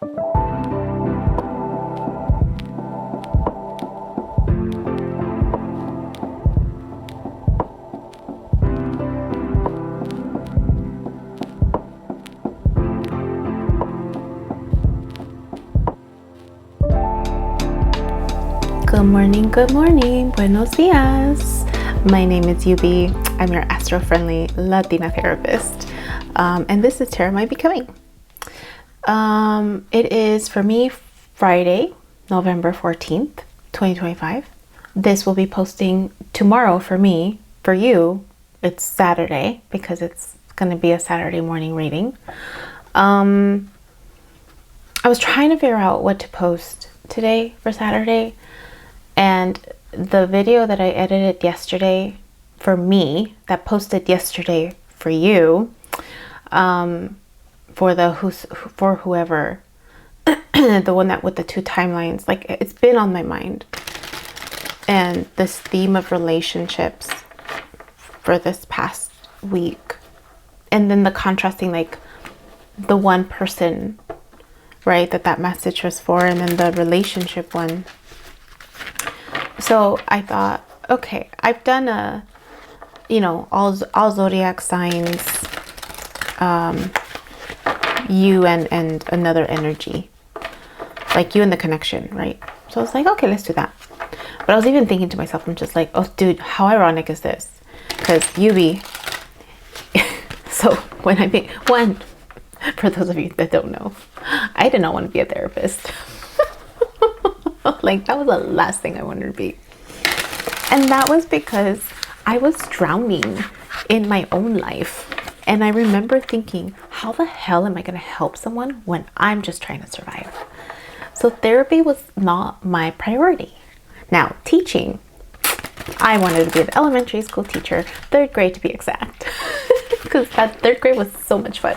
Good morning, buenos dias. My name is Yubi. I'm your astro-friendly Latina therapist, and this is Tarot My Becoming. It is for me Friday, November 14th, 2025. This will be posting tomorrow for me. For you, it's Saturday because it's going to be a Saturday morning reading. I was trying to figure out what to post today for Saturday. And the video that I edited yesterday for me, that posted yesterday for you, for whoever, the one that with the two timelines, like it's been on my mind. And this theme of relationships for this past week. And then the contrasting, like the one person, right, that message was for, and then the relationship one. So I thought, okay, I've done all zodiac signs, you and another energy, like you and the connection, right? So I was like, okay, let's do that. But I was even thinking to myself, I'm just like, oh, dude, how ironic is this? Because Yubi, so for those of you that don't know, I did not want to be a therapist. Like that was the last thing I wanted to be. And that was because I was drowning in my own life. And I remember thinking, how the hell am I going to help someone when I'm just trying to survive? So therapy was not my priority. Now, teaching, I wanted to be an elementary school teacher, 3rd grade to be exact, because that 3rd grade was so much fun.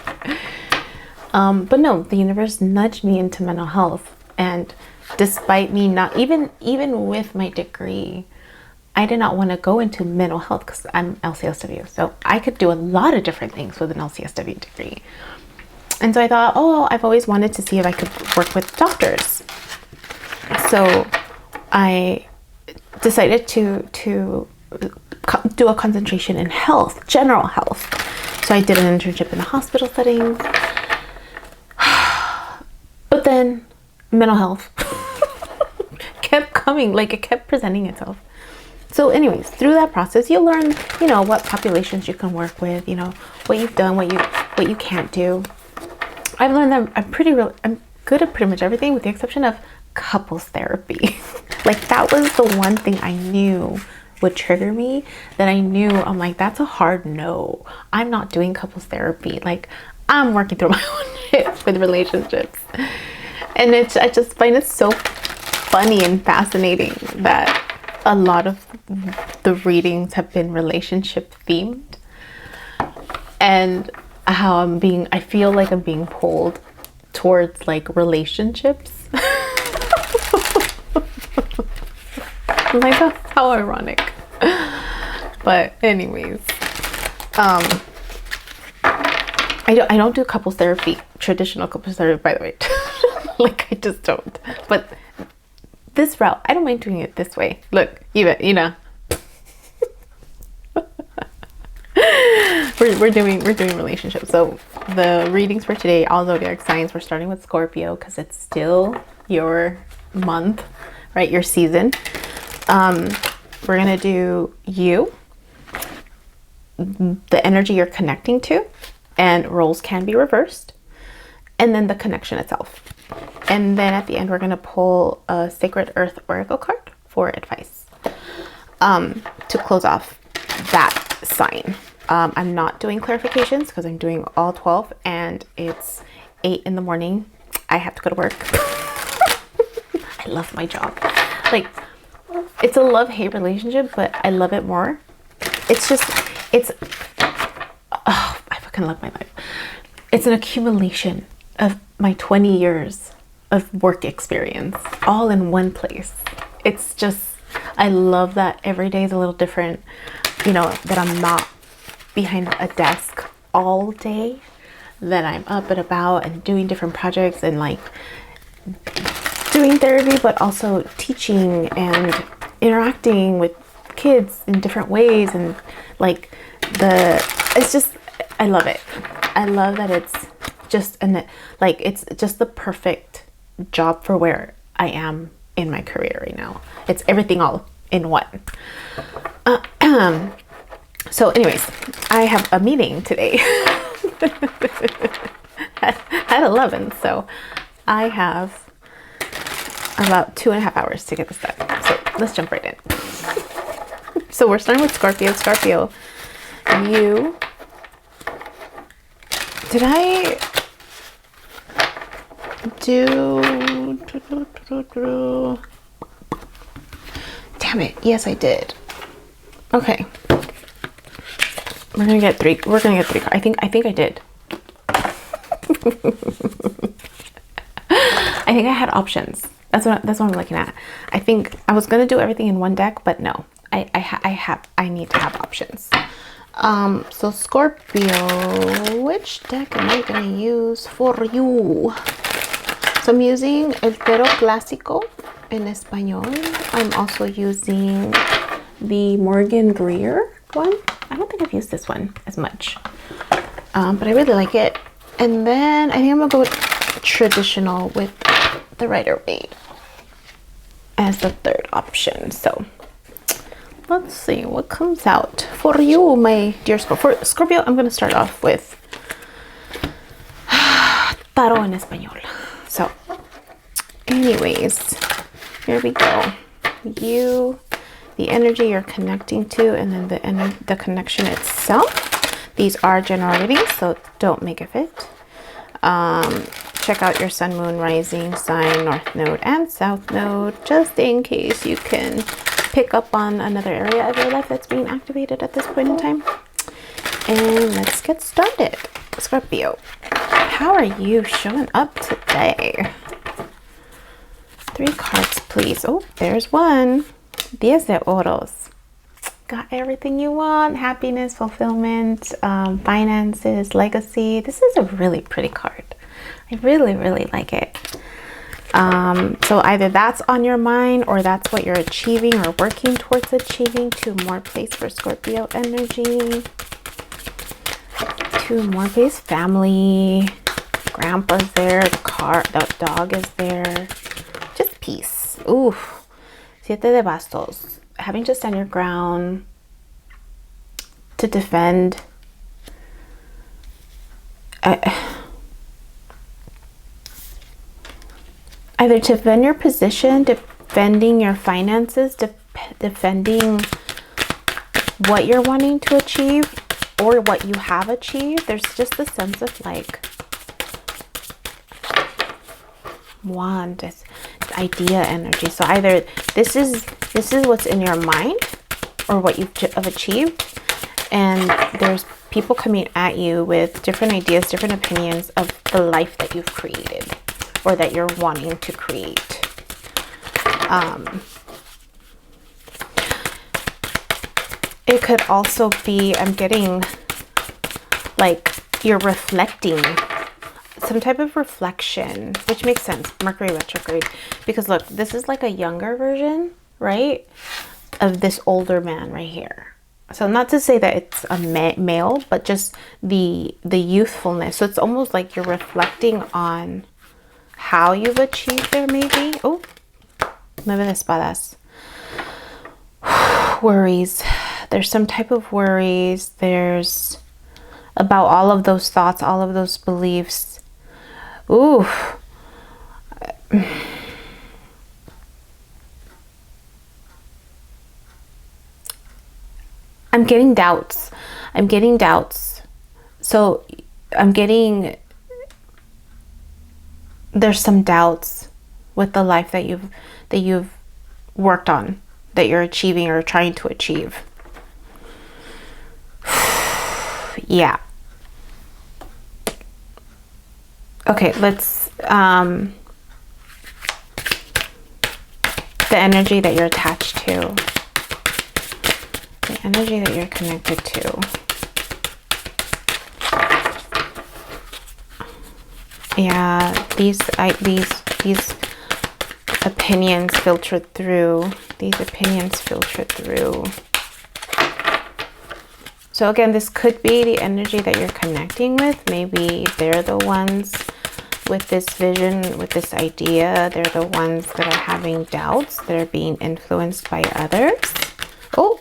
But no, the universe nudged me into mental health. And despite me not even with my degree, I did not want to go into mental health because I'm LCSW. So I could do a lot of different things with an LCSW degree. And so I thought, oh, I've always wanted to see if I could work with doctors. So I decided to do a concentration in health, general health. So I did an internship in the hospital setting. But then mental health kept coming, like it kept presenting itself. So anyways, through that process, you learn, what populations you can work with, what you've done, what you can't do. I've learned that I'm good at pretty much everything with the exception of couples therapy. Like that was the one thing I knew would trigger me, that I knew I'm like, that's a hard no. I'm not doing couples therapy. Like I'm working through my own shit with relationships. And I just find it so funny and fascinating that a lot of the readings have been relationship themed, and how I feel like I'm being pulled towards like relationships. I'm like, that's how ironic. But anyways, I don't do couples therapy, traditional couples therapy, by the way. Like I just don't. But this route, I don't mind doing it this way. Look, even we're doing relationships. So the readings for today, all zodiac signs. We're starting with Scorpio because it's still your month, right? Your season. We're gonna do you, the energy you're connecting to, and roles can be reversed, and then the connection itself. And then at the end, we're going to pull a Sacred Earth Oracle card for advice to close off that sign. I'm not doing clarifications because I'm doing all 12 and it's 8 in the morning. I have to go to work. I love my job. Like, it's a love-hate relationship, but I love it more. I fucking love my life. It's an accumulation of my 20 years of work experience all in one place. It's just, I love that every day is a little different, that I'm not behind a desk all day, that I'm up and about and doing different projects and like doing therapy, but also teaching and interacting with kids in different ways. And like it's just, I love it. I love that it's just it's just the perfect job for where I am in my career right now. It's everything all in one. So anyways, I have a meeting today at 11. So I have about 2.5 hours to get this done. So let's jump right in. So we're starting with Scorpio. Scorpio, did I do, damn it, yes I did. Okay, we're gonna get three cards. I think I did. I think I had options. That's what I'm looking at. I think I was gonna do everything in one deck, but no, I need to have options. So Scorpio, which deck am I gonna use for you? So I'm using El Tarot Clásico en Español. I'm also using the Morgan Greer one. I don't think I've used this one as much, but I really like it. And then I think I'm gonna go with traditional with the Rider-Waite as the third option. So let's see what comes out for you, my dear Scorpio. For Scorpio, I'm gonna start off with Tarot en Español. So anyways, here we go. The energy you're connecting to, and then the connection itself. These are general readings, so don't make it fit. Check out your sun, moon, rising sign, north node, and south node, just in case you can pick up on another area of your life that's being activated at this point in time. And let's get started. Scorpio, how are you showing up today? 3 cards, please. Oh, there's one. Diez de Oros. Got everything you want. Happiness, fulfillment, finances, legacy. This is a really pretty card. I really, really like it. So either that's on your mind or that's what you're achieving or working towards achieving. 2 more place for Scorpio energy. 2 more place. Family. Grandpa's there. The dog is there. Just peace. Ooh. Siete de Bastos. Having to stand your ground. To defend. Either to defend your position, defending your finances, defending what you're wanting to achieve or what you have achieved. There's just the sense of like wand, this idea energy. So either this is what's in your mind or what you've achieved, and there's people coming at you with different ideas, different opinions of the life that you've created or that you're wanting to create. It could also be, I'm getting like you're reflecting, some type of reflection, which makes sense. Mercury retrograde, because look, this is like a younger version, right, of this older man right here. So not to say that it's a male, but just the youthfulness. So it's almost like you're reflecting on how you've achieved there, maybe. Oh, Nueve de Espadas. Worries. There's some type of worries. There's about all of those thoughts, all of those beliefs. Ooh. I'm getting doubts. So I'm getting, there's some doubts with the life that you've worked on, that you're achieving or trying to achieve. Yeah. Okay, let's the energy that you're attached to, the energy that you're connected to. Yeah, these opinions filtered through. These opinions filtered through. So again, this could be the energy that you're connecting with. Maybe they're the ones with this vision, with this idea. They're the ones that are having doubts. They're being influenced by others. Oh,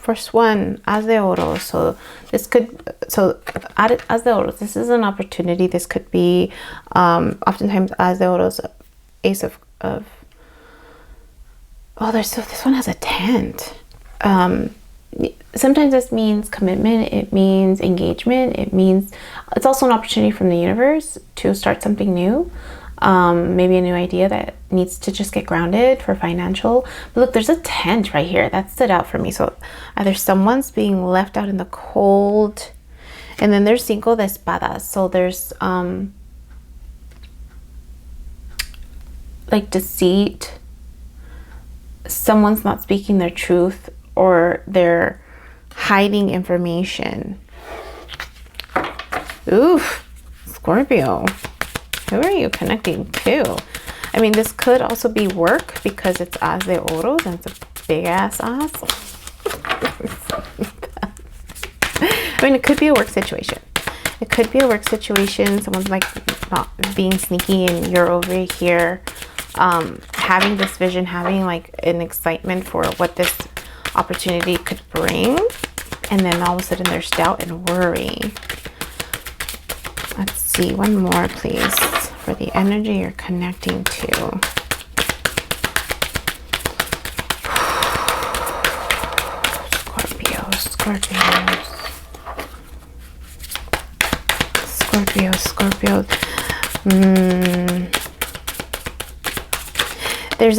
first one, As de Oros. So this could, As de Oros, this is an opportunity. This could be, oftentimes As de Oros, Ace of oh, this one has a tent. Sometimes this means commitment, it means engagement, it's also an opportunity from the universe to start something new. Maybe a new idea that needs to just get grounded for financial. But look, there's a tent right here that stood out for me. So either someone's being left out in the cold, and then there's Cinco de Espadas. So there's like deceit. Someone's not speaking their truth, or they're hiding information. Oof, Scorpio. Who are you connecting to? I mean, this could also be work because it's As de Oros and it's a big ass ass. I mean, it could be a work situation. It could be a work situation. Someone's like not being sneaky and you're over here having this vision, having like an excitement for what this opportunity could bring, and then all of a sudden there's doubt and worry. Let's see, one more please for the energy you're connecting to. Scorpio. There's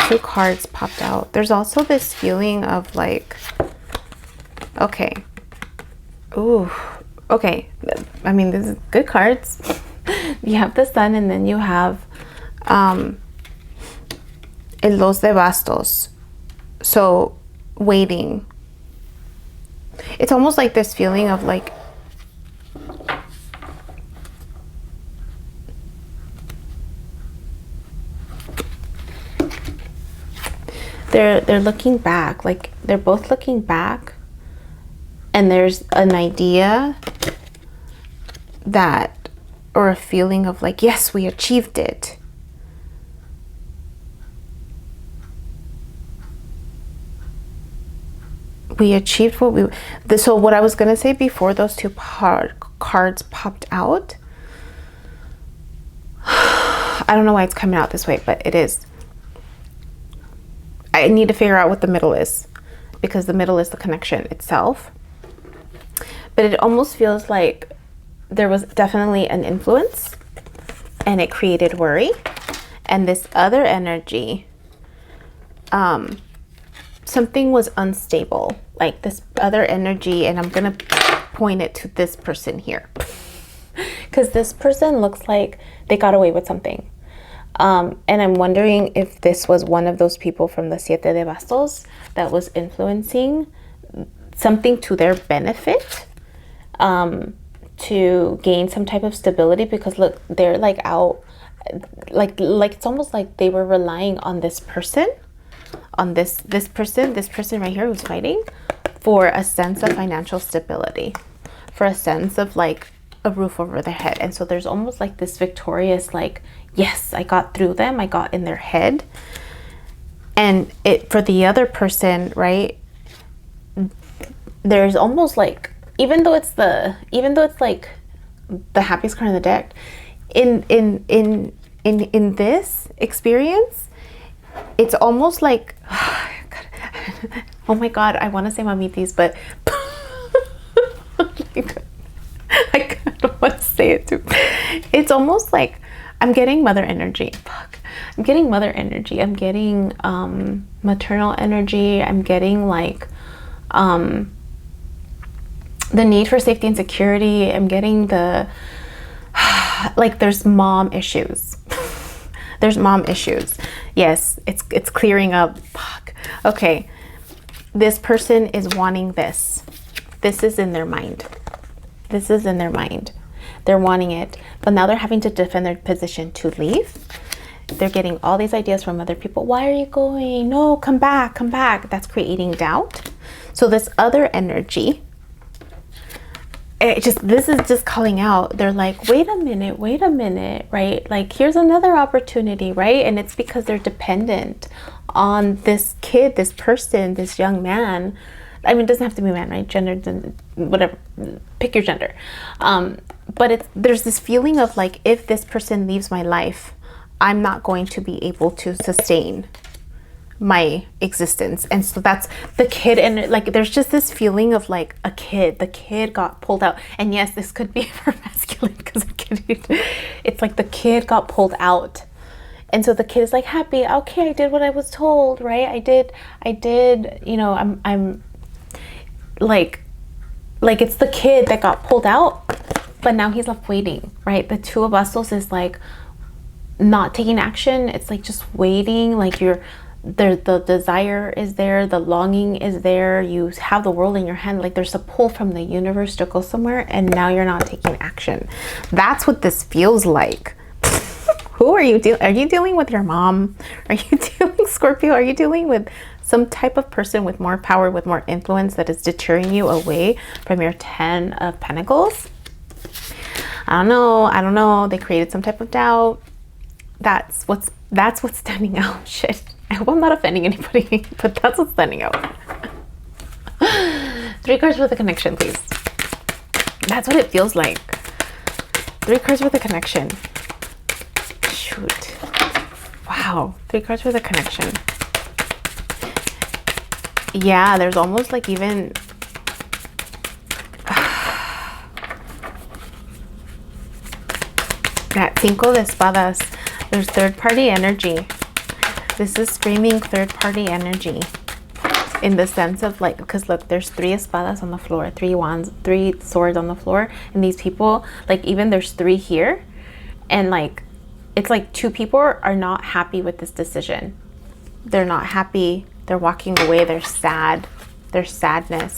two cards popped out. There's also this feeling of like, okay, ooh, okay. I mean, this is good cards. You have the Sun, and then you have El Dos de Bastos. So waiting. It's almost like this feeling of like, they're looking back, like they're both looking back, and there's an idea that, or a feeling of like, yes, we achieved it. We achieved what we, so what I was going to say before those two cards popped out, I don't know why it's coming out this way, but it is. I need to figure out what the middle is, because the middle is the connection itself. But it almost feels like there was definitely an influence and it created worry. And this other energy, something was unstable, like this other energy, and I'm gonna point it to this person here because this person looks like they got away with something. And I'm wondering if this was one of those people from the Siete de Bastos that was influencing something to their benefit, to gain some type of stability, because look, they're like out, like it's almost like they were relying on this person, on this person right here who's fighting for a sense of financial stability, for a sense of like a roof over their head. And so there's almost like this victorious, like, yes, I got through them, I got in their head. And it, for the other person, right, there's almost like, even though it's like the happiest card in the deck, in this experience, it's almost like, oh my god, I want to say mamitis, but I kind of want to say it too. It's almost like I'm getting mother energy. I'm getting mother energy. I'm getting maternal energy. I'm getting like the need for safety and security. I'm getting the like there's mom issues. There's mom issues. Yes, it's clearing up. Okay, this person is wanting this. This is in their mind. This is in their mind. They're wanting it, but now they're having to defend their position to leave. They're getting all these ideas from other people. Why are you going? No, come back, come back. That's creating doubt. So this other energy, this is just calling out. They're like, wait a minute, right? Like, here's another opportunity, right? And it's because they're dependent on this kid, this person, this young man. I mean, it doesn't have to be man, right? Gender, whatever, pick your gender. But there's this feeling of like, if this person leaves my life, I'm not going to be able to sustain my existence. And so that's the kid, and like there's just this feeling of like the kid got pulled out. And yes, this could be for masculine, because it's like the kid got pulled out, and so the kid is like happy, okay, I did what I was told, right? I did, you know, I'm like it's the kid that got pulled out, but now he's left waiting, right? The Two of Bastos is like not taking action. It's like just waiting, like you're there, the desire is there, the longing is there, you have the world in your hand, like there's a pull from the universe to go somewhere, and now you're not taking action. That's what this feels like. Who are you dealing? Are you dealing with your mom? Are you dealing, Scorpio? Are you dealing with some type of person with more power, with more influence, that is deterring you away from your 10 of Pentacles? I don't know. They created some type of doubt. That's what's standing out. Shit. I hope I'm not offending anybody, but that's what's standing out. 3 cards with a connection, please. That's what it feels like. 3 cards with a connection. Shoot. Wow. 3 cards with a connection. Yeah, there's almost like even... that Cinco de Espadas. There's third-party energy. This is screaming third-party energy, in the sense of like, because look, there's 3 espadas on the floor, 3 wands, 3 swords on the floor, and these people, like, even there's 3 here, and like it's like 2 people are not happy with this decision. They're not happy. They're walking away. They're sad. There's sadness.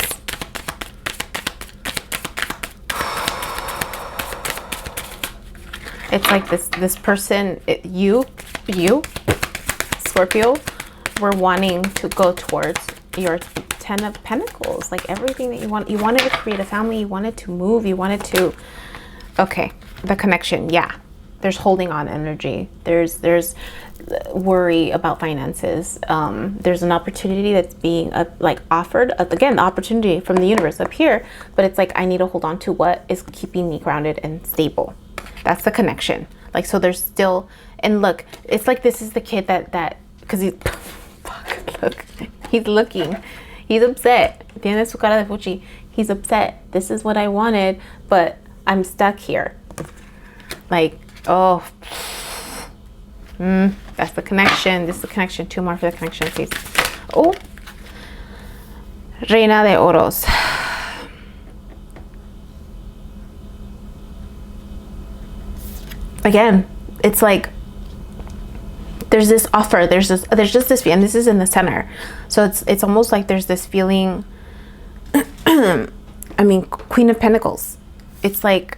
It's like this person, you Scorpio, were wanting to go towards your 10 of Pentacles, like everything that you want. You wanted to create a family, you wanted to move, you wanted to, okay, the connection. Yeah, there's holding on energy. There's worry about finances. There's an opportunity that's being like offered, again, the opportunity from the universe up here, but it's like, I need to hold on to what is keeping me grounded and stable. That's the connection. Like, so there's still, and look, it's like this is the kid that because he's, fuck, look, he's looking, he's upset. Tiene su cara de fuchi. He's upset. This is what I wanted, but I'm stuck here. Like, oh, that's the connection. This is the connection. 2 more for the connection, please. Oh, Reina de Oros. Again, it's like there's this offer, there's just this, and this is in the center, so it's almost like there's this feeling. I mean, Queen of Pentacles, it's like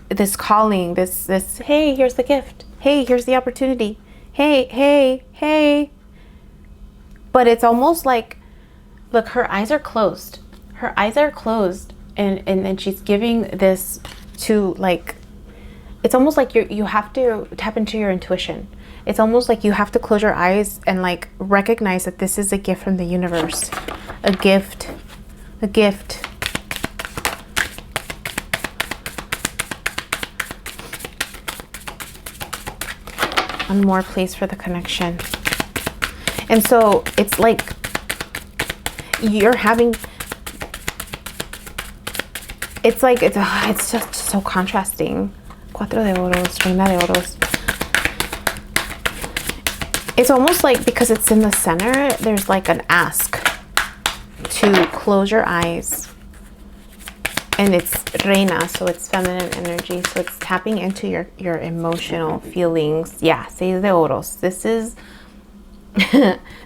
this calling, this hey, here's the gift, hey, here's the opportunity, hey, but it's almost like, look, her eyes are closed, and then she's giving this to, like, it's almost like you have to tap into your intuition. It's almost like you have to close your eyes and like recognize that this is a gift from the universe. A gift. One more, please, for the connection. And so it's like you're having, it's like, it's just so contrasting. 4 de Oros, Reina de Oros. It's almost like, because it's in the center, there's like an ask to close your eyes. And it's Reina, so it's feminine energy. So it's tapping into your emotional feelings. Yeah, 6 de Oros. This is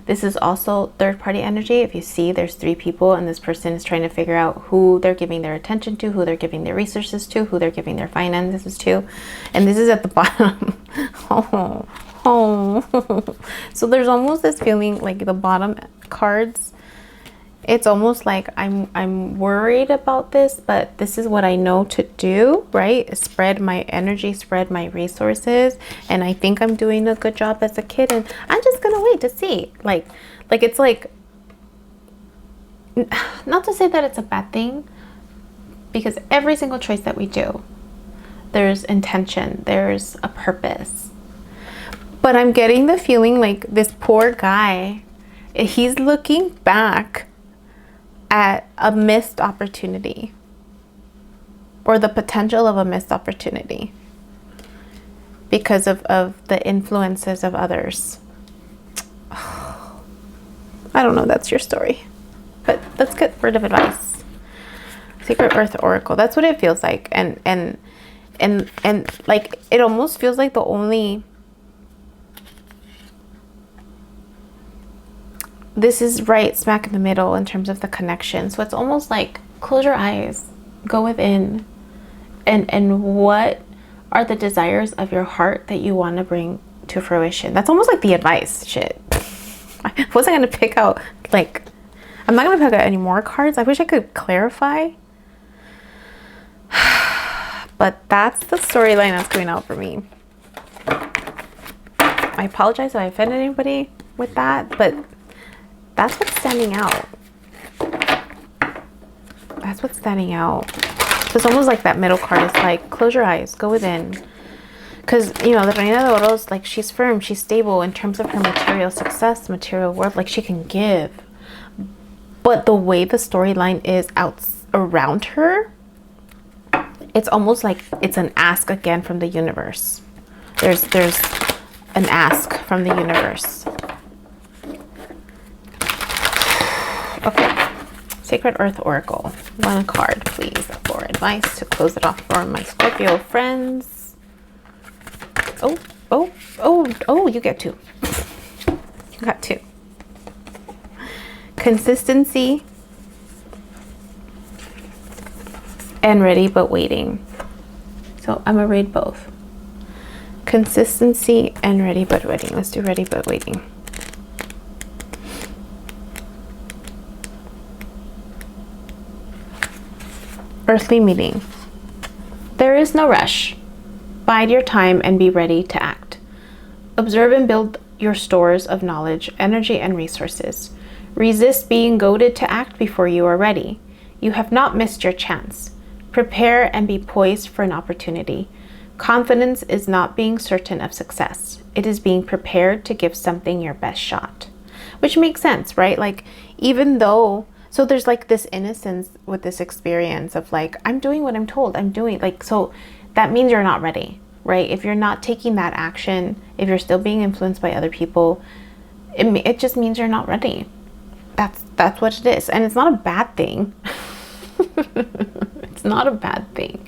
This is also third-party energy. If you see, there's 3 people, and this person is trying to figure out who they're giving their attention to, who they're giving their resources to, who they're giving their finances to. And this is at the bottom. So there's almost this feeling like the bottom cards, it's almost like I'm worried about this, but this is what I know to do, right? Spread my energy, spread my resources, and I think I'm doing a good job as a kid, and I'm just gonna wait to see. Like it's like, not to say that it's a bad thing, because every single choice that we do, there's intention, there's a purpose. But I'm getting the feeling like this poor guy, he's looking back at a missed opportunity, or the potential of a missed opportunity, because of the influences of others. I don't know, that's your story. But let's get rid of advice. Sacred Earth Oracle. That's what it feels like. And like, it almost feels like the only, this is right smack in the middle in terms of the connection. So it's almost like, close your eyes, go within, and what are the desires of your heart that you want to bring to fruition. That's almost like the advice shit. I wasn't going to pick out, like, I'm not going to pick out any more cards. I wish I could clarify. But that's the storyline that's coming out for me. I apologize if I offended anybody with that, but that's what's standing out. That's what's standing out. So it's almost like that middle card is like, close your eyes, go within. Because, you know, the Reina de Oros, like, she's firm, she's stable in terms of her material success, material worth, like, she can give. But the way the storyline is out around her, it's almost like it's an ask again from the universe. There's an ask from the universe. Okay, Sacred Earth Oracle. 1 card, please, for advice to close it off for my Scorpio friends. Oh, you get 2. You got 2. Consistency and ready but waiting. So I'm gonna read both. Consistency and ready but waiting. Let's do ready but waiting. Earthly meeting. There is no rush. Bide your time and be ready to act. Observe and build your stores of knowledge, energy, and resources. Resist being goaded to act before you are ready. You have not missed your chance. Prepare and be poised for an opportunity. Confidence is not being certain of success. It is being prepared to give something your best shot. Which makes sense, right? Like, even though, so there's like this innocence with this experience of like, I'm doing what I'm told I'm doing. Like, so that means you're not ready, right? If you're not taking that action, if you're still being influenced by other people, it just means you're not ready. That's what it is. And it's not a bad thing. It's not a bad thing.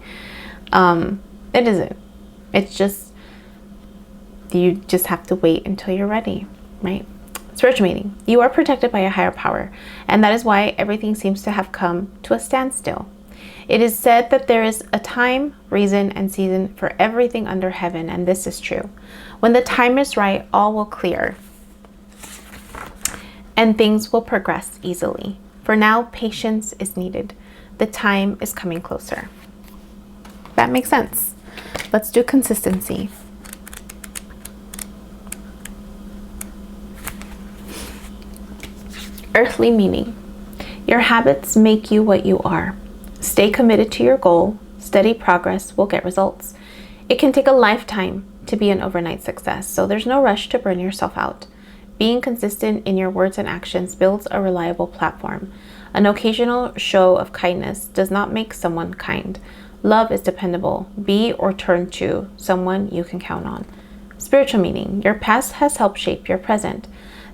It isn't. It's just, you just have to wait until you're ready, right? Spiritual meaning. You are protected by a higher power, and that is why everything seems to have come to a standstill. It is said that there is a time, reason, and season for everything under heaven, and this is true. When the time is right, all will clear, and things will progress easily. For now, patience is needed. The time is coming closer. That makes sense. Let's do consistency. Earthly meaning. Your habits make you what you are. Stay committed to your goal. Steady progress will get results. It can take a lifetime to be an overnight success, so there's no rush to burn yourself out. Being consistent in your words and actions builds a reliable platform. An occasional show of kindness does not make someone kind. Love is dependable. Be or turn to someone you can count on. Spiritual meaning. Your past has helped shape your present.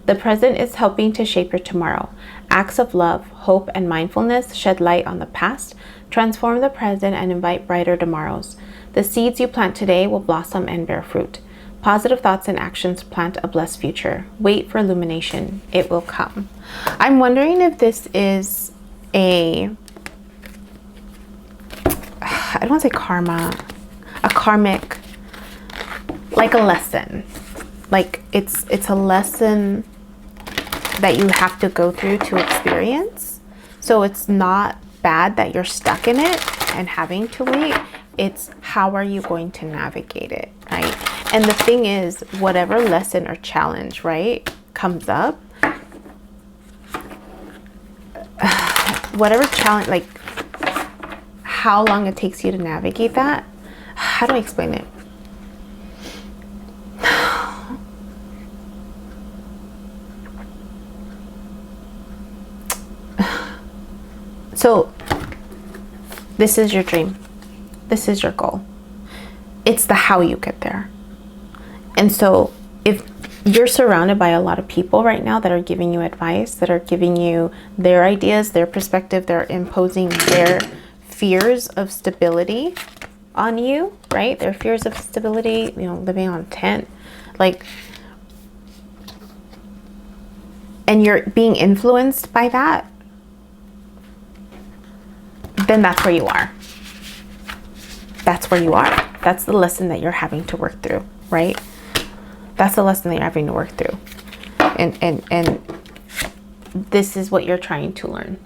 The present is helping to shape your tomorrow. Acts of love, hope, and mindfulness shed light on the past, transform the present, and invite brighter tomorrows. The seeds you plant today will blossom and bear fruit. Positive thoughts and actions plant a blessed future. Wait for illumination. It will come. I'm wondering if this is I don't want to say karma, a karmic, like a lesson. Like it's a lesson that you have to go through to experience. So it's not bad that you're stuck in it and having to wait. It's how are you going to navigate it, right? And the thing is, whatever lesson or challenge, right, comes up, whatever challenge, like how long it takes you to navigate that, how do I explain it? So this is your dream. This is your goal. It's the how you get there. And so if you're surrounded by a lot of people right now that are giving you advice, that are giving you their ideas, their perspective, they're imposing their fears of stability on you, right? Their fears of stability, you know, living on a tent, like, and you're being influenced by that, then that's where you are. That's where you are. That's the lesson that you're having to work through, right? That's the lesson that you're having to work through. And this is what you're trying to learn.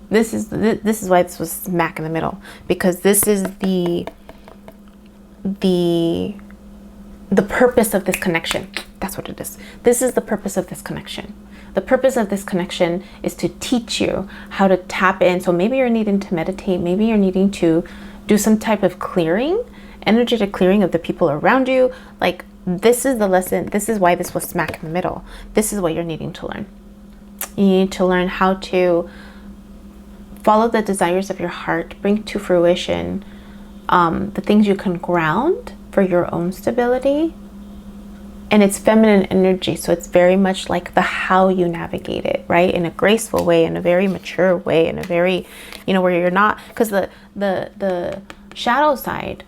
This is why this was smack in the middle, because this is the purpose of this connection. That's what it is. This is the purpose of this connection. The purpose of this connection is to teach you how to tap in. So maybe you're needing to meditate. Maybe you're needing to do some type of clearing, energetic clearing of the people around you. Like, this is the lesson. This is why this was smack in the middle. This is what you're needing to learn. You need to learn how to follow the desires of your heart, bring to fruition the things you can ground for your own stability. And it's feminine energy, so it's very much like the how you navigate it, right? In a graceful way, in a very mature way, in a very, you know, where you're not, because the shadow side,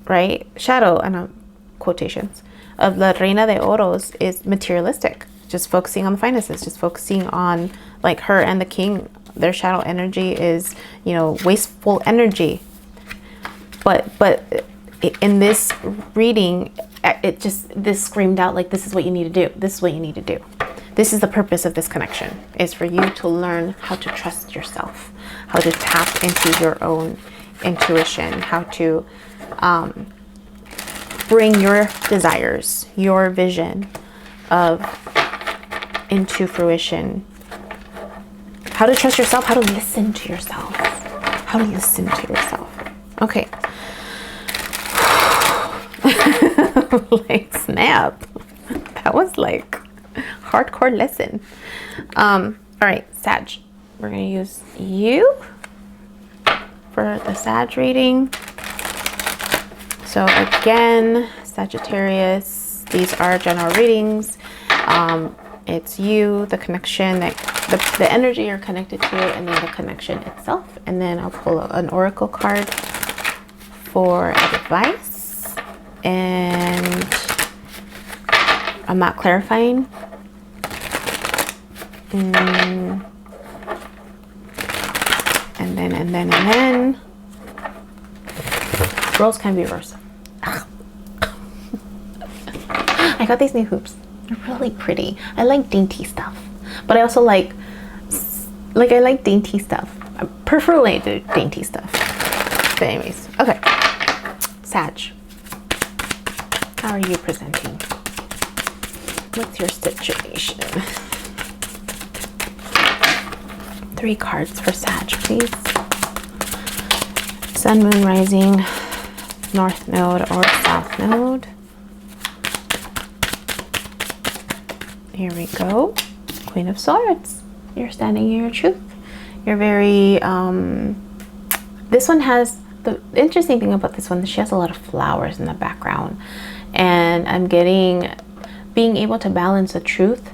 right? Shadow, and quotations, of the Reina de Oros is materialistic, just focusing on the finances, just focusing on, like, her and the king. Their shadow energy is, you know, wasteful energy. But in this reading, it just, this screamed out like, this is what you need to do. This is what you need to do. This is the purpose of this connection, is for you to learn how to trust yourself, how to tap into your own intuition, how to bring your desires, your vision into fruition, how to trust yourself, how to listen to yourself, how to listen to yourself. Okay. Like, snap. That was like hardcore lesson. All right, Sag, we're gonna use you for the Sag reading. So again, Sagittarius, these are general readings. It's you, the connection, that the energy you're connected to, and then the connection itself. And then I'll pull an oracle card for advice. And I'm not clarifying. And then roles can be reversed. I got these new hoops. They're really pretty. I like dainty stuff, but I also like I like dainty stuff. I prefer dainty stuff. But anyways, okay. Sag, how are you presenting? What's your situation? 3 cards for Sag, please. Sun, Moon, Rising, North Node or South Node. Here we go. Queen of Swords. You're standing in your truth. You're very, this one has, the interesting thing about this one, she has a lot of flowers in the background. And I'm getting, being able to balance the truth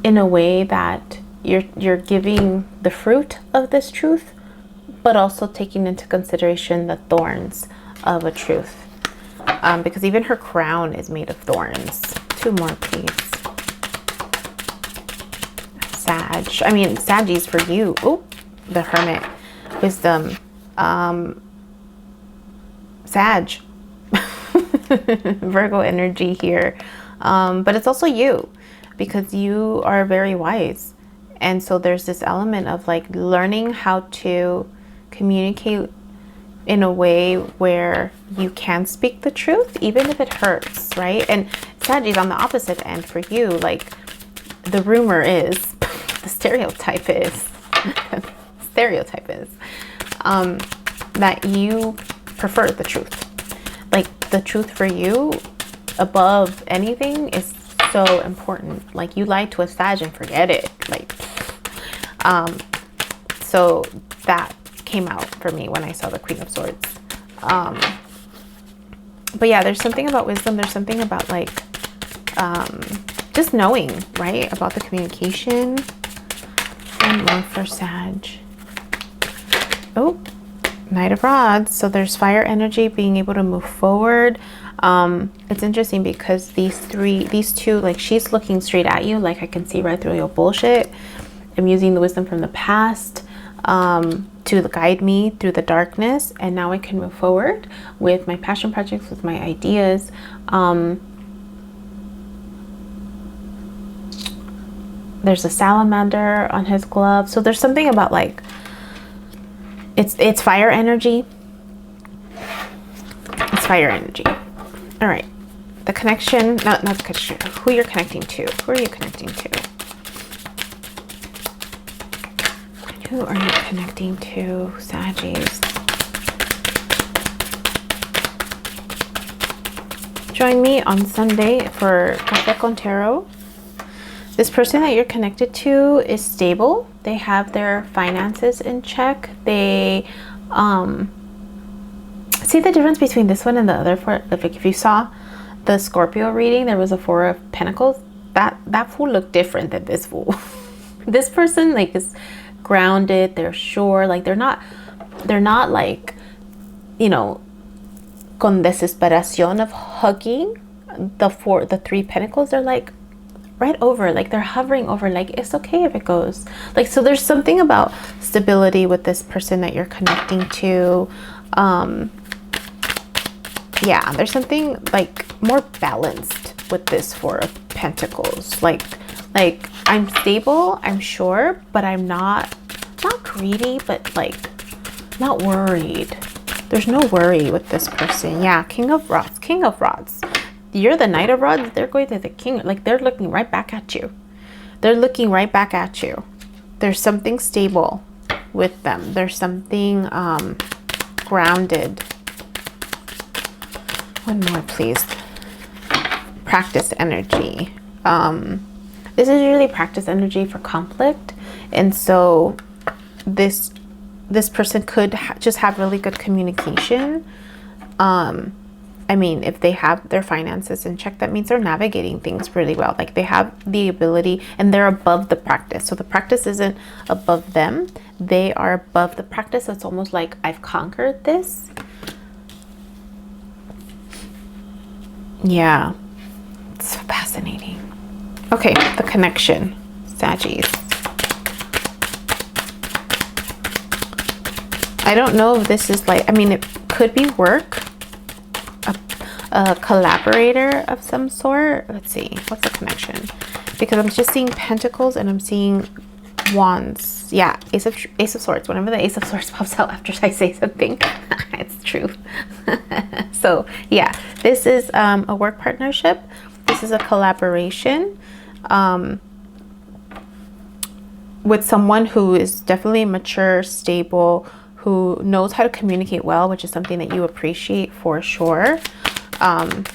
in a way that you're giving the fruit of this truth, but also taking into consideration the thorns of a truth. because even her crown is made of thorns. 2 more, please. Saggies for you. Oh, the Hermit. Wisdom. Sag. Virgo energy here. But it's also you, because you are very wise. And so there's this element of like learning how to communicate in a way where you can speak the truth, even if it hurts, right? And Saggies, on the opposite end for you, like the rumor is, the stereotype is, that you prefer the truth. Like the truth for you above anything is so important. Like you lie to a Sag and forget it. Like, so that came out for me when I saw the Queen of Swords. But yeah, there's something about wisdom. There's something about like, just knowing, right? About the communication. And more for Sag. Oh, Knight of Rods. So there's fire energy, being able to move forward. It's interesting because these two, like she's looking straight at you, like I can see right through your bullshit. I'm using the wisdom from the past to guide me through the darkness, and now I can move forward with my passion projects, with my ideas. There's a salamander on his glove, so there's something about like it's fire energy. It's fire energy. All right, the connection, not the connection, who you're connecting to. Who are you connecting to? Who are you connecting to, Saggies? Join me on Sunday for CAPRICORN Tarot. This person that you're connected to is stable. They have their finances in check. They see the difference between this one and the other. For like, if you saw the Scorpio reading, there was a 4 of Pentacles. That fool looked different than this fool. This person like is grounded. They're sure. Like they're not like, you know, con desesperación of hugging the 3 Pentacles. They're like right over, like they're hovering over, like it's okay if it goes. Like, so there's something about stability with this person that you're connecting to. Yeah, there's something like more balanced with this 4 of Pentacles. Like I'm stable, I'm sure, but I'm not greedy, but like not worried. There's no worry with this person. Yeah, King of Rods. You're the Knight of Rods. They're going to the King. Like they're looking right back at you. There's something stable with them. There's something grounded. One more, please. Practice energy. This is usually practice energy for conflict, and so this person could just have really good communication. I mean, if they have their finances in check, that means they're navigating things really well. Like they have the ability, and they're above the practice. So the practice isn't above them. They are above the practice. It's almost like I've conquered this. Yeah, it's fascinating. Okay, the connection, Saggies. I don't know if this is like, I mean, it could be work. A collaborator of some sort. Let's see, what's the connection? Because I'm just seeing Pentacles and I'm seeing Wands. Yeah, Ace of Swords. Whenever the Ace of Swords pops out after I say something, it's true. So yeah, this is a work partnership. This is a collaboration with someone who is definitely mature, stable, who knows how to communicate well, which is something that you appreciate for sure. And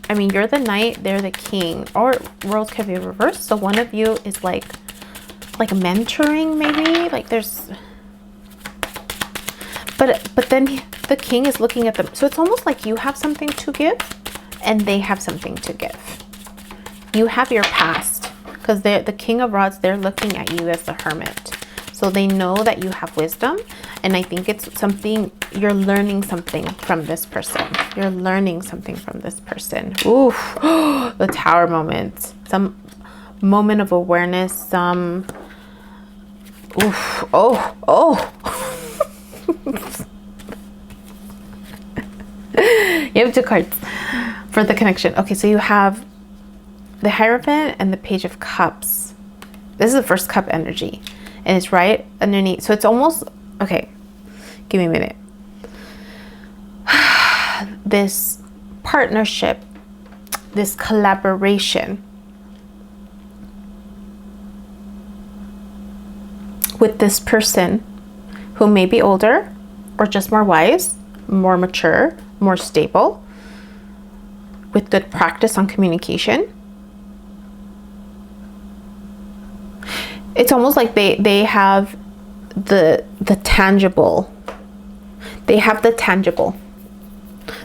I mean, you're the Knight, they're the King, or roles can be reversed. So one of you is like mentoring, maybe, like there's, but then the King is looking at them. So it's almost like you have something to give and they have something to give. You have your past, because the King of Rods, they're looking at you as the Hermit. So they know that you have wisdom, And I think it's something, you're learning something from this person. You're learning something from this person. Oof. The Tower moment. Some moment of awareness. Some... Oof. Oh. Oh. You have 2 cards for the connection. Okay, so you have the Hierophant and the Page of Cups. This is the first cup energy. And it's right underneath. So it's almost... Okay, give me a minute. This partnership, this collaboration with this person who may be older or just more wise, more mature, more stable, with good practice on communication. It's almost like they have the tangible. They have the tangible,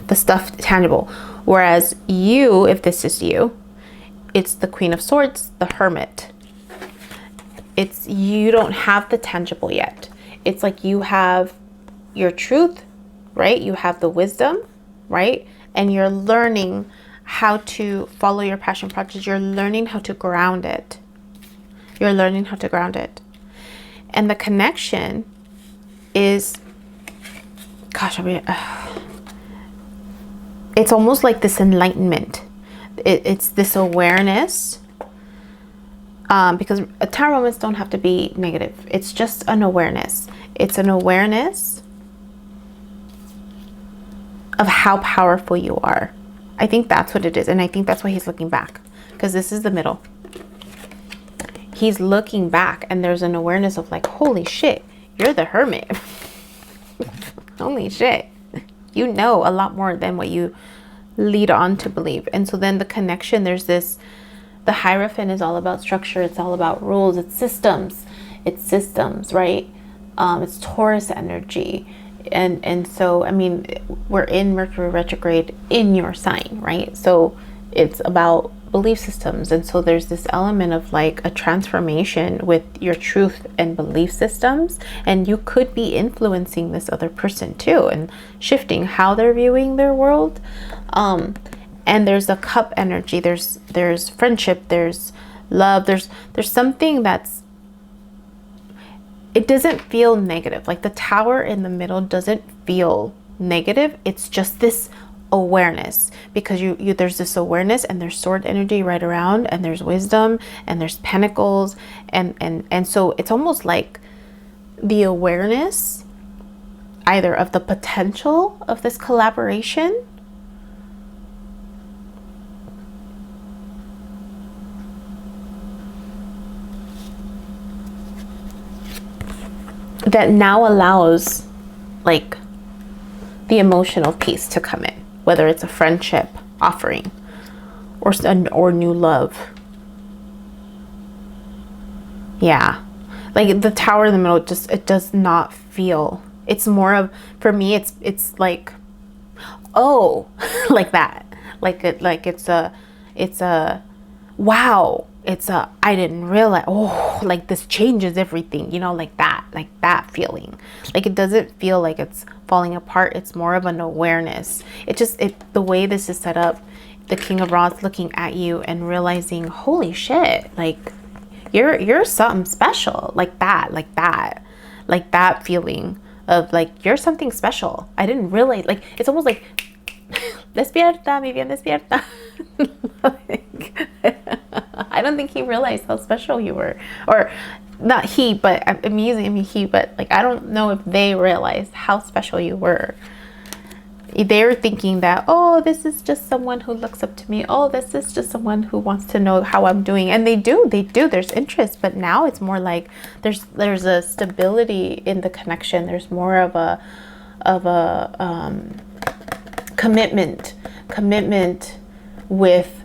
the stuff tangible. Whereas you, if this is you, it's the Queen of Swords, the Hermit. It's, you don't have the tangible yet. It's like you have your truth, right? You have the wisdom, right? And you're learning how to follow your passion projects. You're learning how to ground it. You're learning how to ground it. And the connection is, gosh, I mean, it's almost like this enlightenment. It's this awareness. Because Tower moments don't have to be negative. It's just an awareness. It's an awareness of how powerful you are. I think that's what it is. And I think that's why he's looking back. Because this is the middle. He's looking back and there's an awareness of like, holy shit, you're the Hermit. Holy shit. You know a lot more than what you lead on to believe. And so then the connection, there's this, the Hierophant is all about structure. It's all about rules. It's systems. It's systems, right? It's Taurus energy. And so, I mean, we're in Mercury retrograde in your sign, right? So it's about belief systems. And so there's this element of like a transformation with your truth and belief systems. And you could be influencing this other person too and shifting how they're viewing their world. And there's a cup energy. There's friendship. There's love. There's something that's, it doesn't feel negative. Like the Tower in the middle doesn't feel negative. It's just this awareness, because you there's this awareness, and there's sword energy right around, and there's wisdom, and there's pentacles, and so it's almost like the awareness either of the potential of this collaboration, that now allows like the emotional piece to come in, whether it's a friendship offering or new love. Yeah, like the Tower in the middle, just, it does not feel, it's more of, for me, it's like, oh, like that, like it's a wow, it's a, I didn't realize, oh, like this changes everything, you know, like that feeling. Like it doesn't feel like it's falling apart. It's more of an awareness. The way this is set up, the King of Rods looking at you and realizing, holy shit, like you're something special, like that feeling of like, you're something special. I didn't realize, like, it's almost like, despierta, mi bien, despierta. Like, I don't think he realized how special you were, or not he, but I'm using he, but like, I don't know if they realized how special you were. They're thinking that, oh, this is just someone who looks up to me. Oh, this is just someone who wants to know how I'm doing. And they do, there's interest, but now it's more like there's a stability in the connection. There's more of a commitment with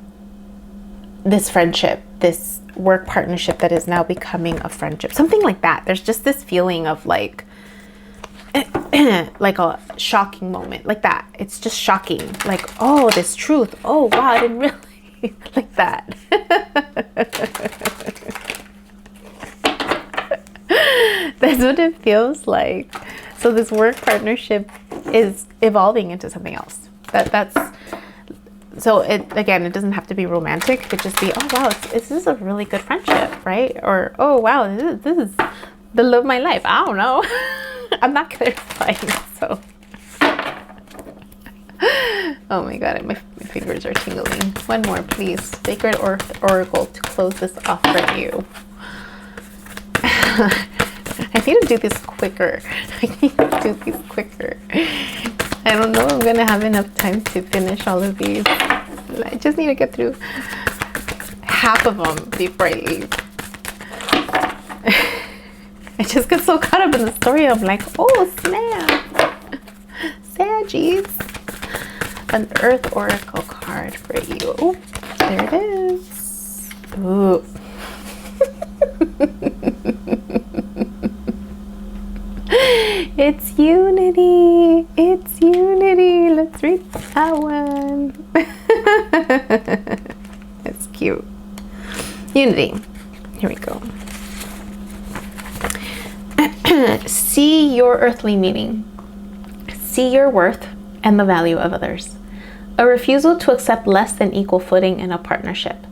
this friendship, this work partnership that is now becoming a friendship, something like that. There's just this feeling of like like a shocking moment, like that. It's just shocking, like, oh, this truth, oh wow, I didn't really like that. That's what it feels like. So this work partnership is evolving into something else. So it, again, it doesn't have to be romantic. It could just be, oh wow, this is a really good friendship, right? Or, oh wow, this is the love of my life. I don't know. I'm not clarifying, so. Oh my god, my fingers are tingling. One more, please. Sacred Oracle to close this off for you. I need to do this quicker. I don't know if I'm gonna have enough time to finish all of these. I just need to get through half of them before I leave. I just get so caught up in the story. I'm like, oh snap, Saggies. An Earth Oracle card for you. Oh, there it is. Ooh. It's unity. It's unity. Let's read that one. That's cute. Unity. Here we go. See your earthly meaning. See your worth and the value of others. A refusal to accept less than equal footing in a partnership.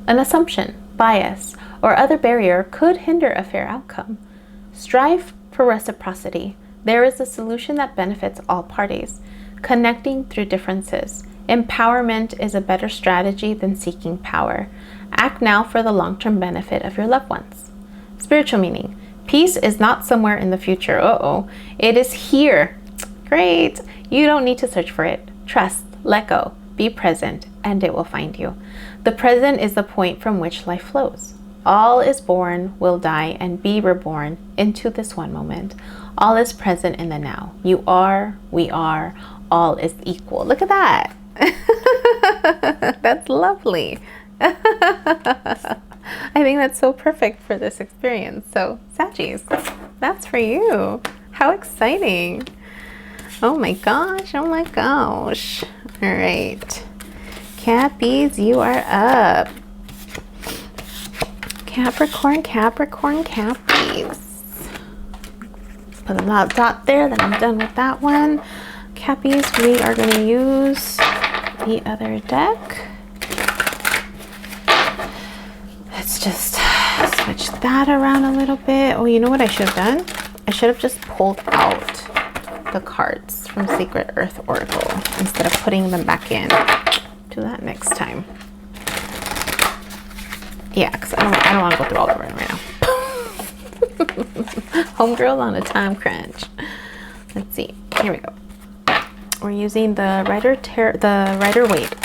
An assumption, bias, or other barrier could hinder a fair outcome. Strive for reciprocity. There is a solution that benefits all parties. Connecting through differences. Empowerment is a better strategy than seeking power. Act now for the long-term benefit of your loved ones. Spiritual meaning. Peace is not somewhere in the future. It is here. Great. You don't need to search for it. Trust, let go, be present, and it will find you. The present is the point from which life flows. All is born, will die, and be reborn into this one moment. All is present in the now. You are, we are, all is equal. Look at that. That's lovely. I think that's so perfect for this experience. So, Saggies, that's for you. How exciting. Oh my gosh, oh my gosh. All right. Cappies, you are up. Capricorn, Capricorn, Cappies. Put a little dot there, then I'm done with that one. Cappies, we are going to use the other deck. Let's just switch that around a little bit. Oh, you know what I should have done? I should have just pulled out the cards from Sacred Earth Oracle instead of putting them back in. Do that next time. Yeah, because I don't want to go through all of it right now. Homegirl on a time crunch. Let's see. Here we go. We're using the Rider Waite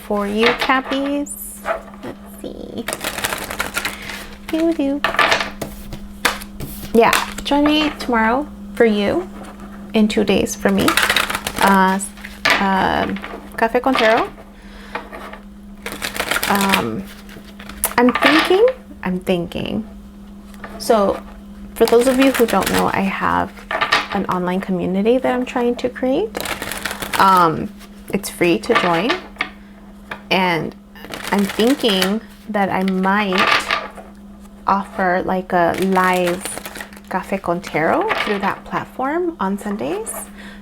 for you, Cappies. Let's see. Yeah, join me tomorrow for you. In 2 days for me. Cafe con Tarot. I'm thinking. So for those of you who don't know, I have an online community that I'm trying to create. It's free to join. And I'm thinking that I might offer like a live Cafe con Tarot through that platform on Sundays.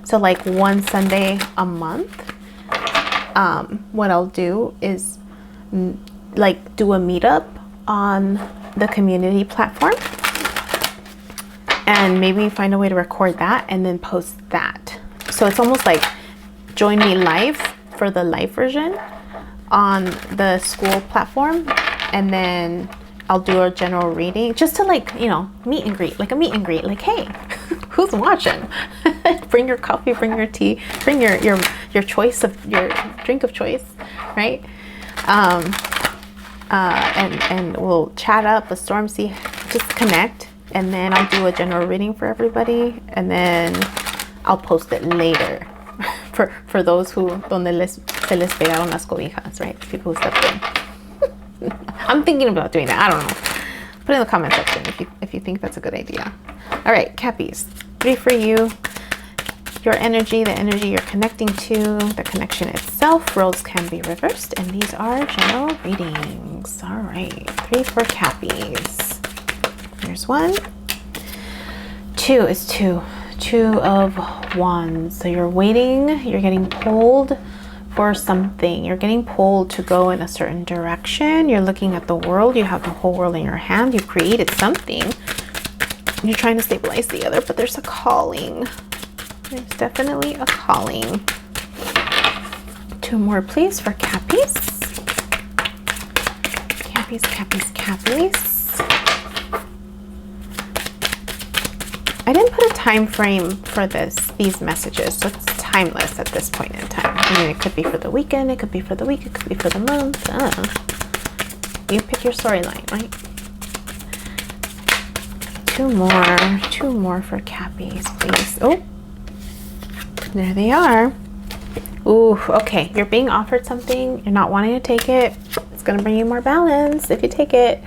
So like one Sunday a month. What I'll do is like do a meetup on the community platform and maybe find a way to record that and then post that. So it's almost like join me live for the live version on the Skool platform, and then I'll do a general reading just to, like, you know, meet and greet, like a meet and greet, like, hey, who's watching? Bring your coffee, bring your tea, bring your choice of your drink of choice, right? And we'll chat up a storm, see, just connect, and then I'll do a general reading for everybody, and then I'll post it later for those who donde se les pegaron las cobijas, right? People who stepped in. I'm thinking about doing that. I don't know. Put it in the comment section if you think that's a good idea. All right, Cappies, 3 for you. Your energy, the energy you're connecting to, the connection itself. Roles can be reversed, and these are general readings. All right, 3 for Cappies. Here's 1. 2 is 2. Two of Wands. So you're waiting, you're getting pulled for something. You're getting pulled to go in a certain direction. You're looking at the world. You have the whole world in your hand. You created something. You're trying to stabilize the other, but there's a calling. There's definitely a calling. Two more, please, for Cappies. Cappies, Cappies, Cappies. I didn't put a time frame for these messages, so it's timeless at this point in time. I mean, it could be for the weekend, it could be for the week, it could be for the month. I don't know. You pick your storyline, right? Two more for Cappies, please. Oh, there they are. Ooh, okay. You're being offered something. You're not wanting to take it. It's going to bring you more balance if you take it.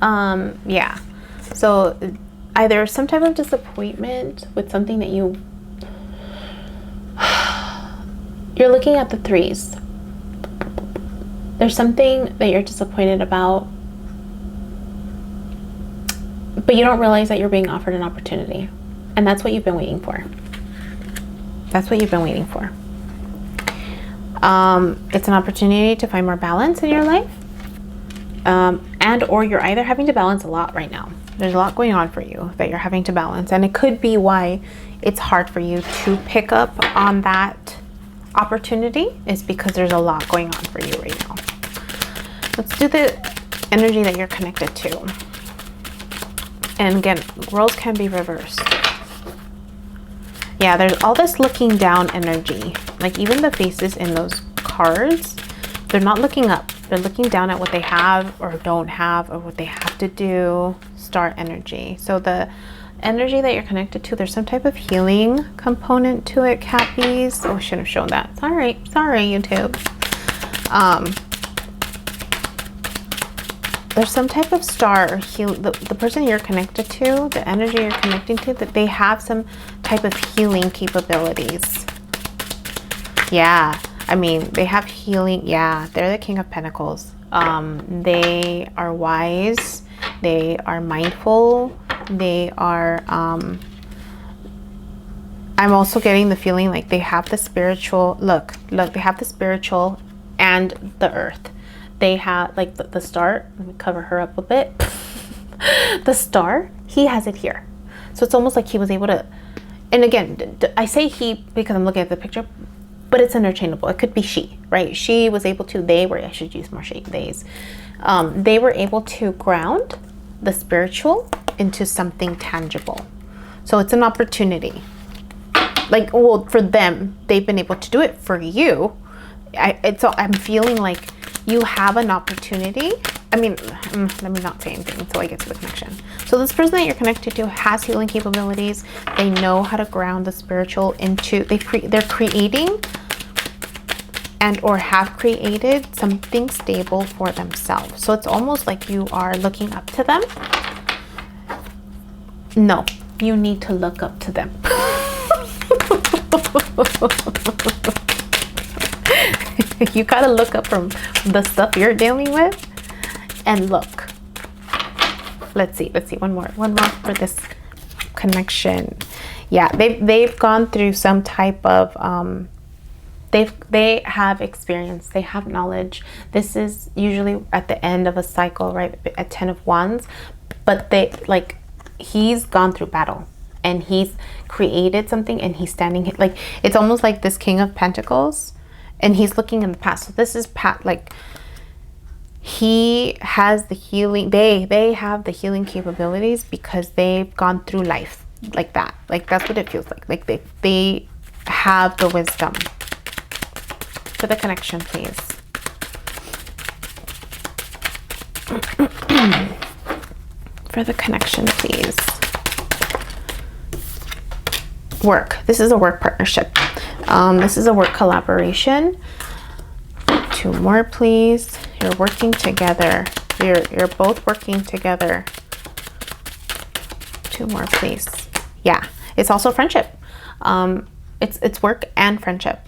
Yeah. So either some type of disappointment with something that you're looking at the threes. There's something that you're disappointed about, but you don't realize that you're being offered an opportunity. And that's what you've been waiting for. That's what you've been waiting for. It's an opportunity to find more balance in your life. And or you're either having to balance a lot right now. There's a lot going on for you that you're having to balance. And it could be why it's hard for you to pick up on that opportunity, is because there's a lot going on for you right now. Let's do the energy that you're connected to. And again, roles can be reversed. Yeah, there's all this looking down energy. Like even the faces in those cards, they're not looking up. They're looking down at what they have or don't have, or what they have to do. Star energy. So the energy that you're connected to, there's some type of healing component to it, Cappies. Oh, I should have shown that. Sorry, YouTube. There's some type of star or heal. The person you're connected to, the energy you're connecting to, that they have some type of healing capabilities. Yeah, I mean, they have healing. Yeah, they're the King of Pentacles. They are wise. They are mindful. They are, I'm also getting the feeling like they have the spiritual, look, they have the spiritual and the earth. They have like the star. Let me cover her up a bit. The star, he has it here. So it's almost like he was able to, and again, I say he because I'm looking at the picture, but it's interchangeable. It could be she, right? She was able to, I should use more she, theys. They were able to ground the spiritual into something tangible. So it's an opportunity. Like, well, for them, they've been able to do it. For you, I'm feeling like you have an opportunity. I mean, let me not say anything until I get to the connection. So this person that you're connected to has healing capabilities. They know how to ground the spiritual into, they're creating and or have created something stable for themselves. So it's almost like you are looking up to them. No, you need to look up to them. You gotta look up from the stuff you're dealing with and look. Let's see. One more for this connection. Yeah, they've gone through some type of they have experience, they have knowledge. This is usually at the end of a cycle, right? At 10 of Wands, but he's gone through battle and he's created something and he's standing like, it's almost like this King of Pentacles and he's looking in the past. So this is he has the healing, they have the healing capabilities because they've gone through life like that. Like that's what it feels like. Like they have the wisdom. For the connection, please. For the connection, please. Work. This is a work partnership. This is a work collaboration. Two more, please. You're working together. You're both working together. Two more, please. Yeah, it's also friendship. It's work and friendship.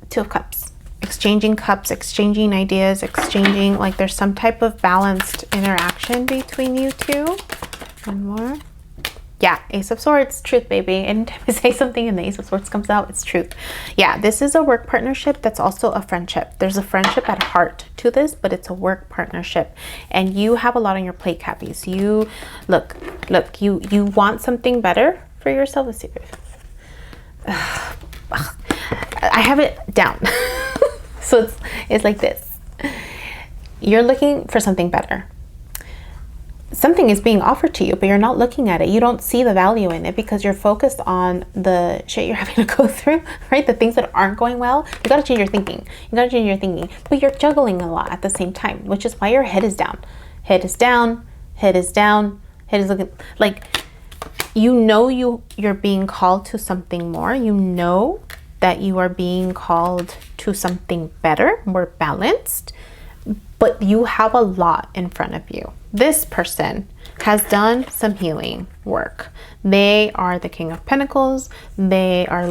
Two of Cups. Exchanging cups, exchanging ideas, exchanging, like there's some type of balanced interaction between you two. One more. Yeah, Ace of Swords, truth, baby. Anytime I say something and the Ace of Swords comes out, it's truth. Yeah, this is a work partnership that's also a friendship. There's a friendship at heart to this, but it's a work partnership. And you have a lot on your plate, Cappies. You, look, you want something better for yourself. Let's see. I have it down. So it's like this. You're looking for something better. Something is being offered to you, but you're not looking at it. You don't see the value in it because you're focused on the shit you're having to go through, right? The things that aren't going well. You got to change your thinking. You got to change your thinking. But you're juggling a lot at the same time, which is why your head is down. Head is down. Head is down. Head is looking like, you know, you're being called to something more. You know that you are being called to something better, more balanced, but you have a lot in front of you. This person has done some healing work. They are the King of Pentacles. They are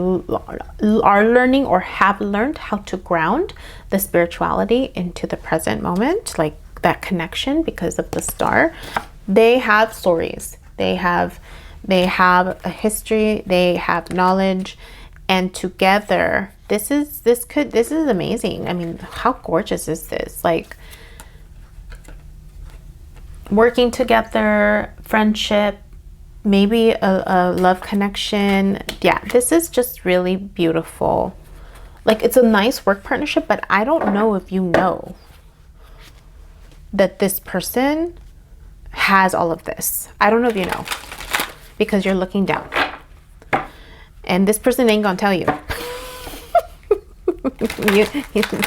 learning or have learned how to ground the spirituality into the present moment, like that connection because of the star. They have stories. They have a history. They have knowledge, and together, this is amazing. I mean, how gorgeous is this? Like, working together, friendship, maybe a love connection. Yeah, this is just really beautiful. Like, it's a nice work partnership, but I don't know if you know that this person has all of this. I don't know if you know, because you're looking down. And this person ain't gonna tell you.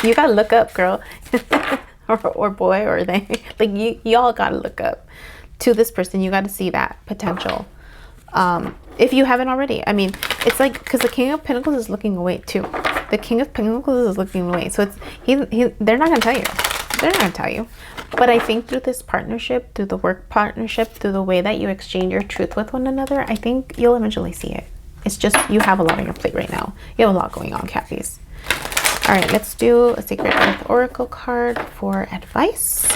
you gotta look up, girl. or boy, or they, like, y'all gotta look up to this person. You gotta see that potential, if you haven't already. I mean, it's like, because the King of Pentacles is looking away too. The King of Pentacles is looking away, so it's they're not gonna tell you. They're not gonna tell you. But I think through this partnership, through the work partnership, through the way that you exchange your truth with one another, I think you'll eventually see it. It's just, you have a lot on your plate right now. You have a lot going on, Cappies. All right, let's do a Sacred Earth Oracle card for advice.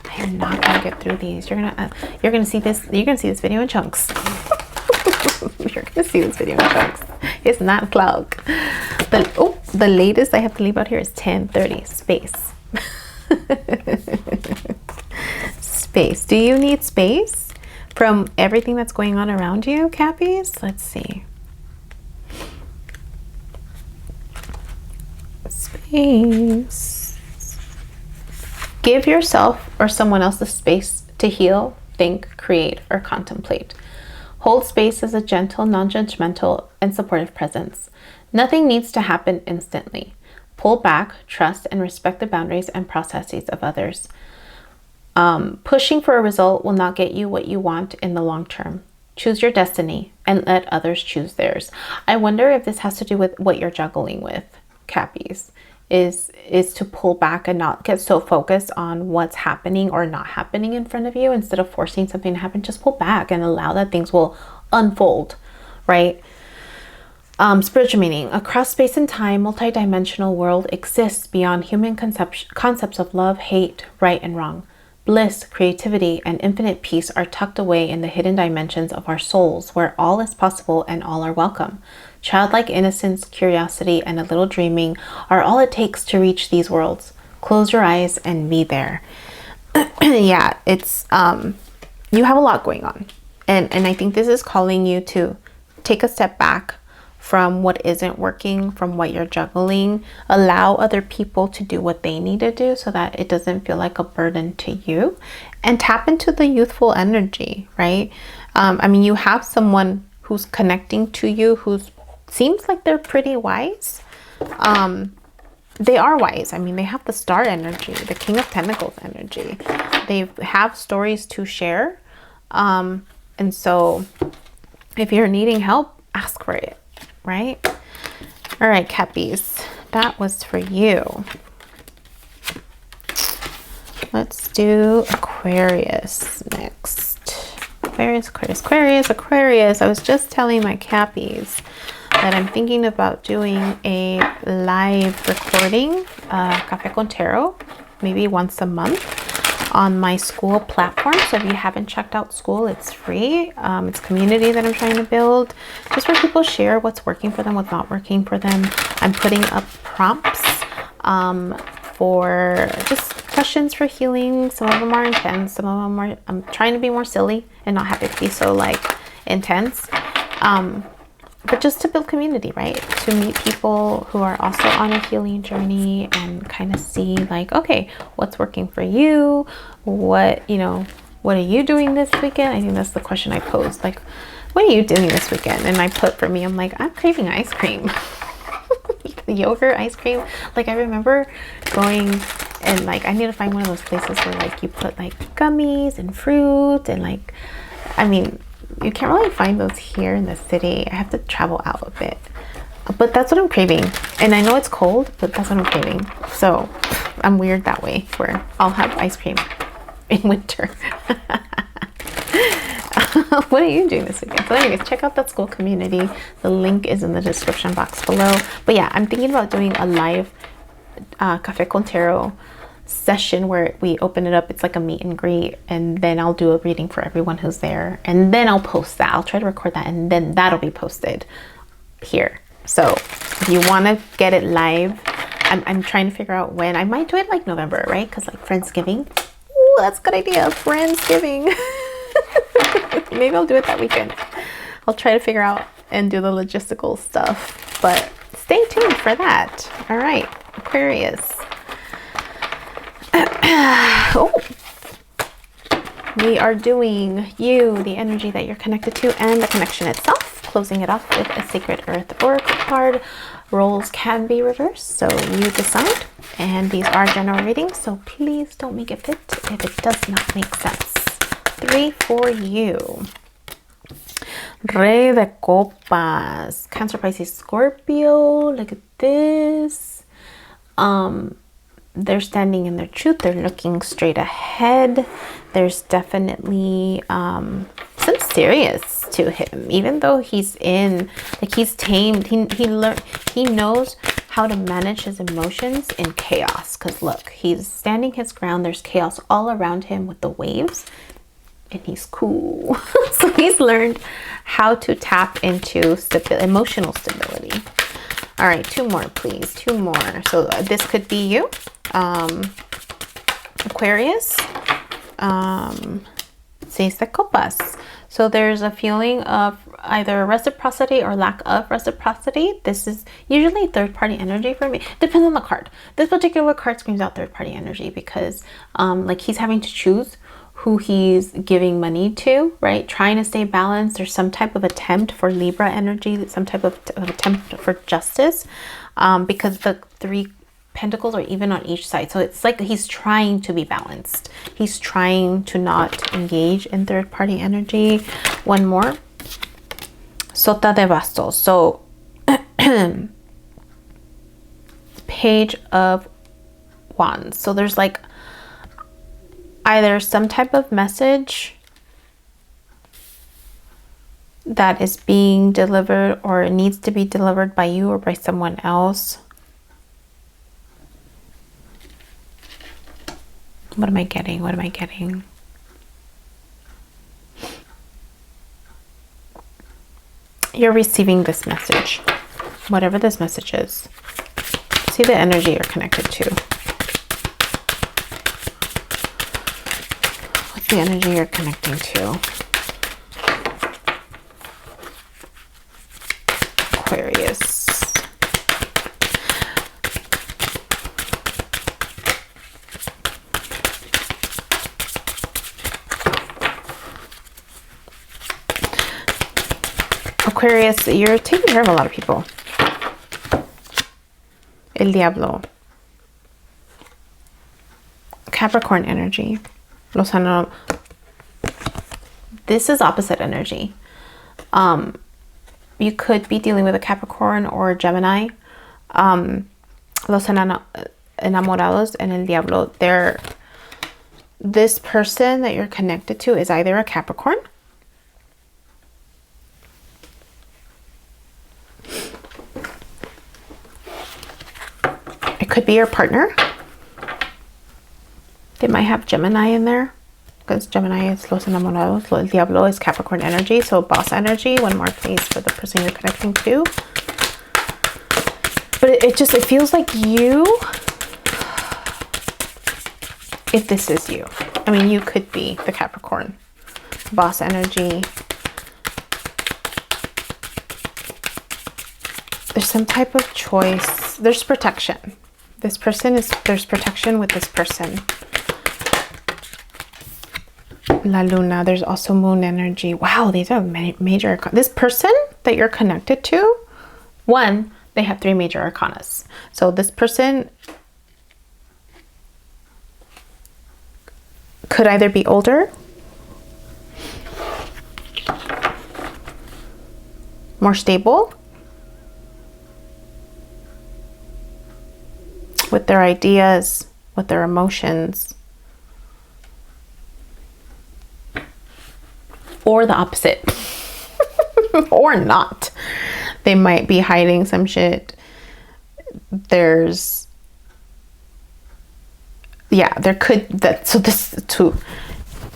I am not gonna get through these. You're gonna see this. You're gonna see this video in chunks. You're gonna see this video in chunks. It's not a cloud. The latest I have to leave out here is 10:30. Space. Space. Do you need space from everything that's going on around you, Cappies? Let's see. Space. Give yourself or someone else the space to heal, think, create, or contemplate. Hold space as a gentle, non-judgmental, and supportive presence. Nothing needs to happen instantly. Pull back, trust, and respect the boundaries and processes of others. Pushing for a result will not get you what you want in the long term. Choose your destiny and let others choose theirs. I wonder if this has to do with what you're juggling with, Cappies, is to pull back and not get so focused on what's happening or not happening in front of you. Instead of forcing something to happen, just pull back and allow that things will unfold, right? Spiritual meaning. Across space and time, multidimensional world exists beyond human concepts of love, hate, right and wrong. Bliss, creativity, and infinite peace are tucked away in the hidden dimensions of our souls, where all is possible and all are welcome. Childlike innocence, curiosity, and a little dreaming are all it takes to reach these worlds. Close your eyes and be there. Yeah, it's you have a lot going on, and I think this is calling you to take a step back from what isn't working, from what you're juggling. Allow other people to do what they need to do so that it doesn't feel like a burden to you, and tap into the youthful energy, right? I mean, you have someone who's connecting to you, who seems like they're pretty wise. They are wise. I mean, they have the star energy, the King of Pentacles energy. They have stories to share. And so if you're needing help, ask for it. Right? All right, Cappies, that was for you. Let's do Aquarius next. Aquarius. I was just telling my Cappies that I'm thinking about doing a live recording, Café con Tarot, maybe once a month, on my Skool platform. So if you haven't checked out Skool, it's free. It's a community that I'm trying to build, just where people share what's working for them, what's not working for them. I'm putting up prompts for just questions for healing. Some of them are intense, some of them are, I'm trying to be more silly and not have it be so like intense. But just to build community, right? To meet people who are also on a healing journey and kind of see like, okay, what's working for you? What, you know, what are you doing this weekend? I think that's the question I posed. Like, what are you doing this weekend? And I put, for me, I'm like, I'm craving ice cream. Yogurt, ice cream. Like, I remember going and like, I need to find one of those places where like you put like gummies and fruit and like, I mean, you can't really find those here in the city. I have to travel out a bit, but that's what I'm craving. And I know it's cold, but that's what I'm craving. So I'm weird that way, where I'll have ice cream in winter. What are you doing this weekend? So anyways, check out that Skool community. The link is in the description box below. But yeah, I'm thinking about doing a live Café con Tarot session where we open it up. It's like a meet and greet, and then I'll do a reading for everyone who's there, and then I'll post that. I'll try to record that, and then that'll be posted here. So if you want to get it live, I'm trying to figure out when. I might do it like November, right? Because like Friendsgiving. Ooh, that's a good idea. Friendsgiving. Maybe I'll do it that weekend. I'll try to figure out and do the logistical stuff, but stay tuned for that. All right, Aquarius. Oh, we are doing you, the energy that you're connected to, and the connection itself. Closing it off with a Sacred Earth Oracle card. Roles can be reversed, so you decide. And these are general readings, so please don't make it fit if it does not make sense. 3 for you. Rey de Copas. Cancer, Pisces, Scorpio. Look at this. They're standing in their truth. They're looking straight ahead. There's definitely some serious to him, even though he's in, like, he's tamed. He knows how to manage his emotions in chaos. Because look, he's standing his ground. There's chaos all around him with the waves, and he's cool. So he's learned how to tap into emotional stability. All right, 2 more, please. 2 more. So this could be you, Aquarius, 6 de Copas. So there's a feeling of either reciprocity or lack of reciprocity. This is usually third-party energy for me. Depends on the card. This particular card screams out third-party energy because like he's having to choose who he's giving money to, right? Trying to stay balanced. There's some type of attempt for Libra energy, some type of attempt for justice, because the 3 pentacles are even on each side. So it's like he's trying to be balanced. He's trying to not engage in third-party energy. 1 more. Sota de Bastos. So Page of Wands. So there's like either some type of message that is being delivered or needs to be delivered by you or by someone else. What am I getting? What am I getting? You're receiving this message, whatever this message is. See the energy you're connected to. The energy you're connecting to. Aquarius. Aquarius, you're taking care of a lot of people. El Diablo. Capricorn energy. This is opposite energy. You could be dealing with a Capricorn or a Gemini. Los enamorados and el diablo. This person that you're connected to is either a Capricorn it could be your partner. They might have Gemini in there, because Gemini is Los Enamorados. El Diablo is Capricorn energy, so boss energy. One more please for the person you're connecting to. But it feels like you, if this is you, I mean, you could be the Capricorn. Boss energy. There's some type of choice. There's protection. There's protection with this person. La Luna. There's also moon energy. Wow, these are major. This person that you're connected to, one, they have 3 major arcanas. So this person could either be older, more stable with their ideas, with their emotions, or the opposite. Or not. They might be hiding some shit. There's, yeah, there could, that, so this too,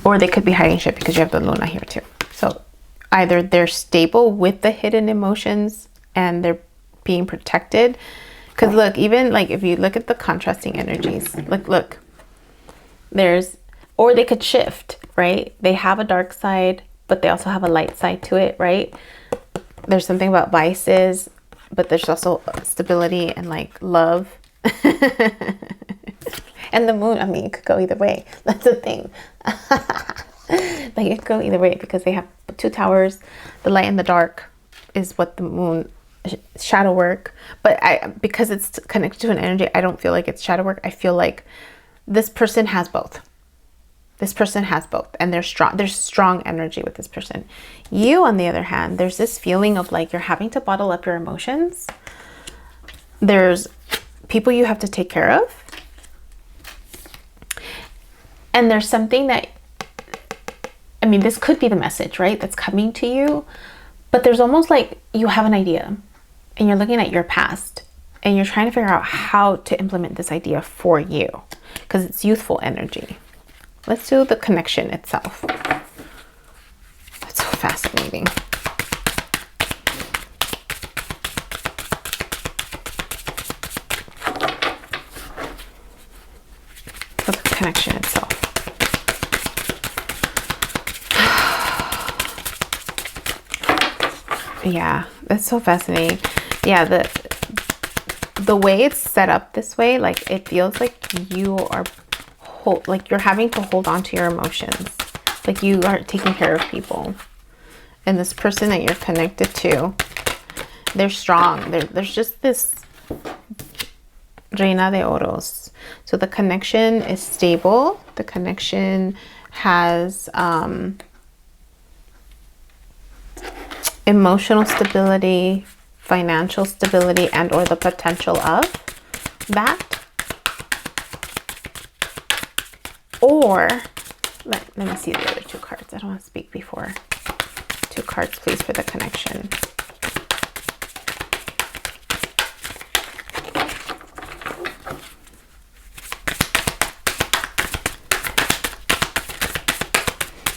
or they could be hiding shit because you have the Luna here too. So either they're stable with the hidden emotions and they're being protected. Because look, even like if you look at the contrasting energies, look, there's, or they could shift, right? They have a dark side, but they also have a light side to it, right? There's something about vices, but there's also stability and like love. And the moon, I mean, it could go either way. That's the thing. Like it could go either way because they have 2 towers. The light and the dark is what the moon, shadow work. But because it's connected to an energy, I don't feel like it's shadow work. I feel like this person has both. This person has both, and they're strong. There's strong energy with this person. You, on the other hand, there's this feeling of like you're having to bottle up your emotions. There's people you have to take care of. And there's something that, I mean, this could be the message, right? That's coming to you. But there's almost like you have an idea and you're looking at your past and you're trying to figure out how to implement this idea for you because it's youthful energy. Let's do the connection itself. That's so fascinating. The connection itself. Yeah, that's so fascinating. Yeah, the way it's set up this way, like it feels like you are like you're having to hold on to your emotions, like you are taking care of people, and this person that you're connected to, they're strong. There's just this Reina de Oros. So the connection is stable. The connection has emotional stability, financial stability, and or the potential of that. Or let me see the other 2 cards. I don't want to speak before. 2 cards, please, for the connection.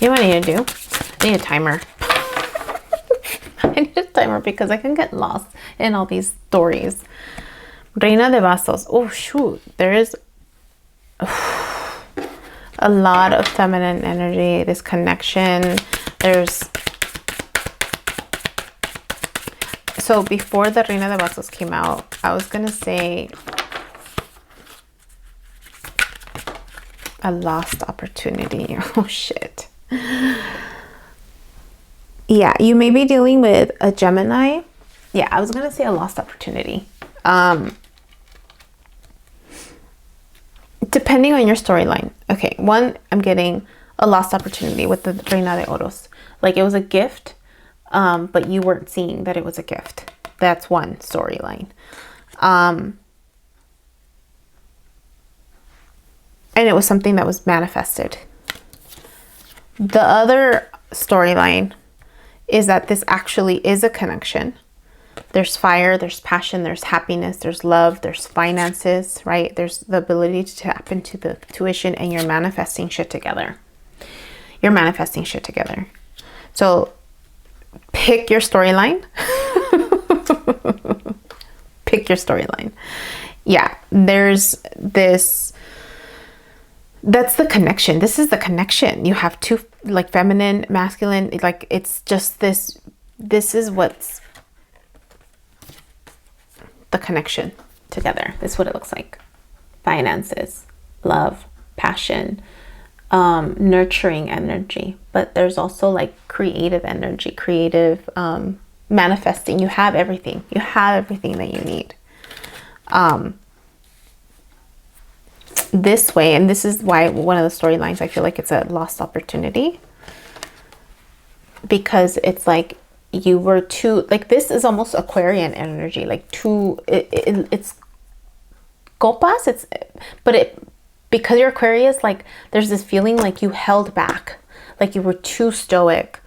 You know what I need to do? I need a timer. I need a timer because I can get lost in all these stories. Reina de Bastos. Oh, shoot. There is a lot of feminine energy, this connection. So before the Reina de Bastos came out, I was going to say a lost opportunity. Oh, shit. Yeah, you may be dealing with a Gemini. Yeah, I was going to say a lost opportunity. Depending on your storyline. Okay, one, I'm getting a lost opportunity with the Reina de Oros. Like it was a gift, but you weren't seeing that it was a gift. That's one storyline. And it was something that was manifested. The other storyline is that this actually is a connection. There's fire, there's passion, there's happiness, there's love, there's finances, right? There's the ability to tap into the tuition, and you're manifesting shit together. You're manifesting shit together. So pick your storyline. Pick your storyline. Yeah, there's this. That's the connection. This is the connection. You have two, like, feminine, masculine, like, it's just this. This is what's the connection together. This is what it looks like. Finances, love, passion, nurturing energy. But there's also like creative energy, creative, manifesting. You have everything. You have everything that you need. This way, and this is why one of the storylines, I feel like it's a lost opportunity, because it's like you were too, like, this is almost Aquarian energy, like too, it's copas, because you're Aquarius, like there's this feeling like you held back, like you were too stoic,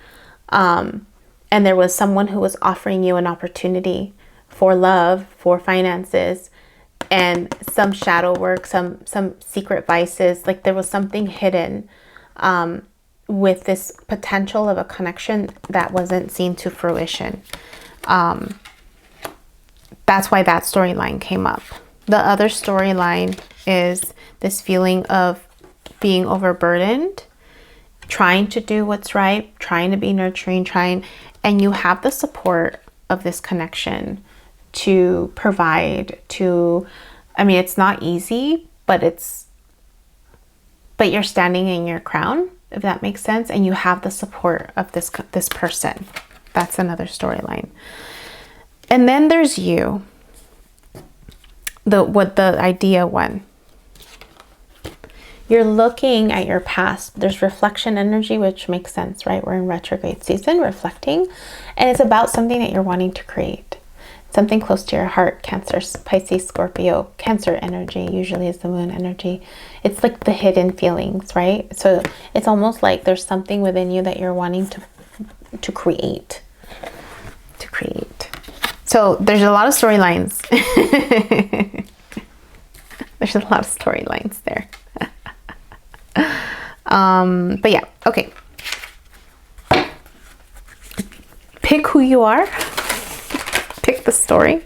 and there was someone who was offering you an opportunity for love, for finances, and some shadow work, some secret vices. Like there was something hidden with this potential of a connection that wasn't seen to fruition. That's why that storyline came up. The other storyline is this feeling of being overburdened, trying to do what's right, trying to be nurturing, and you have the support of this connection to provide, to, I mean, it's not easy, but you're standing in your crown, if that makes sense, and you have the support of this person. That's another storyline. And then there's you, the idea one. You're looking at your past. There's reflection energy, which makes sense, right? We're in retrograde season, reflecting, and it's about something that you're wanting to create. Something close to your heart. Cancer, Pisces, Scorpio. Cancer energy usually is the moon energy. It's like the hidden feelings, right? So it's almost like there's something within you that you're wanting to create. So there's a lot of storylines. There's a lot of storylines there. But yeah, okay. Pick who you are. Pick the story.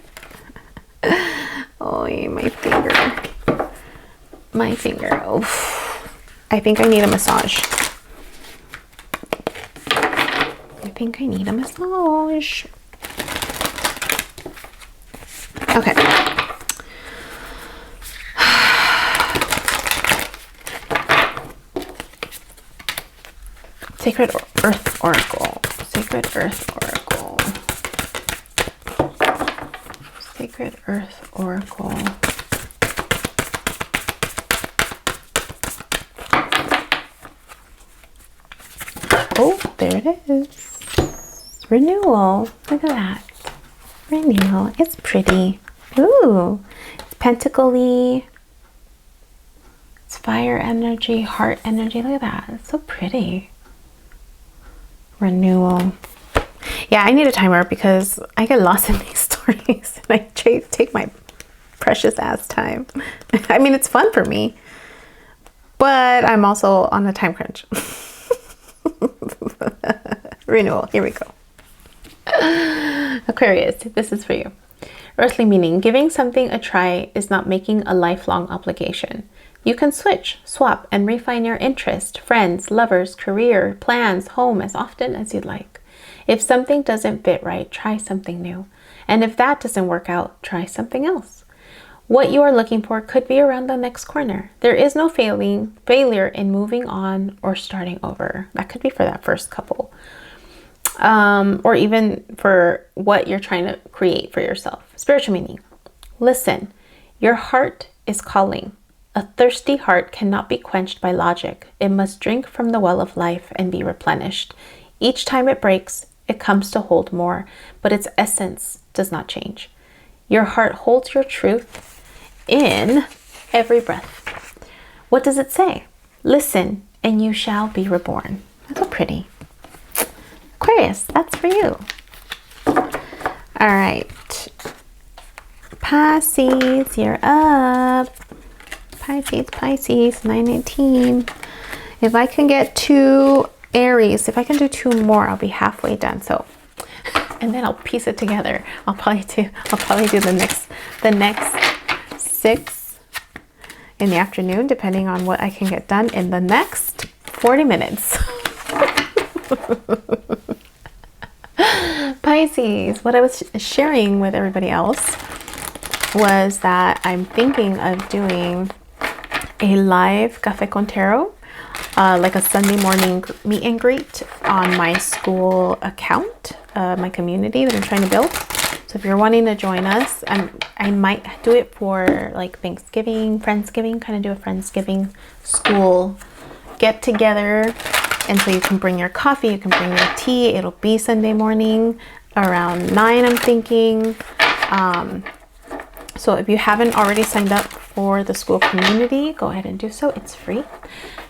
Oh, my finger. My finger. Oof. I think I need a massage. Okay. Sacred Earth Oracle. Sacred Earth Oracle. Sacred Earth Oracle. Oh, there it is. Renewal. Look at that. Renewal. It's pretty. Ooh. It's pentacle-y. It's fire energy, heart energy. Look at that. It's so pretty. Renewal. Yeah, I need a timer because I get lost in these stories and I take my precious ass time. I mean, it's fun for me, but I'm also on a time crunch. Renewal. Here we go. Aquarius, this is for you. Earthly meaning. Giving something a try is not making a lifelong obligation. You can switch, swap, and refine your interest, friends, lovers, career, plans, home as often as you'd like. If something doesn't fit right, try something new. And if that doesn't work out, try something else. What you are looking for could be around the next corner. There is no failure in moving on or starting over. That could be for that first couple. Or even for what you're trying to create for yourself. Spiritual meaning. Listen, your heart is calling. A thirsty heart cannot be quenched by logic. It must drink from the well of life and be replenished. Each time it breaks, it comes to hold more, but its essence does not change. Your heart holds your truth in every breath. What does it say? Listen, and you shall be reborn. That's so pretty. Aquarius, that's for you. All All right. Pisces, you're up. Pisces, 919. If I can get 2 Aries, if I can do 2 more, I'll be halfway done. So, and then I'll piece it together. I'll probably do the next 6 in the afternoon, depending on what I can get done in the next 40 minutes. Pisces, what I was sharing with everybody else was that I'm thinking of doing a live Café con Tarot, like a Sunday morning meet and greet on my Skool account, my community that I'm trying to build. So if you're wanting to join us, I might do it for like Thanksgiving, Friendsgiving, kind of do a Friendsgiving Skool get together. And so you can bring your coffee, you can bring your tea. It'll be Sunday morning around 9, I'm thinking. So if you haven't already signed up for the Skool community, go ahead and do so. It's free.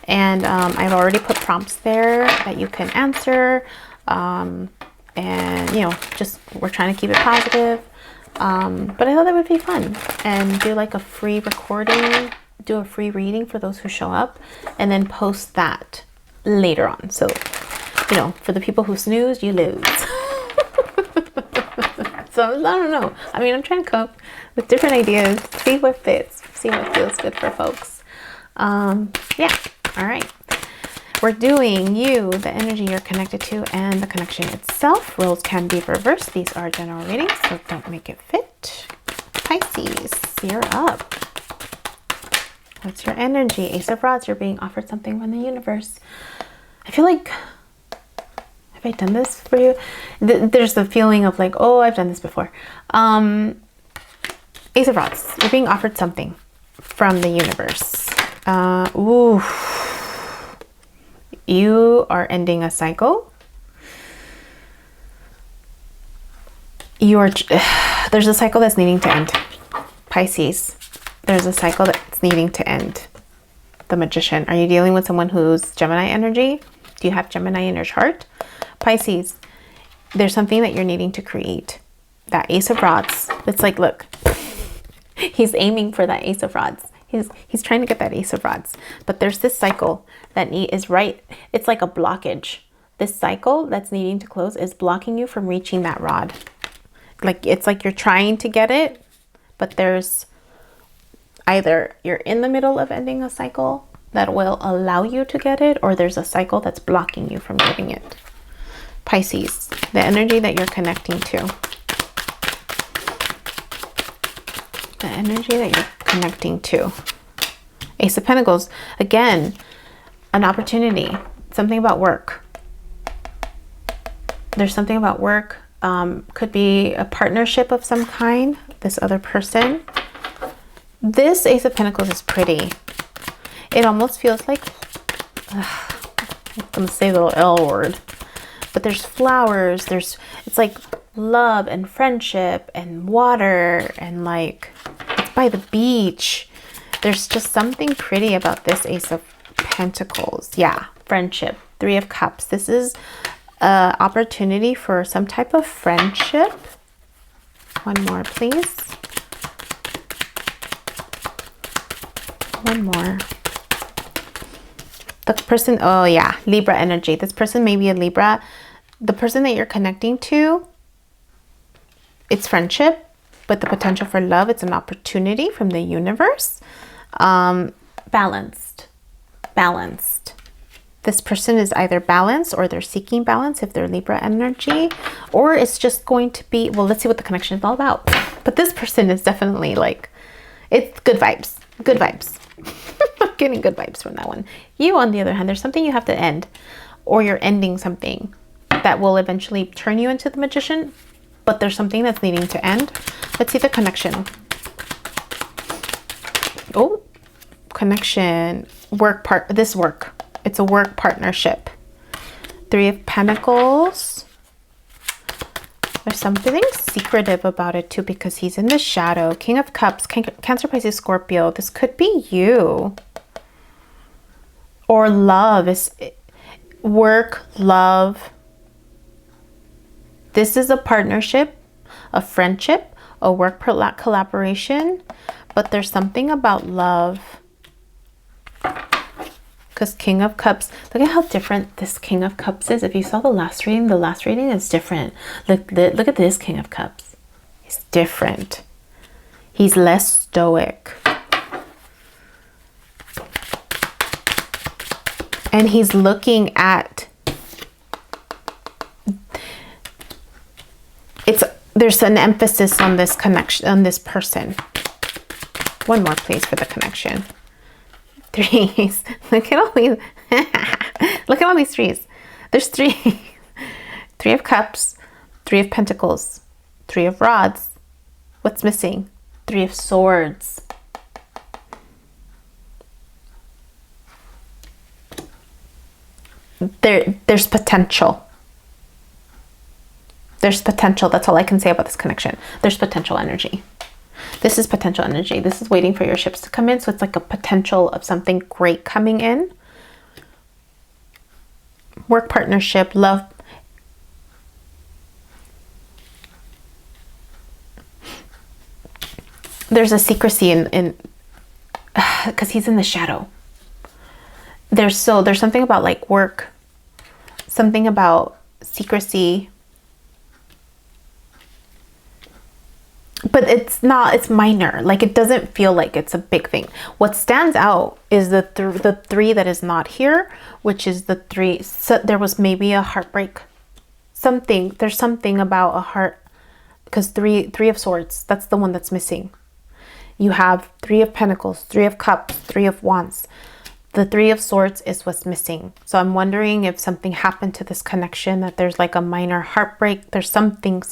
And I've already put prompts there that you can answer. And, you know, just we're trying to keep it positive. But I thought that would be fun. And do like a free recording, do a free reading for those who show up, and then post that later on. So, you know, for the people who snooze, you lose. So I don't know. I mean, I'm trying to come up with different ideas, see what fits, see what feels good for folks. Yeah. All right. We're doing you, the energy you're connected to, and the connection itself. Roles can be reversed. These are general readings, so don't make it fit. Pisces, you're up. What's your energy? Ace of Rods, you're being offered something from the universe. I feel like, have I done this for you? There's the feeling of like, oh, I've done this before. Ace of Rods, you're being offered something from the universe. Ooh. You are ending a cycle. There's a cycle that's needing to end. Pisces. There's a cycle that's needing to end. The Magician. Are you dealing with someone who's Gemini energy? Do you have Gemini in your chart? Pisces. There's something that you're needing to create. That Ace of Rods. It's like, look, he's aiming for that Ace of Rods. He's trying to get that Ace of Rods. But there's this cycle that is right. It's like a blockage. This cycle that's needing to close is blocking you from reaching that rod. Like, it's like you're trying to get it, but there's either you're in the middle of ending a cycle that will allow you to get it, or there's a cycle that's blocking you from getting it. Pisces, the energy that you're connecting to. The energy that you're connecting to. Ace of Pentacles, again, an opportunity, something about work. There's something about work. Could be a partnership of some kind, this other person. This Ace of Pentacles is pretty. It almost feels like, I'm gonna say the little L word, but there's flowers, it's like love and friendship and water, and like, it's by the beach. There's just something pretty about this Ace of Pentacles. Yeah, friendship, 3 of Cups. This is an opportunity for some type of friendship. One more, please. One more. The person, oh yeah, Libra energy. This person may be a Libra. The person that you're connecting to, it's friendship, but the potential for love, it's an opportunity from the universe. Balanced. This person is either balanced or they're seeking balance if they're Libra energy, or it's just going to be, well, let's see what the connection is all about. But this person is definitely like, it's good vibes. Good vibes. I'm getting good vibes from that one. You, on the other hand, there's something you have to end, or you're ending something that will eventually turn you into the Magician, but there's something that's needing to end. Let's see the connection. Oh, connection, work part, this work. It's a work partnership. 3 of Pentacles. There's something secretive about it too, because he's in the shadow. King of Cups, Cancer, Pisces, Scorpio. This could be you. Or love, is work, love. This is a partnership a friendship, a work collaboration, but there's something about love. Because King of Cups, look at how different this King of Cups is. If you saw the last reading is different. Look at this King of Cups. He's different. He's less stoic. And he's looking at, there's an emphasis on this connection, on this person. One more, please, for the connection. Threes. Look at all these. Look at all these threes. There's three. Three of Cups, Three of Pentacles, Three of Rods. What's missing? Three of Swords. There's potential. There's potential. That's all I can say about this connection. There's potential energy. This is potential energy. This is waiting for your ships to come in. So it's like a potential of something great coming in. Work partnership, love. There's a secrecy in because he's in the shadow. There's something about like work, something about secrecy. But it's not, it's minor. Like, it doesn't feel like it's a big thing. What stands out is the three that is not here, which is the three. So there was maybe a heartbreak. There's something about a heart, because three of Swords, that's the one that's missing. You have Three of Pentacles, Three of Cups, Three of Wands. The Three of Swords is what's missing. So I'm wondering if something happened to this connection, that there's like a minor heartbreak. There's something.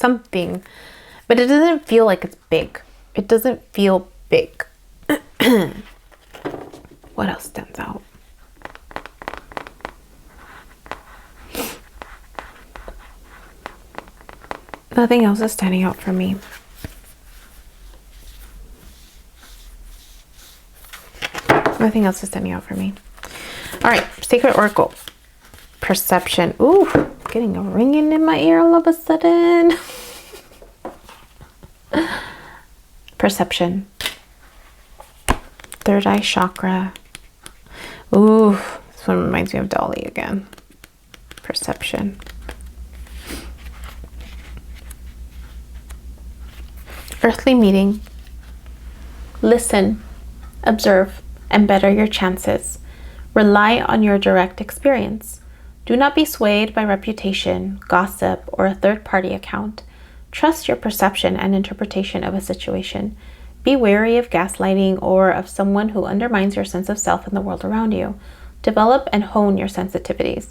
But it doesn't feel like it's big. It doesn't feel big. What else stands out? Nothing else is standing out for me. Nothing else is standing out for me. All right, Sacred Oracle. Perception. Ooh, getting a ringing in my ear all of a sudden. Perception. Third eye chakra. Ooh, this one reminds me of Dolly again. Perception. Earthly meeting. Listen, observe, and better your chances. Rely on your direct experience. Do not be swayed by reputation, gossip, or a third-party account. Trust your perception and interpretation of a situation. Be wary of gaslighting or of someone who undermines your sense of self and the world around you. Develop and hone your sensitivities.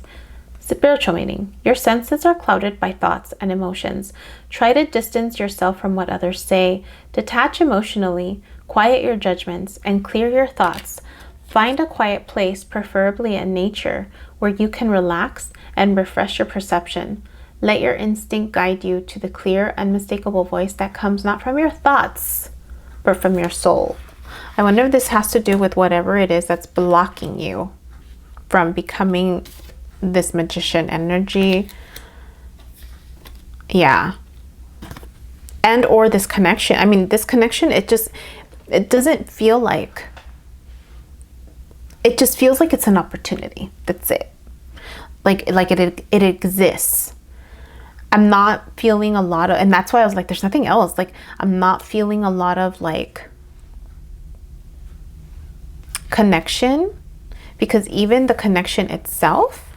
Spiritual meaning. Your senses are clouded by thoughts and emotions. Try to distance yourself from what others say. Detach emotionally. Quiet your judgments and clear your thoughts. Find a quiet place, preferably in nature, where you can relax and refresh your perception. Let your instinct guide you to the clear, unmistakable voice that comes not from your thoughts, but from your soul. I wonder if this has to do with whatever it is that's blocking you from becoming this magician energy. Yeah. And or this connection. I mean, this connection, it doesn't feel like, it just feels like it's an opportunity. That's it. Like it exists. I'm not feeling a lot of, and that's why I was like, there's nothing else. Like, I'm not feeling a lot of like connection, because even the connection itself,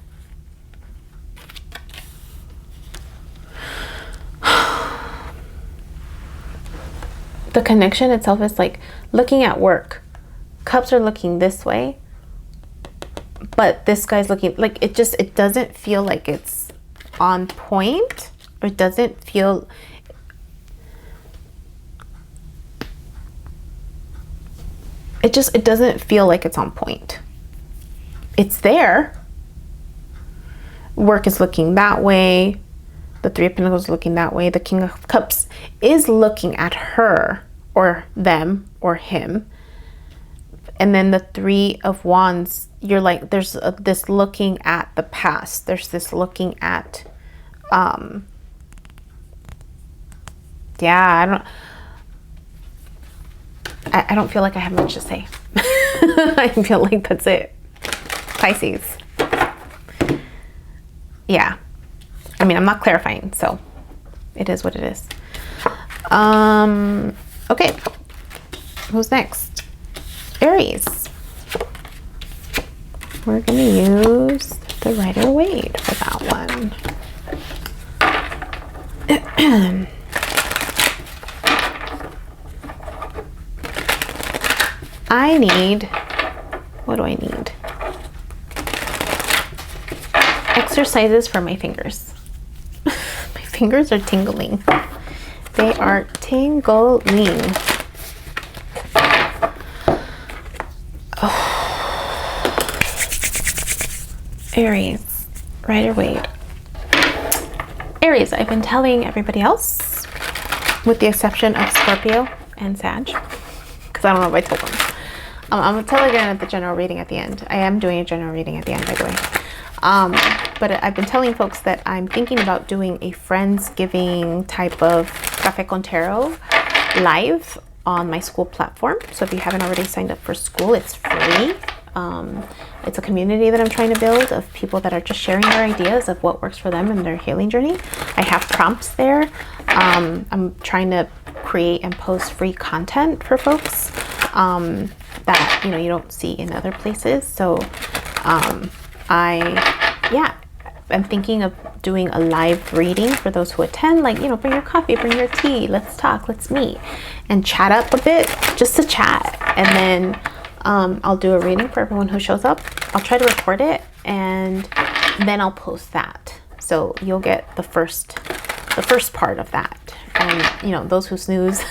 the connection itself is like looking at work. Cups are looking this way, but this guy's looking like, it doesn't feel like it's on point, or it doesn't feel, it doesn't feel like it's on point. It's there. Work is looking that way. The Three of Pentacles is looking that way. The King of Cups is looking at her or them or him. And then the Three of Wands, you're like, there's this looking at the past. There's this looking at, Yeah, I don't feel like I have much to say. I feel like that's it. Pisces. Yeah. I mean, I'm not clarifying, so it is what it is. Okay. Who's next? Aries. We're going to use the Rider-Waite for that one. I need, what do I need? Exercises for my fingers. My fingers are tingling. They are tingling. Oh. Aries, Rider-Waite. Aries, I've been telling everybody else, with the exception of Scorpio and Sag, because I don't know if I told them. I'm going to tell again at the general reading at the end. I am doing a general reading at the end, by the way. But I've been telling folks that I'm thinking about doing a Friendsgiving type of Café con Tarot live on my Skool platform. So if you haven't already signed up for Skool, it's free. It's a community that I'm trying to build of people that are just sharing their ideas of what works for them in their healing journey. I have prompts there. I'm trying to create and post free content for folks that you don't see in other places. So I'm thinking of doing a live reading for those who attend, like, bring your coffee, bring your tea, let's talk, let's meet and chat up a bit, just to chat. And then I'll do a reading for everyone who shows up. I'll try to record it and then I'll post that. So you'll get the first part of that. And those who snooze,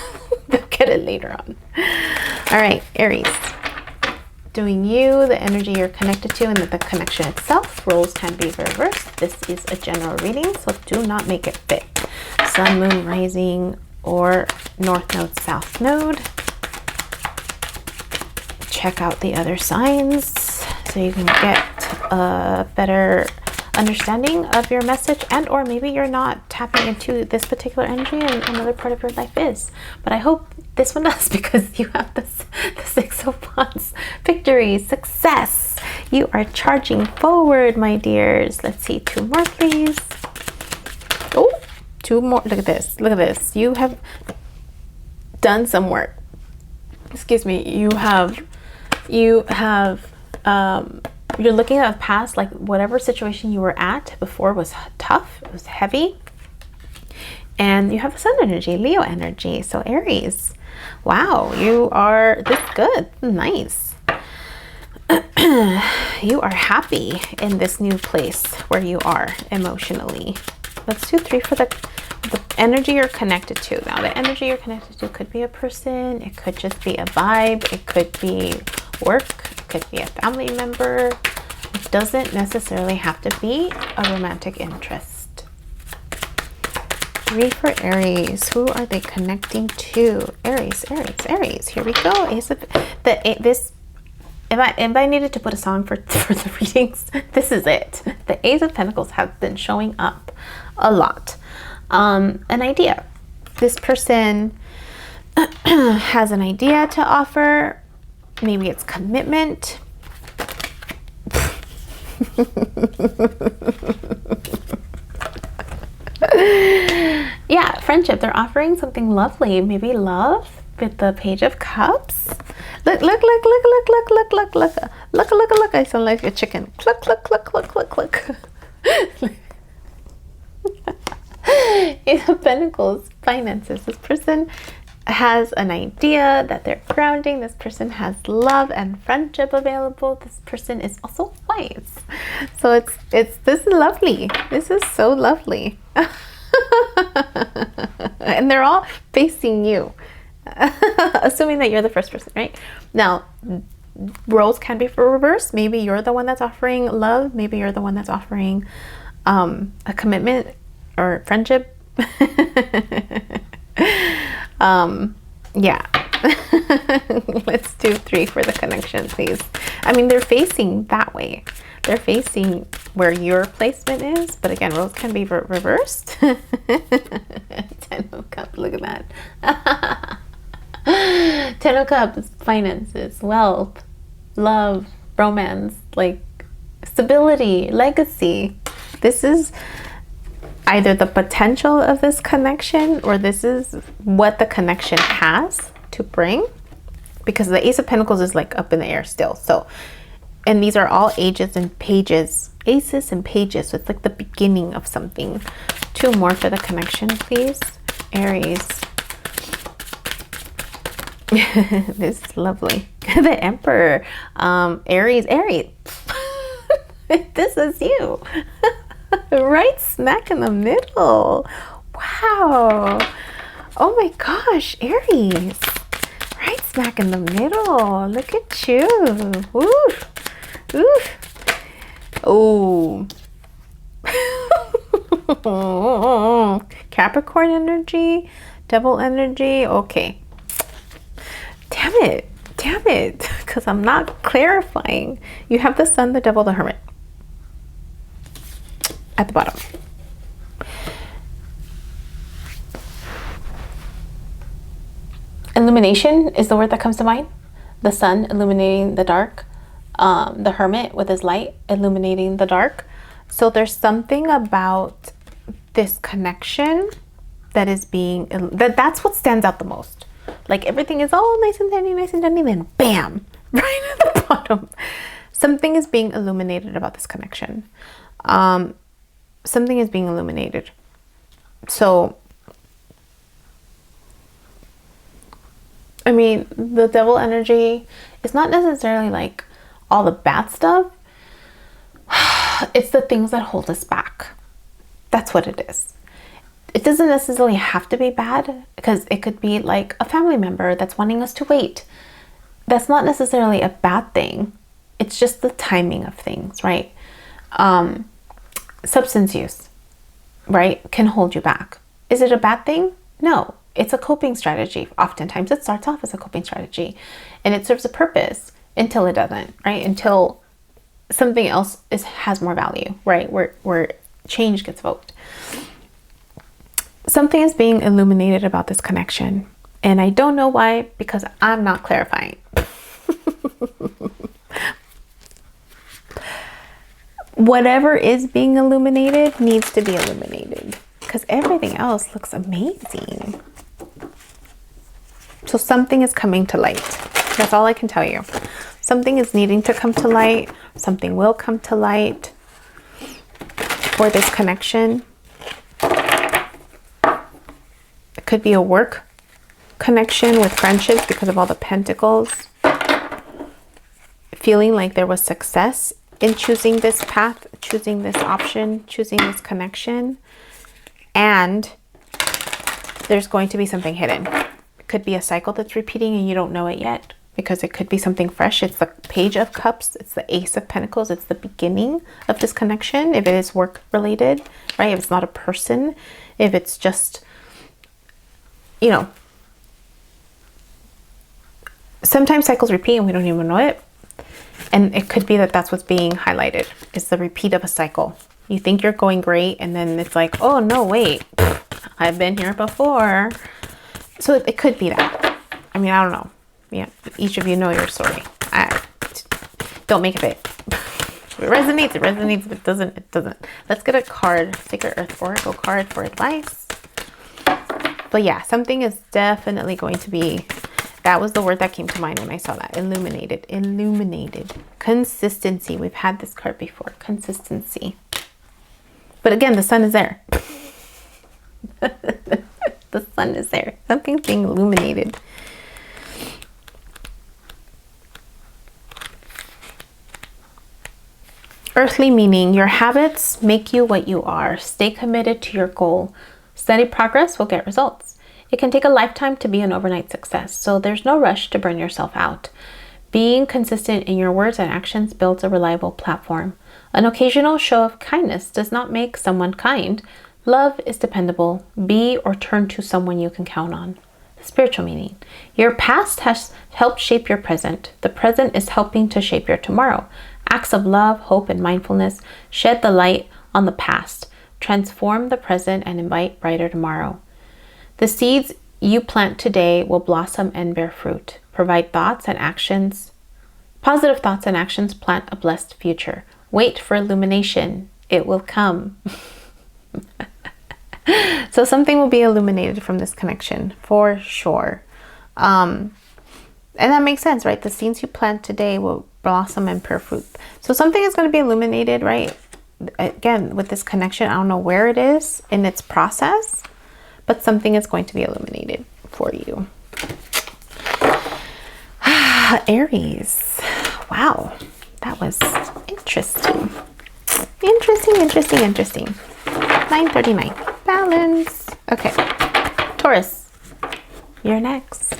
they'll get it later on. All right, Aries. Doing you, the energy you're connected to, and the connection itself. Roles can be reversed. This is a general reading, so do not make it fit. Sun, moon, rising, or north node, south node. Check out the other signs so you can get a better understanding of your message, and or maybe you're not tapping into this particular energy and another part of your life is. But I hope this one does, because you have the Six of Wands. Victory, success. You are charging forward, my dears. Let's see, 2 more, please. Oh, 2 more. Look at this. Look at this. You have done some work. Excuse me. You're looking at the past, like whatever situation you were at before was tough, it was heavy. And you have the Sun energy, Leo energy. So Aries, wow, you are this good. Nice. You are happy in this new place where you are emotionally. Let's do 3 for the energy you're connected to. Now, the energy you're connected to could be a person. It could just be a vibe. It could be work. It could be a family member. It doesn't necessarily have to be a romantic interest. 3 for Aries. Who are they connecting to? Aries, Aries, Aries. Here we go. If I needed to put a song for the readings, this is it. The Ace of Pentacles have been showing up a lot. An idea. This person has an idea to offer. Maybe it's commitment. Yeah, friendship. They're offering something lovely. Maybe love with the Page of Cups. Look, look, look, look, look, look, look, look, look, look, look, look. I sound like a chicken. Cluck, cluck, cluck, cluck, cluck, cluck. Ace of Pentacles, finances. This person has an idea that they're grounding. This person has love and friendship available. This person is also wise. So this is lovely. This is so lovely. And they're all facing you. Assuming that you're the first person, right? Now, roles can be for reverse. Maybe you're the one that's offering love. Maybe you're the one that's offering a commitment or friendship. Yeah. Let's do 3 for the connection, please. I mean, they're facing that way. They're facing where your placement is. But again, roles can be reversed. 10 of Cups, look at that. 10 of Cups, finances, wealth, love, romance, like stability, legacy. This is either the potential of this connection, or this is what the connection has to bring, because the Ace of Pentacles is like up in the air still. So, and these are all ages and pages, aces and pages. So it's like the beginning of something. 2 more for the connection, please. Aries. This is lovely. The Emperor. Aries. This is you. Right smack in the middle. Wow. Oh my gosh, Aries. Right smack in the middle. Look at you. Oof. Oof. Oh. Capricorn energy. Devil energy. Okay. Damn it. Because I'm not clarifying. You have the Sun, the Devil, the Hermit at the bottom. Illumination is the word that comes to mind. The Sun illuminating the dark. The Hermit with his light illuminating the dark. So there's something about this connection that is being, that's what stands out the most. Like everything is all nice and dandy, then bam, right at the bottom. Something is being illuminated about this connection. Something is being illuminated. So, I mean, the Devil energy is not necessarily like all the bad stuff. It's the things that hold us back. That's what it is. It doesn't necessarily have to be bad, because it could be like a family member that's wanting us to wait. That's not necessarily a bad thing. It's just the timing of things, right? Substance use, right, can hold you back. Is it a bad thing? No, it's a coping strategy. Oftentimes it starts off as a coping strategy and it serves a purpose until it doesn't, right? Until something else has more value, right? Where change gets evoked. Something is being illuminated about this connection. And I don't know why, because I'm not clarifying. Whatever is being illuminated needs to be illuminated, because everything else looks amazing. So something is coming to light. That's all I can tell you. Something is needing to come to light. Something will come to light for this connection. It could be a work connection with friendships because of all the pentacles. Feeling like there was success in choosing this path, choosing this option, choosing this connection. And there's going to be something hidden. It could be a cycle that's repeating and you don't know it yet, because it could be something fresh. It's the Page of Cups. It's the Ace of Pentacles. It's the beginning of this connection. If it is work related, right? If it's not a person, if it's just, you know, sometimes cycles repeat and we don't even know it. And it could be that that's what's being highlighted. It's the repeat of a cycle. You think you're going great, and then it's like, oh no, wait, I've been here before. So it could be that. I mean, I don't know. Yeah, each of you know your story. Don't make it fit. If it resonates, it resonates. If it doesn't, it doesn't. Let's get a card. Sacred Earth Oracle card for advice. But yeah, something is definitely going to be, that was the word that came to mind when I saw that. Illuminated. Illuminated. Consistency. We've had this card before. Consistency. But again, the sun is there. The sun is there. Something's being illuminated. Earthly meaning. Your habits make you what you are. Stay committed to your goal. Steady progress will get results. It can take a lifetime to be an overnight success, so there's no rush to burn yourself out. Being consistent in your words and actions builds a reliable platform. An occasional show of kindness does not make someone kind. Love is dependable. Be or turn to someone you can count on. Spiritual meaning. Your past has helped shape your present. The present is helping to shape your tomorrow. Acts of love, hope, and mindfulness shed the light on the past, transform the present, and invite brighter tomorrow. The seeds you plant today will blossom and bear fruit. Provide thoughts and actions. Positive thoughts and actions plant a blessed future. Wait for illumination. It will come. So something will be illuminated from this connection for sure. And that makes sense, right? The seeds you plant today will blossom and bear fruit. So something is going to be illuminated, right? Again, with this connection, I don't know where it is in its process, but something is going to be illuminated for you. Aries. Wow, that was interesting. Interesting. 9:39. Balance. Okay. Taurus. You're next.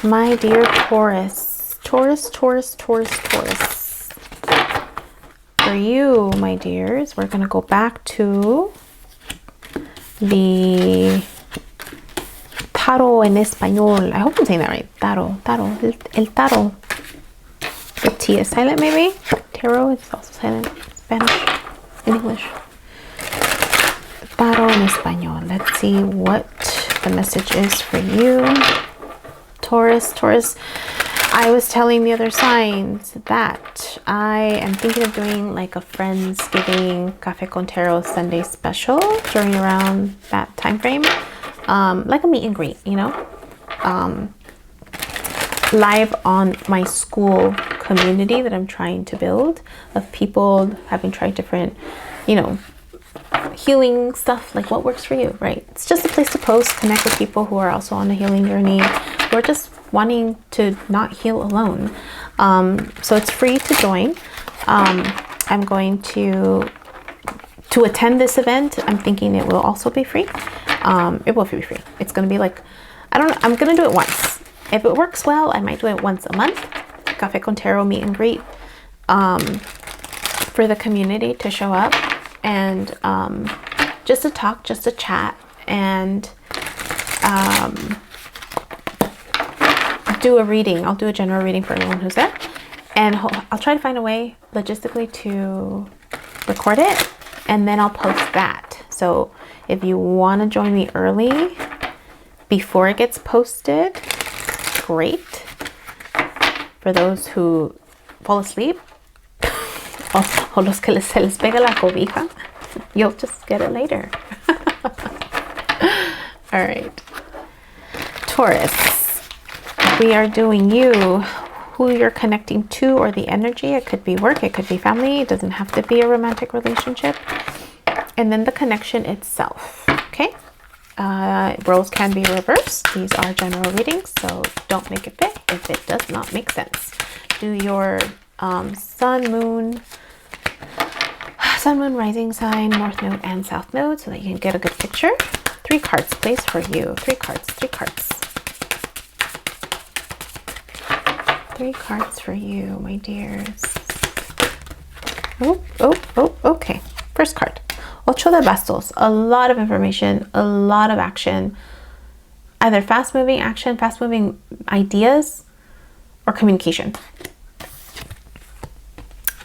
My dear Taurus. Taurus. For you, my dears, we're going to go back to the tarot en español. I hope I'm saying that right. Tarot. El tarot. The T is silent, maybe? Tarot is also silent. Spanish. In English. Tarot en español. Let's see what the message is for you. Taurus. I was telling the other signs that I am thinking of doing like a Friendsgiving Café con Tarot Sunday special during around that time frame. Like a meet and greet, you know? Live on my Skool community that I'm trying to build of people having tried different, you know, healing stuff, like what works for you, right? It's just a place to post, connect with people who are also on a healing journey. We're just wanting to not heal alone. So it's free to join. I'm going to attend this event. I'm thinking it will also be free. It will be free. It's going to be like, I'm going to do it once. If it works well, I might do it once a month. Café con Tarot meet and greet for the community to show up and just to talk, just to chat, and do a reading. I'll do a general reading for everyone who's there, and I'll try to find a way logistically to record it, and then I'll post that. So if you want to join me early before it gets posted, great. For those who fall asleep o los que se les pega la cobija, you'll just get it later. All right, Taurus, we are doing you, who you're connecting to, or the energy. It could be work, it could be family, it doesn't have to be a romantic relationship. And then the connection itself. Okay, roles can be reversed. These are general readings, so don't make it fit if it does not make sense. Do your sun, moon, rising sign, north node, and south node so that you can get a good picture. 3 cards, please, for you. 3 cards. 3 cards for you, my dears. Okay. First card. Ocho de bastos. A lot of information, a lot of action. Either fast-moving action, fast-moving ideas, or communication.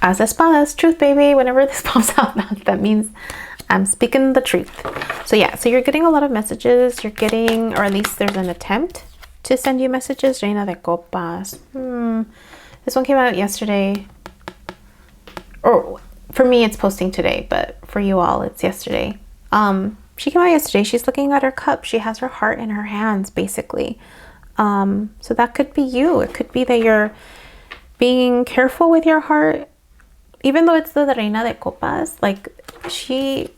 As espadas, truth, baby. Whenever this pops out, that means I'm speaking the truth. So yeah, so you're getting a lot of messages. You're getting, or at least there's an attempt to send you messages. Reina de copas. This one came out yesterday. Or for me, it's posting today, but for you all, it's yesterday. She came out yesterday. She's looking at her cup. She has her heart in her hands, basically. So that could be you. It could be that you're being careful with your heart. Even though it's the Reina de Copas, like she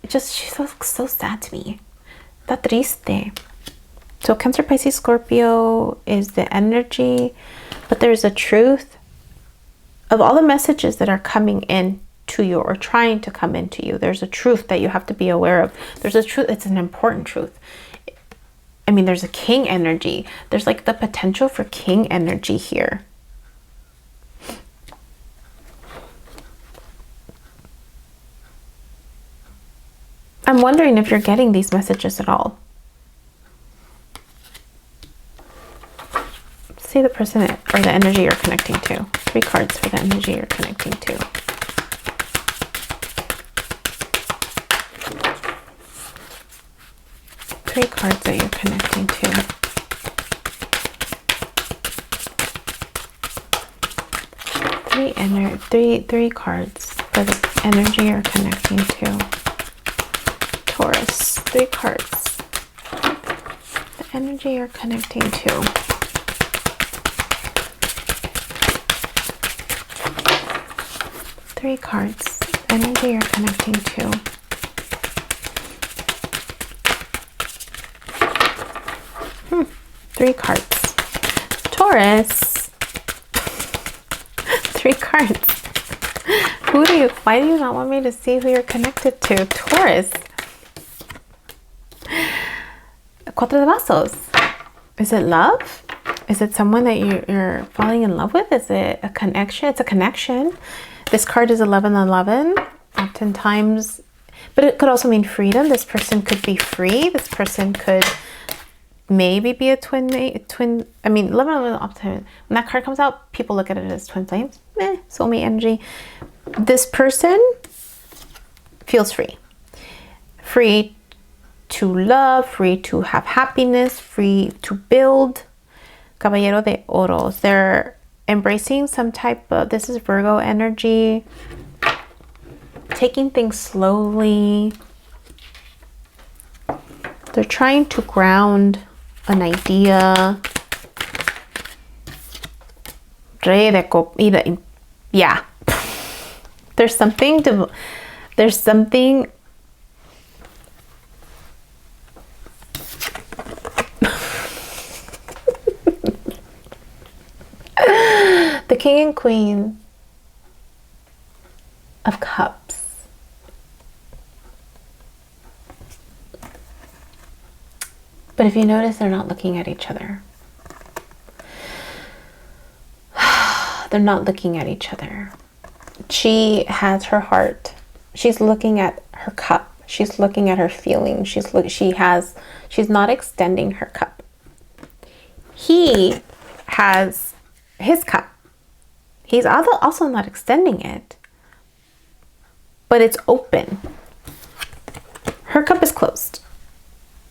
looks so sad to me. Está triste. So Cancer, Pisces, Scorpio is the energy, but there's a truth of all the messages that are coming in to you or trying to come into you. There's a truth that you have to be aware of. There's a truth. It's an important truth. I mean, there's a king energy. There's like the potential for king energy here. I'm wondering if you're getting these messages at all. See the person or the energy you're connecting to. 3 cards for the energy you're connecting to. 3 cards that you're connecting to. Three cards for the energy you're connecting to. Taurus, 3 cards. The energy you're connecting to. Three cards. Energy you're connecting to. Three cards. Taurus. 3 cards. Why do you not want me to see who you're connected to? Taurus. 4 de vasos. Is it love? Is it someone that you're falling in love with? Is it a connection? It's a connection. This card is 1111. Oftentimes, but it could also mean freedom. This person could be free. This person could maybe be a twin. I mean, 1111 often when that card comes out, people look at it as twin flames. Soulmate energy. This person feels free. Free to love, free to have happiness, free to build. Caballero de Oros. They're embracing some type of, this is Virgo energy. Taking things slowly. They're trying to ground an idea. Rey de Copas. Yeah. There's something. The King and Queen of Cups. But if you notice, they're not looking at each other. They're not looking at each other. She has her heart. She's looking at her cup. She's looking at her feelings. She's not extending her cup. He has his cup. He's also not extending it. But it's open. Her cup is closed.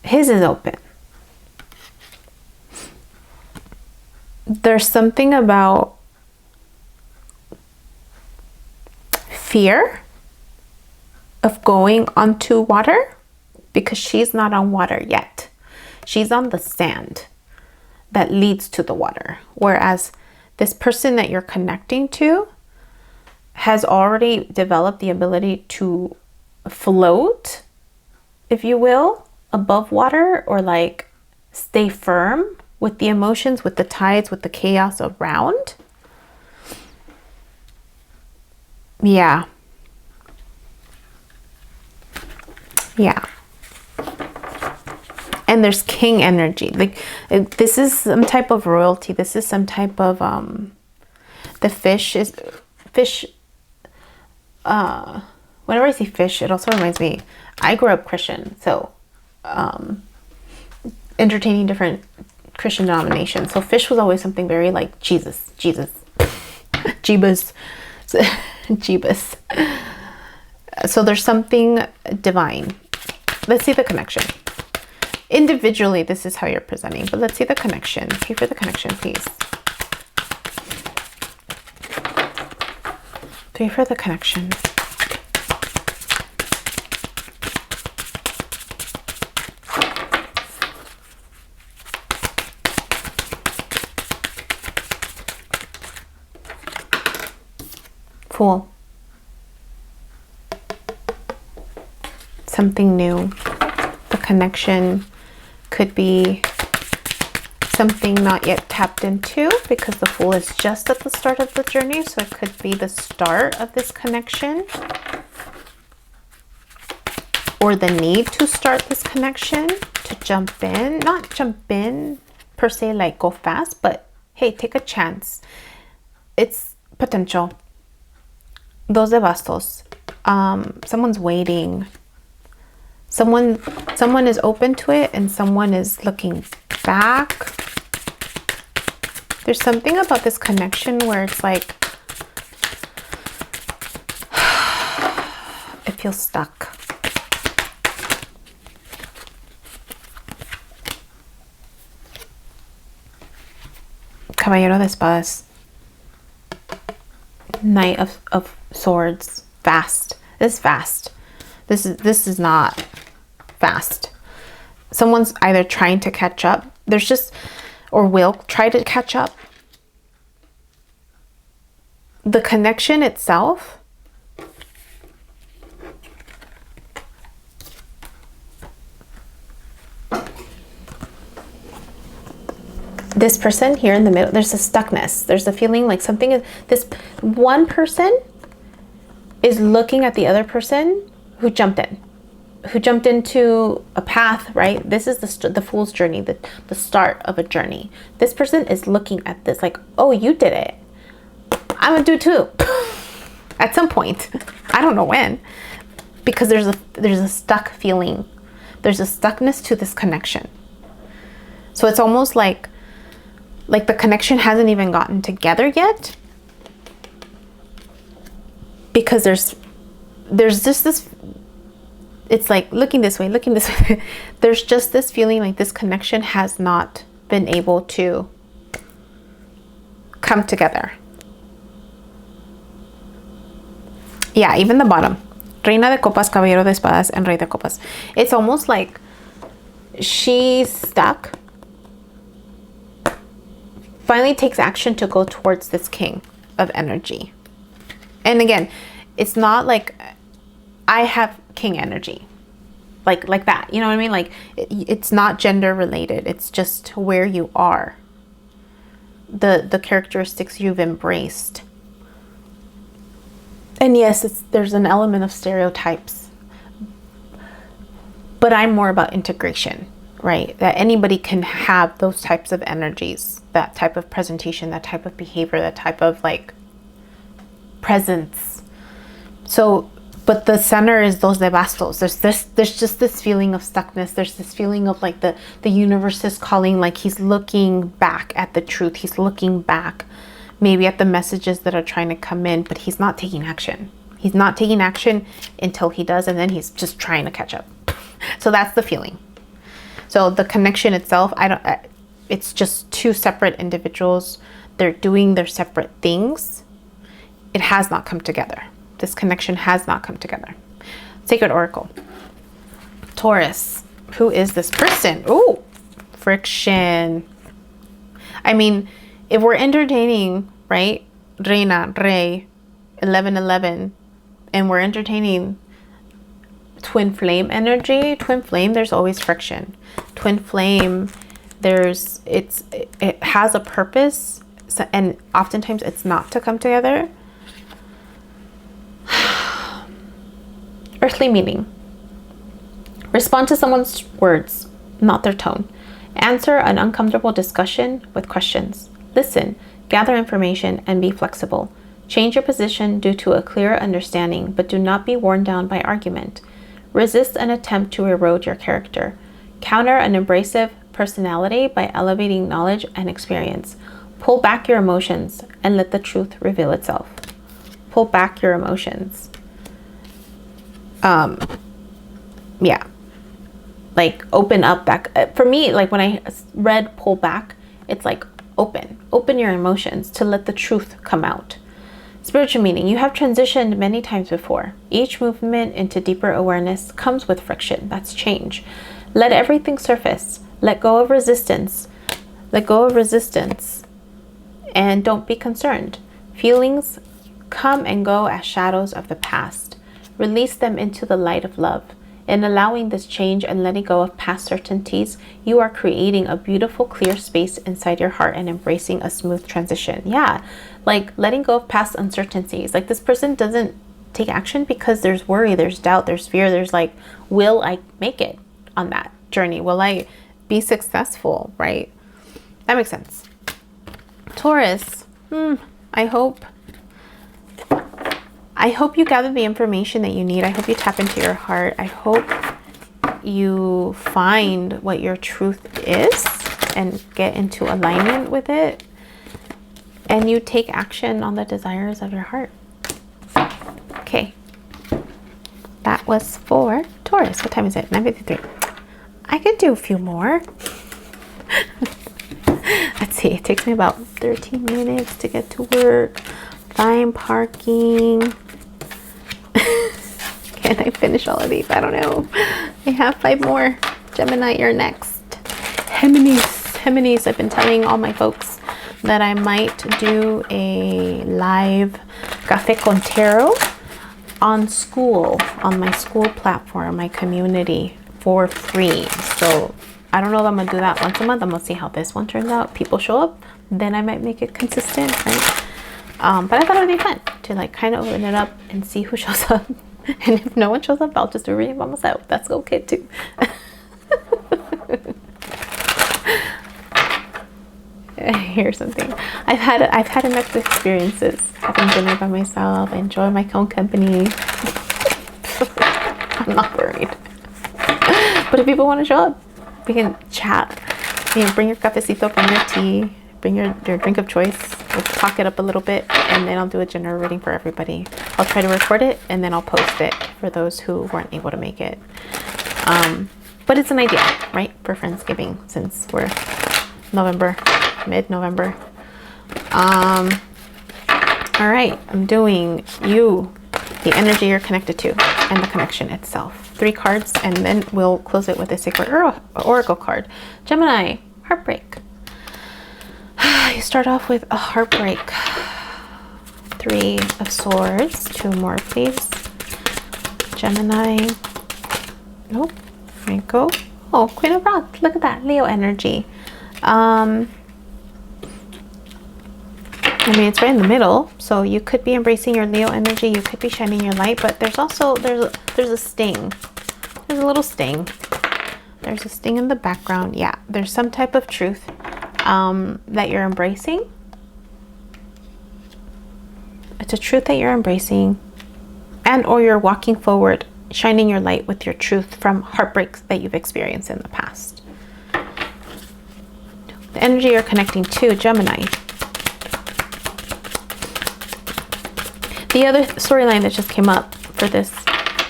His is open. There's something about fear of going onto water because she's not on water yet. She's on the sand that leads to the water. Whereas this person that you're connecting to has already developed the ability to float, if you will, above water, or like stay firm with the emotions, with the tides, with the chaos around. Yeah. Yeah. And there's king energy. Like this is some type of royalty. This is some type of the fish. Whenever I see fish, it also reminds me, I grew up Christian, so entertaining different Christian denominations. So fish was always something very like Jesus, Jeebus. Jeebus. So there's something divine. Let's see the connection. Individually, this is how you're presenting, but let's see the connection. Pay for the connection, please. Pay for the connection. Fool. Something new. The connection could be something not yet tapped into because the Fool is just at the start of the journey. So it could be the start of this connection or the need to start this connection, to jump in. Not jump in per se, like go fast, but hey, take a chance. It's potential. Dos de bastos. Someone's waiting. Someone is open to it and someone is looking back. There's something about this connection where it's like it feels stuck. Caballero de Espadas. Knight of Swords. Fast. This is fast. This is not fast. Someone's either trying to catch up. There's just, or will try to catch up. The connection itself, this person here in the middle, there's a stuckness. There's a feeling like something is, this one person is looking at the other person who jumped into a path, right? This is the fool's journey, the start of a journey. This person is looking at this like, oh, you did it. I'm gonna do too. At some point. I don't know when. Because there's a stuck feeling. There's a stuckness to this connection. So it's almost like the connection hasn't even gotten together yet. Because there's just this, it's like looking this way. There's just this feeling like this connection has not been able to come together. Yeah, even the bottom. Reina de Copas, Caballero de Espadas, and Rey de Copas. It's almost like she's stuck. Finally takes action to go towards this king of energy. And again, it's not like I have king energy. Like that. You know what I mean? Like it's not gender related. It's just where you are. The characteristics you've embraced. And yes, there's an element of stereotypes, but I'm more about integration, right? That anybody can have those types of energies, that type of presentation, that type of behavior, that type of like presence. So, but the center is those de bastos. There's just this feeling of stuckness. There's this feeling of like the universe is calling, like he's looking back at the truth. He's looking back. Maybe at the messages that are trying to come in, but he's not taking action. He's not taking action until he does, and then he's just trying to catch up. So that's the feeling. So the connection itself, it's just two separate individuals. They're doing their separate things. It has not come together. This connection has not come together. Sacred Oracle. Taurus. Who is this person? Ooh, friction. I mean, if we're entertaining, right, Reina, Rey, 1111, and we're entertaining twin flame energy, twin flame, there's always friction. Twin flame, it has a purpose, and oftentimes it's not to come together. Earthly meaning. Respond to someone's words, not their tone. Answer an uncomfortable discussion with questions. Listen, gather information, and be flexible. Change your position due to a clear understanding, but do not be worn down by argument. Resist an attempt to erode your character. Counter an abrasive personality by elevating knowledge and experience. Pull back your emotions and let the truth reveal itself. Pull back your emotions. Yeah. Like open up back. For me, like when I read pull back, it's like open your emotions to let the truth come out. Spiritual meaning. You have transitioned many times before. Each movement into deeper awareness comes with friction. That's change. Let everything surface. Let go of resistance. Let go of resistance. And don't be concerned. Feelings come and go as shadows of the past. Release them into the light of love. In allowing this change and letting go of past certainties, you are creating a beautiful, clear space inside your heart and embracing a smooth transition. Yeah, like letting go of past uncertainties. Like this person doesn't take action because there's worry, there's doubt, there's fear. There's like, will I make it on that journey? Will I be successful, right? That makes sense. Taurus, I hope you gather the information that you need. I hope you tap into your heart. I hope you find what your truth is and get into alignment with it. And you take action on the desires of your heart. Okay. That was for Taurus. What time is it? 9:53. I could do a few more. Let's see. see, it takes me about 13 minutes to get to work. Find parking. Can I finish all of these? I don't know. I have 5 more. Gemini, you're next. Geminis, I've been telling all my folks that I might do a live Café con Tarot on Skool, on my Skool platform, my community, for free. So I don't know if I'm gonna do that once a month. I'm gonna see how this one turns out. People show up, then I might make it consistent, right? But I thought it would be fun to like kind of open it up and see who shows up. And if no one shows up, I'll just do reading by myself. That's okay too. Here's something. I've had enough experiences having dinner by myself, enjoy my own company. I'm not worried. But if people want to show up, we can chat. You know, bring your cafecito, bring your tea, bring your drink of choice. We'll talk it up a little bit, and then I'll do a general reading for everybody. I'll try to record it, and then I'll post it for those who weren't able to make it. But it's an idea, right, for Friendsgiving, since we're November, mid-November. All right, I'm doing you, the energy you're connected to, and the connection itself. 3 cards, and then we'll close it with a sacred oracle card. Gemini, heartbreak. You start off with a heartbreak. 3 of Swords. 2 more, please. Gemini. Nope. There you go. Oh, Queen of Rods. Look at that. Leo energy. I mean, it's right in the middle, so you could be embracing your Leo energy. You could be shining your light, but there's also there's a sting. There's a little sting. There's a sting in the background. Yeah, there's some type of truth that you're embracing. It's a truth that you're embracing, and or you're walking forward, shining your light with your truth from heartbreaks that you've experienced in the past. The energy you're connecting to, Gemini. The other storyline that just came up for this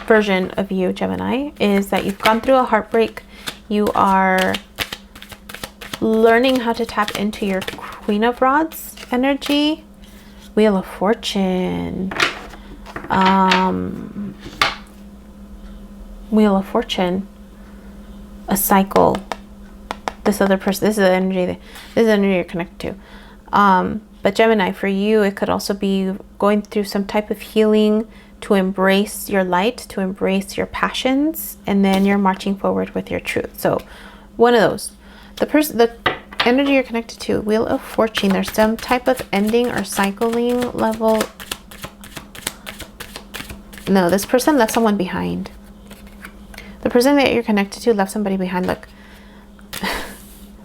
version of you, Gemini, is that you've gone through a heartbreak. You are learning how to tap into your Queen of Rods energy. Wheel of Fortune. Wheel of Fortune. A cycle. This other person, this is the energy, this is the energy you're connected to. But Gemini, for you, it could also be going through some type of healing to embrace your light, to embrace your passions, and then you're marching forward with your truth. So one of those. The energy you're connected to, Wheel of Fortune, there's some type of ending or cycling level. No, this person left someone behind. The person that you're connected to left somebody behind. Look,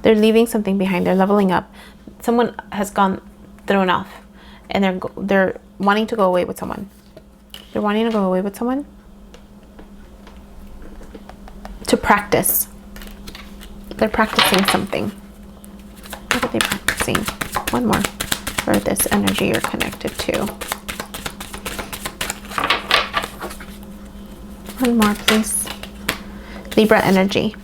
they're leaving something behind. They're leveling up. Someone has gone thrown off, and they're wanting to go away with someone. They're wanting to go away with someone to practice. They're practicing something. What are they practicing? One more for this energy you're connected to. One more, please. Libra energy.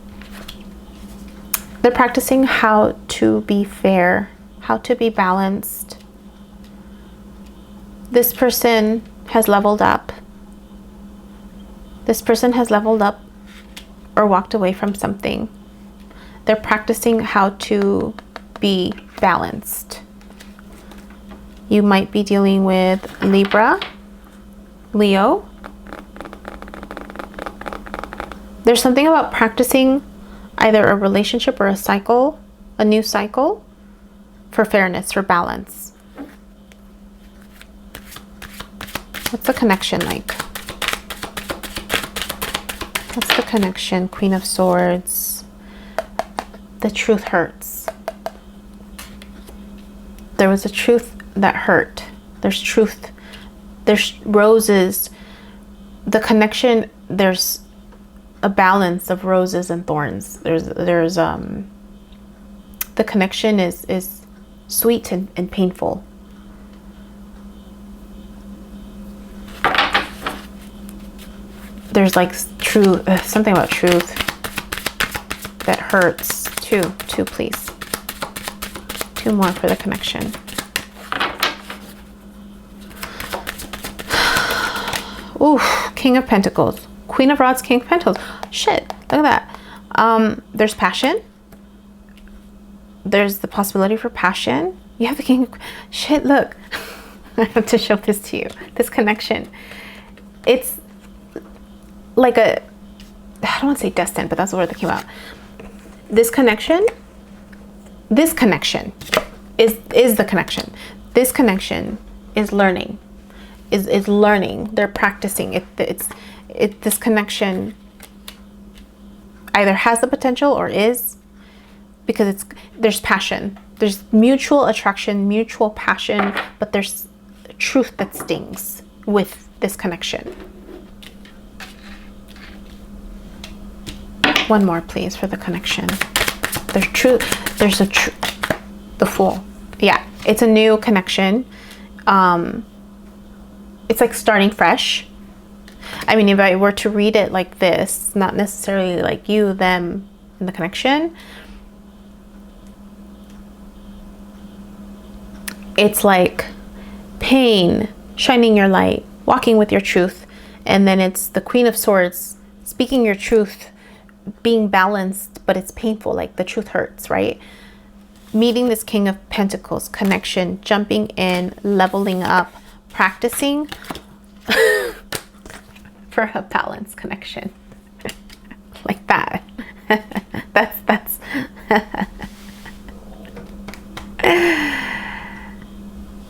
They're practicing how to be fair, how to be balanced. This person has leveled up. This person has leveled up or walked away from something. They're practicing how to be balanced. You might be dealing with Libra, Leo. There's something about practicing either a relationship or a cycle, a new cycle, for fairness, for balance. What's the connection like? What's the connection? Queen of Swords. The truth hurts. There was a truth that hurt. There's truth. There's roses. The connection, there's a balance of roses and thorns. There's the connection is sweet and painful. There's like something about truth that hurts. Two please. 2 more for the connection. Ooh, King of Pentacles, Queen of Rods, King of Pentacles. Shit, look at that. There's passion. There's the possibility for passion. You have the King of... Shit, look. I have to show this to you. This connection. It's like a... I don't want to say destined, but that's the word that came out. This connection is the connection. This connection is learning. Is learning. They're practicing. This connection either has the potential or is, because there's passion. There's mutual attraction, mutual passion, but there's truth that stings with this connection. One more, please, for the connection. There's truth. There's the Fool. Yeah, it's a new connection. It's like starting fresh. I mean, if I were to read it like this, not necessarily like you, them, and the connection, it's like pain, shining your light, walking with your truth. And then it's the Queen of Swords, speaking your truth, being balanced, but it's painful, like the truth hurts, right? Meeting this King of Pentacles, connection, jumping in, leveling up, practicing for a balanced connection. Like that. that's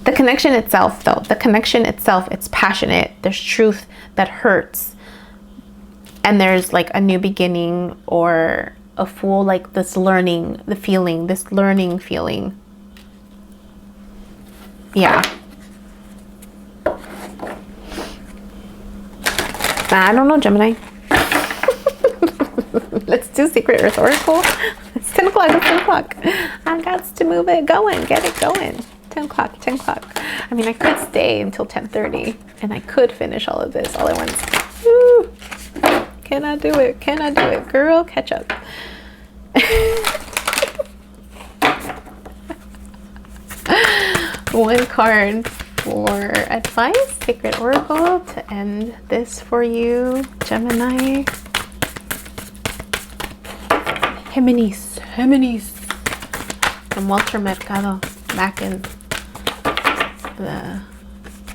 the connection itself, though. The connection itself, it's passionate. There's truth that hurts. And there's like a new beginning or a Fool, like this learning, the feeling, this learning feeling. Yeah. I don't know, Gemini. Let's do Secret Earth Oracle. It's 10 o'clock, it's 10 o'clock. I got to move it going, get it going. 10 o'clock, 10 o'clock. I mean, I could stay until 10:30 and I could finish all of this all at once. Woo. Can I do it? Can I do it? Girl, catch up. One card for advice, Secret Oracle, to end this for you, Gemini. Géminis. From Walter Mercado, back in the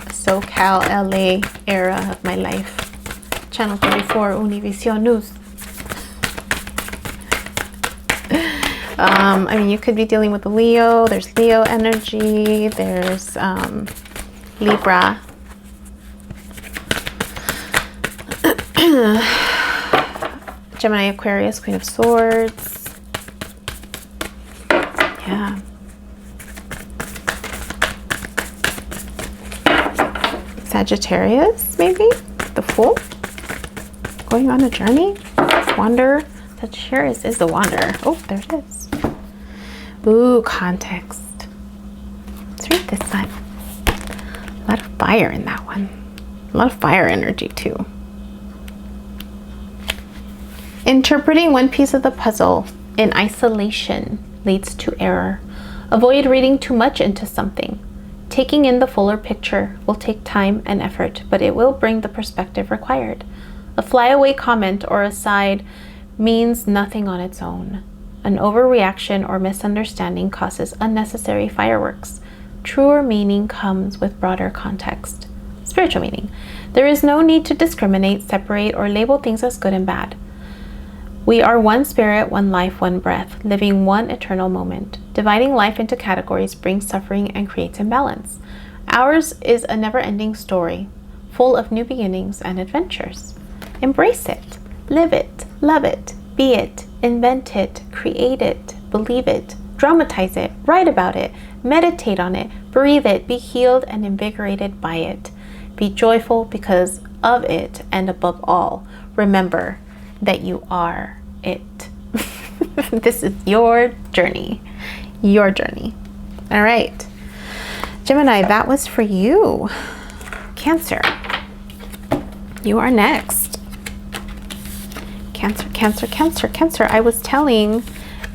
SoCal LA era of my life. Channel 34, Univision News. I mean, you could be dealing with a Leo. There's Leo energy. There's Libra. Gemini, Aquarius, Queen of Swords. Yeah. Sagittarius, maybe? The Fool? Going on a journey? Wander. Sagittarius is the wanderer. Oh, there it is. Ooh, context. Let's read this one. A lot of fire in that one. A lot of fire energy too. Interpreting one piece of the puzzle in isolation leads to error. Avoid reading too much into something. Taking in the fuller picture will take time and effort, but it will bring the perspective required. A flyaway comment or aside means nothing on its own. An overreaction or misunderstanding causes unnecessary fireworks. Truer meaning comes with broader context. Spiritual meaning. There is no need to discriminate, separate, or label things as good and bad. We are one spirit, one life, one breath, living one eternal moment. Dividing life into categories brings suffering and creates imbalance. Ours is a never-ending story, full of new beginnings and adventures. Embrace it, live it, love it, be it, invent it, create it, believe it, dramatize it, write about it, meditate on it, breathe it, be healed and invigorated by it. Be joyful because of it, and above all, remember that you are it. This is your journey. Your journey. All right. Gemini, that was for you. Cancer. You are next. Cancer, Cancer, Cancer, Cancer. I was telling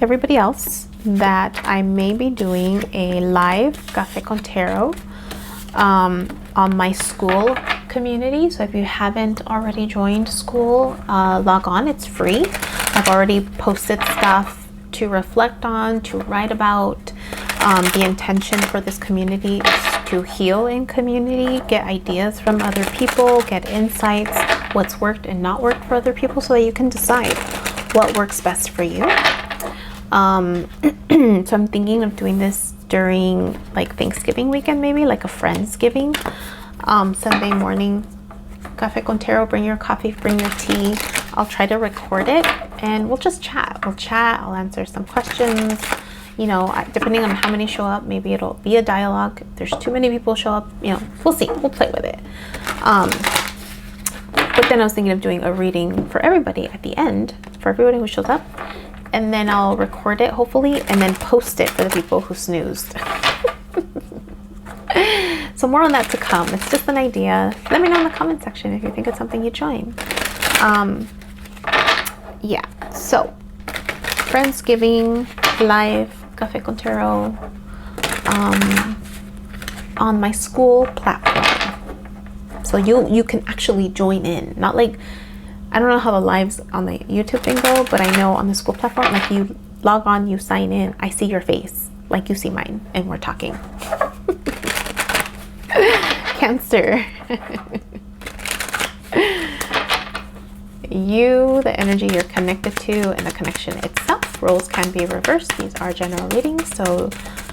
everybody else that I may be doing a live Café con Tarot on my Skool community. So if you haven't already joined Skool, log on, it's free. I've already posted stuff to reflect on, to write about. The intention for this community is to heal in community, get ideas from other people, get insights, what's worked and not worked for other people, so that you can decide what works best for you. So I'm thinking of doing this during like Thanksgiving weekend, maybe like a Friendsgiving. Sunday morning, Café con Tarot, bring your coffee, bring your tea. I'll try to record it and we'll just chat. We'll chat, I'll answer some questions. You know, depending on how many show up, maybe it'll be a dialogue. If there's too many people show up, you know, we'll see. We'll play with it. But then I was thinking of doing a reading for everybody at the end, for everybody who shows up. And then I'll record it, hopefully, and then post it for the people who snoozed. So more on that to come. It's just an idea. Let me know in the comment section if you think it's something you join. Yeah, so Friendsgiving live Café con Tarot on my Skool platform. So you can actually join in. Not like, I don't know how the lives on the YouTube thing go, but I know on the Skool platform, like you log on, you sign in, I see your face, like you see mine, and we're talking. Cancer. You, the energy you're connected to, and the connection itself. Roles can be reversed. These are general readings, so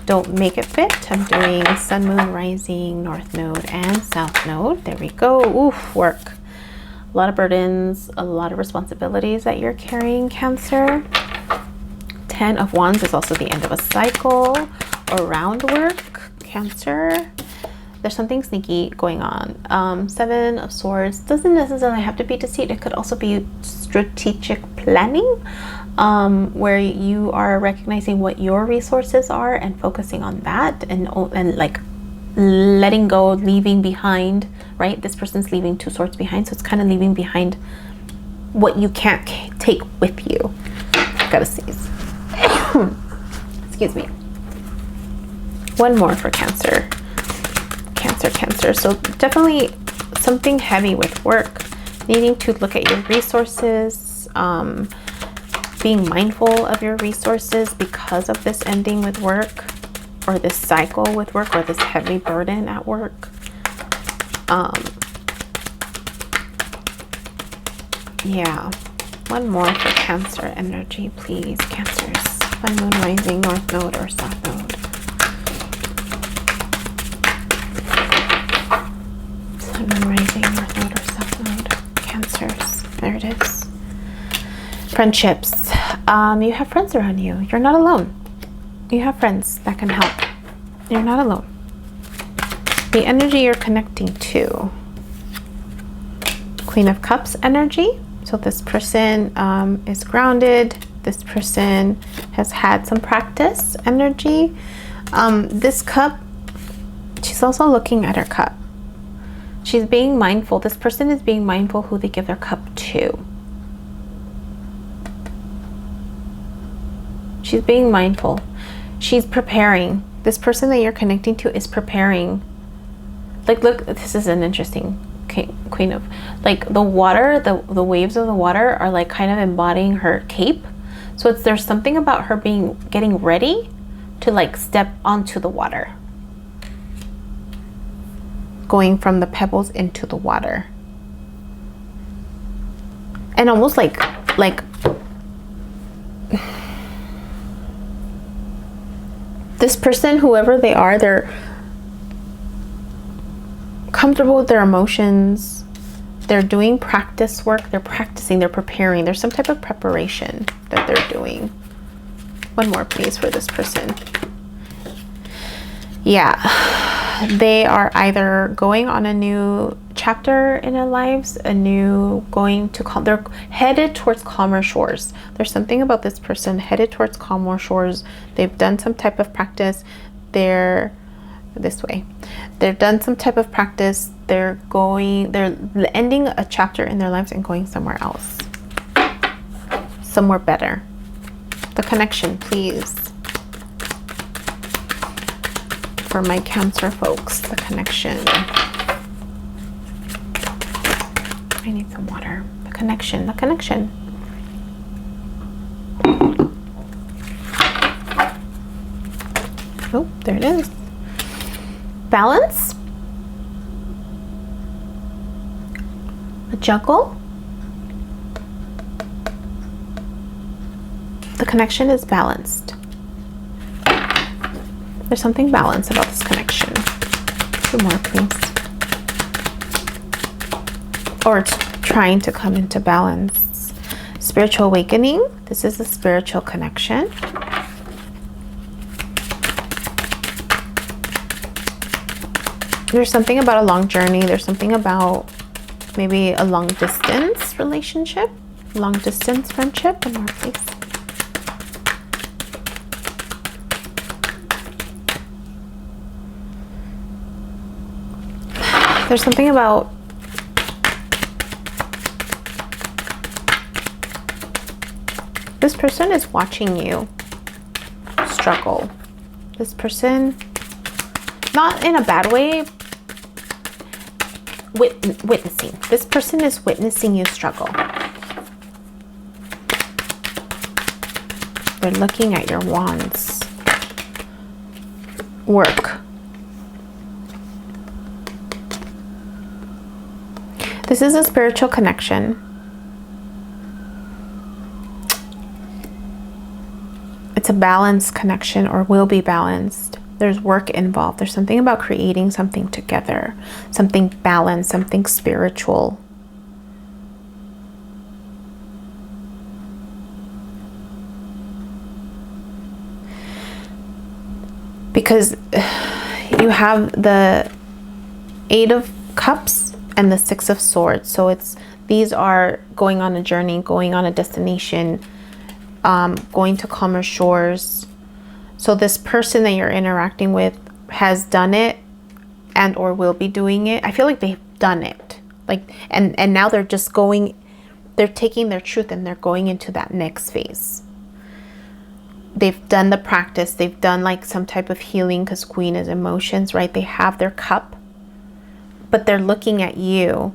don't make it fit. I'm doing Sun, Moon, Rising, North Node, and South Node. There we go. Oof, work. A lot of burdens, a lot of responsibilities that you're carrying, Cancer. 10 of Wands is also the end of a cycle or round work, Cancer. There's something sneaky going on. 7 of Swords doesn't necessarily have to be deceit. It could also be strategic planning, where you are recognizing what your resources are and focusing on that, and like letting go, leaving behind, right? This person's leaving 2 swords behind, so it's kind of leaving behind what you can't take with you. Gotta sneeze. Excuse me. One more for Cancer. Cancer. So definitely something heavy with work, needing to look at your resources, being mindful of your resources because of this ending with work, or this cycle with work, or this heavy burden at work. Yeah, one more for Cancer energy, please, Cancers. Sun, Moon, Rising, North Node, or South Node. Rising, North Node, or South Node. Cancers. There it is. Friendships. You have friends around you. You're not alone. You have friends that can help. You're not alone. The energy you're connecting to. Queen of Cups energy. So this person is grounded. This person has had some practice energy. This cup, she's also looking at her cup. She's being mindful. This person is being mindful who they give their cup to. She's being mindful. She's preparing. This person that you're connecting to is preparing. Like, look, this is an interesting Queen of, like, the water, the waves of the water are like kind of embodying her cape. So there's something about her getting ready to like step onto the water. Going from the pebbles into the water, and almost like this person, whoever they are, they're comfortable with their emotions. They're doing practice work. They're practicing. They're preparing. There's some type of preparation that they're doing. One more, please, for this person. Yeah, they are either going on a new chapter in their lives, they're headed towards calmer shores. There's something about this person headed towards calmer shores. They've done some type of practice. They're this way. They've done some type of practice. They're ending a chapter in their lives and going somewhere else, somewhere better. The connection, please. for my Cancer folks, the connection. I need some water. The connection, the connection. Oh, there it is. Balance. A juggle. The connection is balanced. There's something balanced about this connection. Two more, please. Or it's trying to come into balance. Spiritual awakening. This is a spiritual connection. There's something about a long journey. There's something about maybe a long distance relationship, long distance friendship. One more, please. There's something about this person is watching you struggle. This person, not in a bad way, witnessing. This person is witnessing you struggle. They're looking at your wands. Work. This is a spiritual connection. It's a balanced connection, or will be balanced. There's work involved. There's something about creating something together, something balanced, something spiritual. Because you have the Eight of Cups and the Six of Swords. So these are going on a journey, going on a destination, going to calmer shores. So this person that you're interacting with has done it and or will be doing it. I feel like they've done it. Like, and now they're just going, they're taking their truth and they're going into that next phase. They've done the practice. They've done like some type of healing, because Queen is emotions, right? They have their cup, but they're looking at you.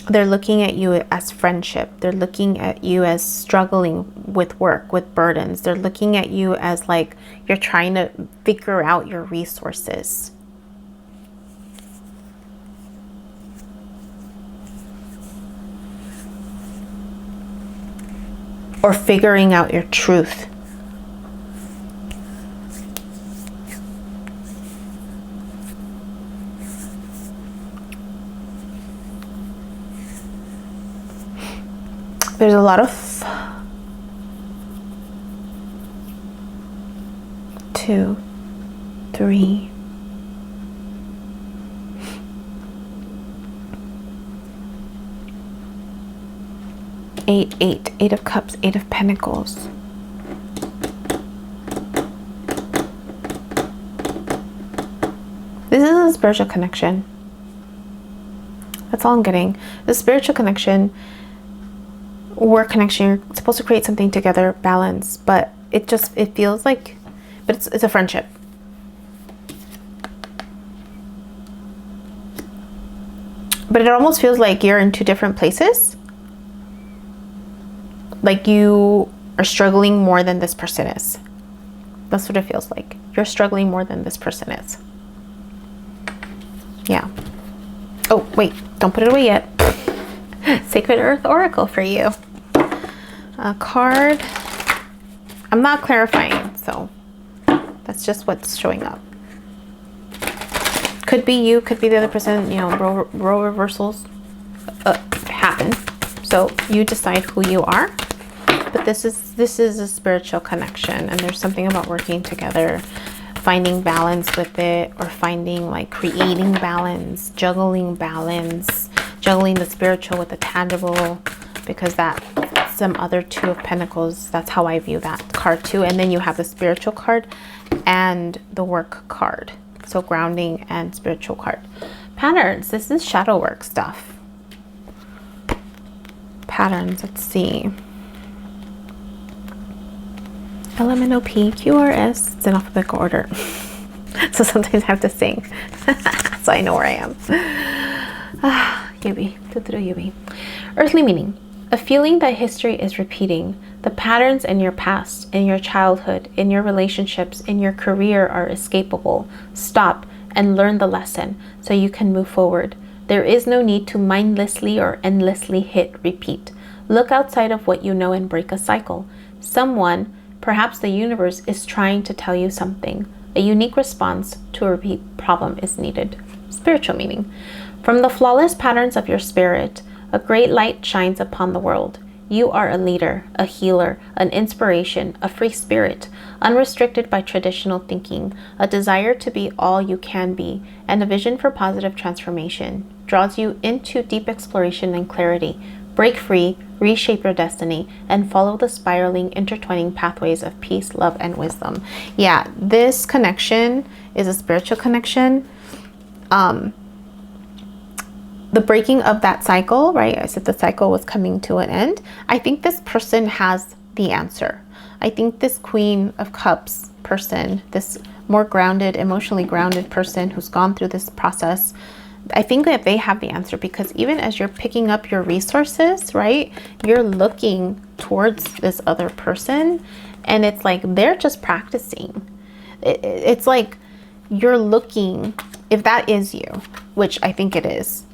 They're looking at you as friendship. They're looking at you as struggling with work, with burdens. They're looking at you as like you're trying to figure out your resources. Or figuring out your truth. There's a lot of 2, 3, 8, 8 of Cups, 8 of Pentacles. This is a spiritual connection. That's all I'm getting. The spiritual connection, work connection, you're supposed to create something together, balance, but it feels like, but it's a friendship. But it almost feels like you're in two different places. Like you are struggling more than this person is. That's what it feels like. You're struggling more than this person is. Yeah. Oh, wait, don't put it away yet. Sacred Earth Oracle for you. A card. I'm not clarifying, so that's just what's showing up. Could be you, could be the other person. You know, role reversals happen, so you decide who you are. But this is a spiritual connection, and there's something about working together, finding balance with it, or finding like creating balance, juggling balance, juggling the spiritual with the tangible, because that some other 2 of Pentacles, that's how I view that card too. And then you have the spiritual card and the work card. So grounding and spiritual card. Patterns, this is shadow work stuff. Patterns, let's see. LMNOP, QRS, it's in alphabetical order. So sometimes I have to sing. So I know where I am. Yubi. Yubi. Earthly meaning. A feeling that history is repeating. The patterns in your past, in your childhood, in your relationships, in your career are escapable. Stop and learn the lesson so you can move forward. There is no need to mindlessly or endlessly hit repeat. Look outside of what you know and break a cycle. Someone, perhaps the universe, is trying to tell you something. A unique response to a repeat problem is needed. Spiritual meaning. From the flawless patterns of your spirit, a great light shines upon the world. You are a leader, a healer, an inspiration, a free spirit, unrestricted by traditional thinking, a desire to be all you can be, and a vision for positive transformation. Draws you into deep exploration and clarity. Break free, reshape your destiny, and follow the spiraling, intertwining pathways of peace, love, and wisdom. Yeah, this connection is a spiritual connection. The breaking of that cycle, right? I said the cycle was coming to an end. I think this person has the answer. I think this Queen of Cups person, this more grounded, emotionally grounded person who's gone through this process, I think that they have the answer, because even as you're picking up your resources, right, you're looking towards this other person, and it's like they're just practicing. It's like you're looking, if that is you, which I think it is,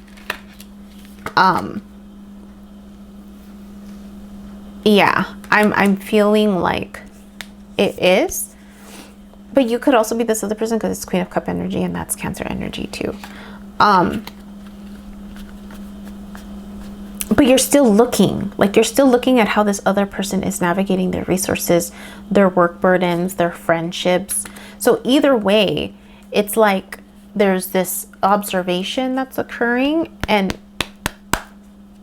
yeah, I'm feeling like it is, but you could also be this other person, because it's Queen of Cup energy and that's Cancer energy too. But you're still looking, like you're still looking at how this other person is navigating their resources, their work burdens, their friendships. So either way, it's like there's this observation that's occurring, and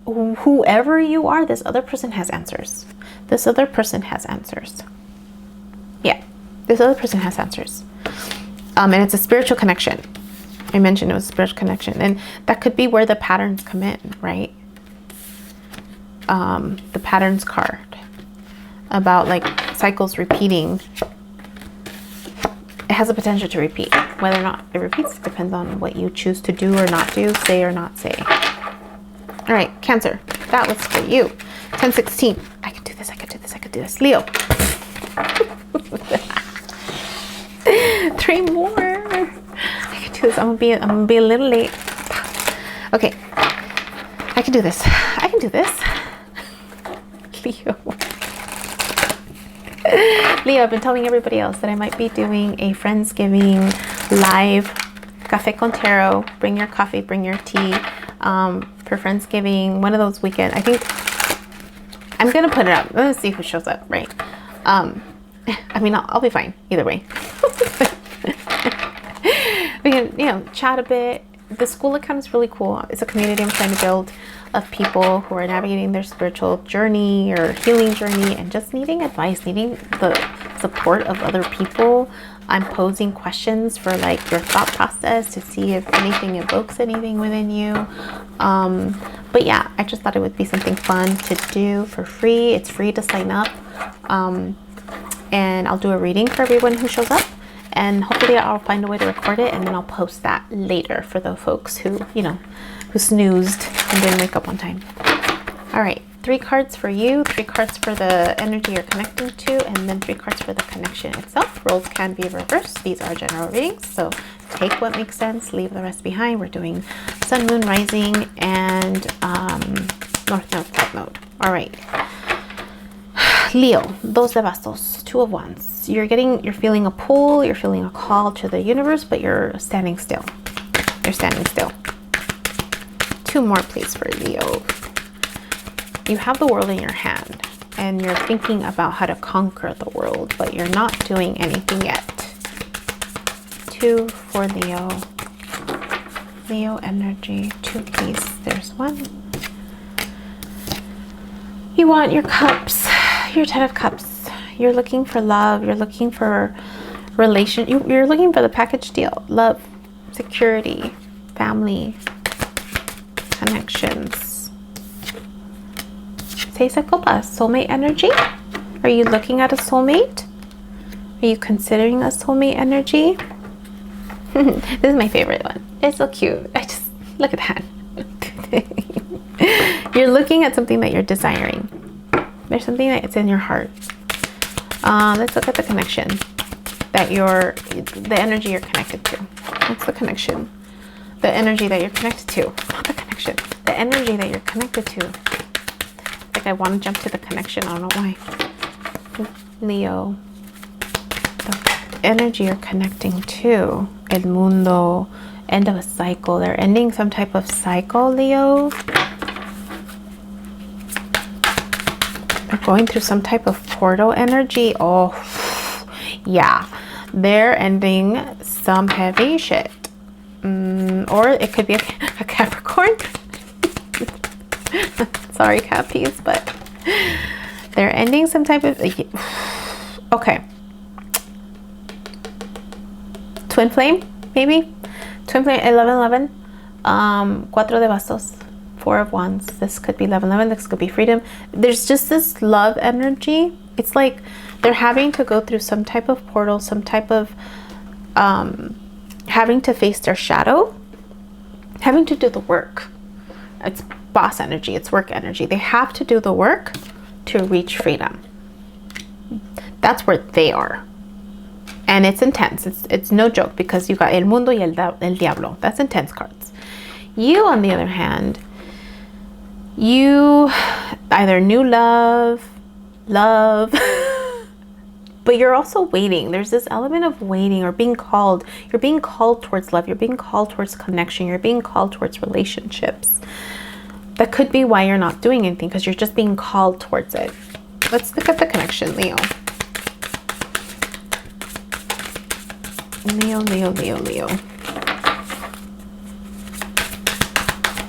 whoever you are, this other person has answers. This other person has answers. Yeah, this other person has answers. And it's a spiritual connection. I mentioned it was a spiritual connection, and that could be where the patterns come in, right? The patterns card about like cycles repeating. It has a potential to repeat. Whether or not it repeats depends on what you choose to do or not do, say or not say. All right, Cancer, that was for you. 1016. I can do this, I can do this, I can do this. Leo. 3 more. I can do this. I'm gonna be a little late. Okay. I can do this. I can do this. Leo. Leo, I've been telling everybody else that I might be doing a Friendsgiving live Café con Tarot. Bring your coffee, bring your tea. For Friendsgiving, one of those weekends. I think I'm gonna put it up. Let's see who shows up, right? I mean, I'll be fine either way. We can, you know, chat a bit. The Skool account is really cool. It's a community I'm trying to build of people who are navigating their spiritual journey or healing journey and just needing advice, needing the support of other people. I'm posing questions for like your thought process to see if anything evokes anything within you. But yeah, I just thought it would be something fun to do for free. It's free to sign up. And I'll do a reading for everyone who shows up. And hopefully I'll find a way to record it, and then I'll post that later for the folks who, you know, who snoozed and didn't wake up on time. All right, 3 cards for you, 3 cards for the energy you're connecting to, and then 3 cards for the connection itself. Roles can be reversed. These are general readings, so take what makes sense, leave the rest behind. We're doing Sun, Moon, Rising, and North Node, South Node. All right. Leo, dos de bastos, 2 of wands. You're feeling a pull, you're feeling a call to the universe, but you're standing still. You're standing still. 2 more, please, for Leo. You have the world in your hand, and you're thinking about how to conquer the world, but you're not doing anything yet. 2 for Leo. Leo energy, 2, please. There's 1. You want your cups. Your 10 of Cups. You're looking for love. You're looking for you're looking for the package deal. Love, security, family, connections. 6 of Copas. Soulmate energy. Are you looking at a soulmate? Are you considering a soulmate energy? This is my favorite one. It's so cute. I just, look at that. You're looking at something that you're desiring. There's something that's in your heart. Let's look at the connection that the energy you're connected to. What's the connection? The energy that you're connected to. Not the connection. The energy that you're connected to. Like I want to jump to the connection. I don't know why. Leo. The energy you're connecting to. El mundo. End of a cycle. They're ending some type of cycle, Leo. They're going through some type of portal energy. Oh, yeah. They're ending some heavy shit. Or it could be a Capricorn. Sorry, Cappies, but they're ending some type of... Okay. Twin flame, maybe? Twin flame, 11-11. Cuatro de bastos. 4 of wands. This could be 11-11. This could be freedom. There's just this love energy. It's like they're having to go through some type of portal, some type of having to face their shadow, having to do the work. It's boss energy. It's work energy. They have to do the work to reach freedom. That's where they are. And it's intense. It's no joke because you got El Mundo y El Diablo. That's intense cards. You, on the other hand, you either knew love, but you're also waiting. There's this element of waiting or being called. You're being called towards love. You're being called towards connection. You're being called towards relationships. That could be why you're not doing anything, because you're just being called towards it. Let's look at the connection, Leo. Leo.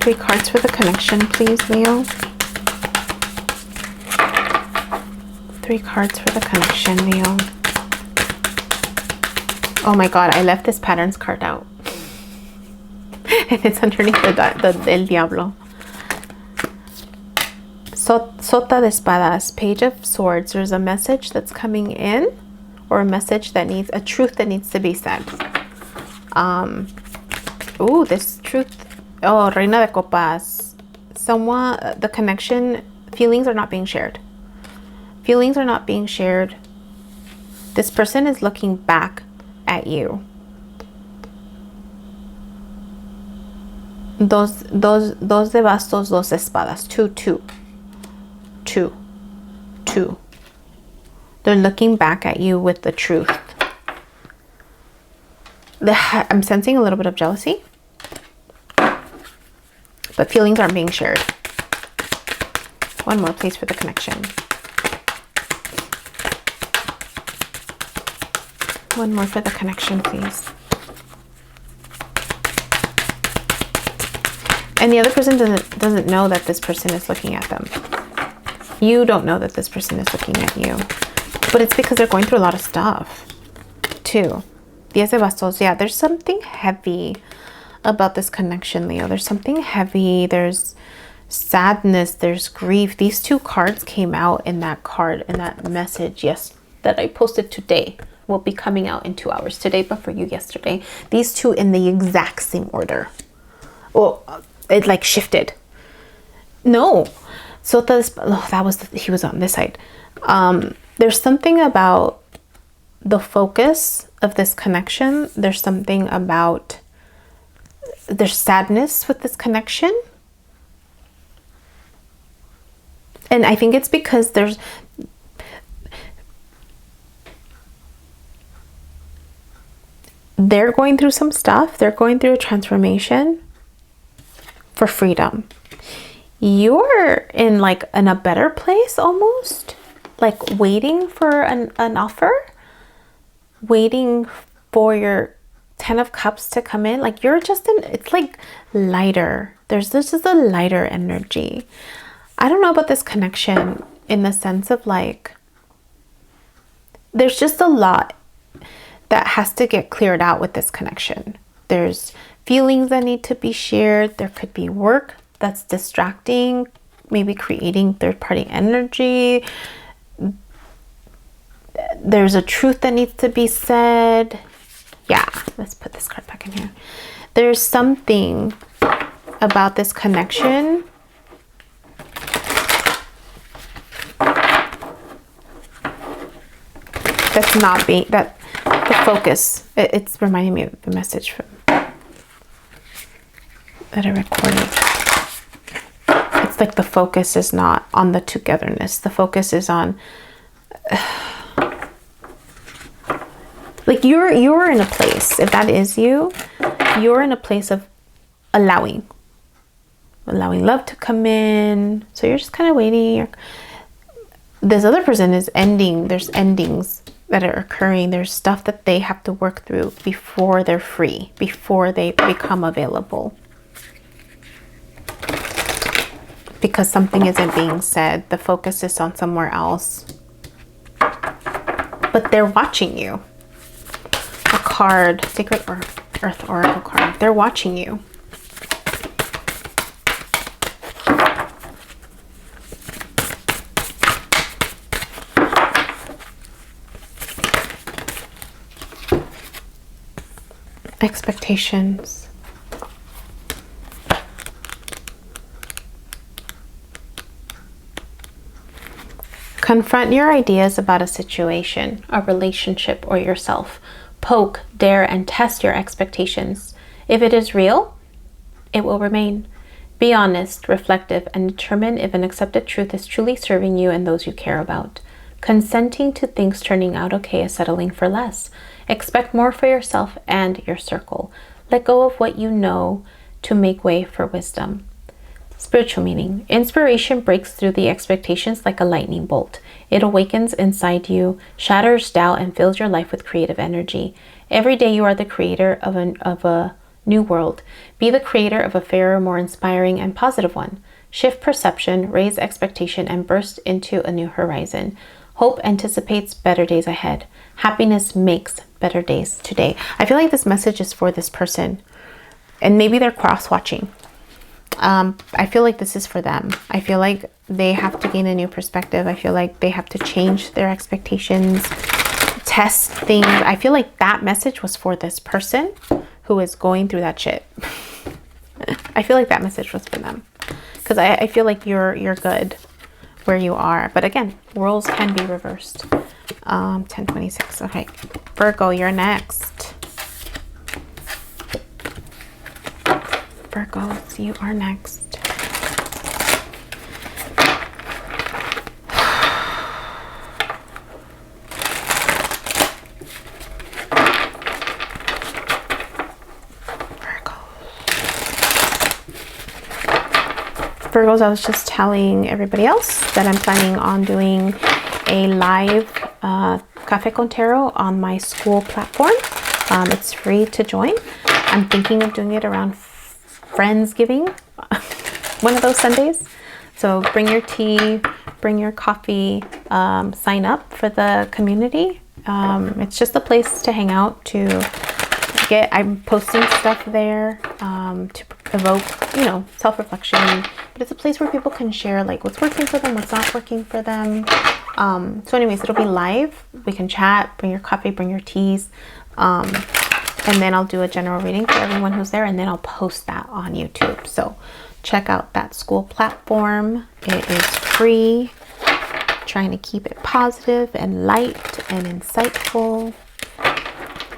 3 cards for the connection, please, Leo. 3 cards for the connection, Leo. Oh my God, I left this patterns card out. And it's underneath the El Diablo. Sota de Espadas, Page of Swords. There's a message that's coming in, or a message that needs, a truth that needs to be said. Ooh, this truth. Oh, Reina de Copas. Someone, the connection, feelings are not being shared. Feelings are not being shared. This person is looking back at you. Dos de bastos, dos espadas. 2. They're looking back at you with the truth. I'm sensing a little bit of jealousy, but feelings aren't being shared. One more, please, for the connection. One more for the connection, please. And the other person doesn't know that this person is looking at them. You don't know that this person is looking at you. But it's because they're going through a lot of stuff, too. Diez de bastos. Yeah, there's something heavy about this connection, Leo. There's something heavy. There's sadness. There's grief. These 2 cards came out in that card, in that message, yes, that I posted today. Will be coming out in 2 hours today, but for you yesterday. These 2 in the exact same order. Well, it like shifted. No. So that was, he was on this side. There's something about the focus of this connection. There's something about, there's sadness with this connection. And I think it's because they're going through some stuff. They're going through a transformation for freedom. You're in a better place, almost like waiting for an offer, waiting for your 10 of Cups to come in. Like you're just in, it's like lighter. There's just a lighter energy. I don't know about this connection in the sense of like, there's just a lot that has to get cleared out with this connection. There's feelings that need to be shared. There could be work that's distracting, maybe creating third-party energy. There's a truth that needs to be said. Yeah, let's put this card back in here. There's something about this connection that's not being, that the focus, it's reminding me of the message from that I recorded. It's like the focus is not on the togetherness. The focus is on like you're in a place, if that is you, you're in a place of allowing love to come in. So you're just kind of waiting. This other person is ending. There's endings that are occurring. There's stuff that they have to work through before they're free, before they become available. Because something isn't being said. The focus is on somewhere else. But they're watching you. A card, Sacred Earth Oracle card. They're watching you. Expectations. Confront your ideas about a situation, a relationship, or yourself. Poke, dare, and test your expectations. If it is real, it will remain. Be honest, reflective, and determine if an accepted truth is truly serving you and those you care about. Consenting to things turning out okay is settling for less. Expect more for yourself and your circle. Let go of what you know to make way for wisdom. Spiritual meaning. Inspiration breaks through the expectations like a lightning bolt. It awakens inside you, shatters doubt, and fills your life with creative energy. Every day you are the creator of a new world. Be the creator of a fairer, more inspiring, and positive one. Shift perception, raise expectation, and burst into a new horizon. Hope anticipates better days ahead. Happiness makes better days today. I feel like this message is for this person. And maybe they're cross-watching. I feel like this is for them. I feel like they have to gain a new perspective. I feel like they have to change their expectations, test things. I feel like that message was for this person who is going through that shit. I feel like that message was for them. Because I feel like you're good where you are. But again, roles can be reversed. 1026. Okay. Virgo, you're next. Virgos, you are next. Virgos, I was just telling everybody else that I'm planning on doing a live Café con Tarot on my Skool platform. It's free to join. I'm thinking of doing it around Friendsgiving, one of those Sundays. So bring your tea, bring your coffee, sign up for the community. It's just a place to hang out, I'm posting stuff there to evoke, self-reflection. But it's a place where people can share like what's working for them, what's not working for them. So anyways, it'll be live. We can chat, bring your coffee, bring your teas. And then I'll do a general reading for everyone who's there, and then I'll post that on YouTube. So check out that Skool platform. It is free. Trying to keep it positive and light and insightful.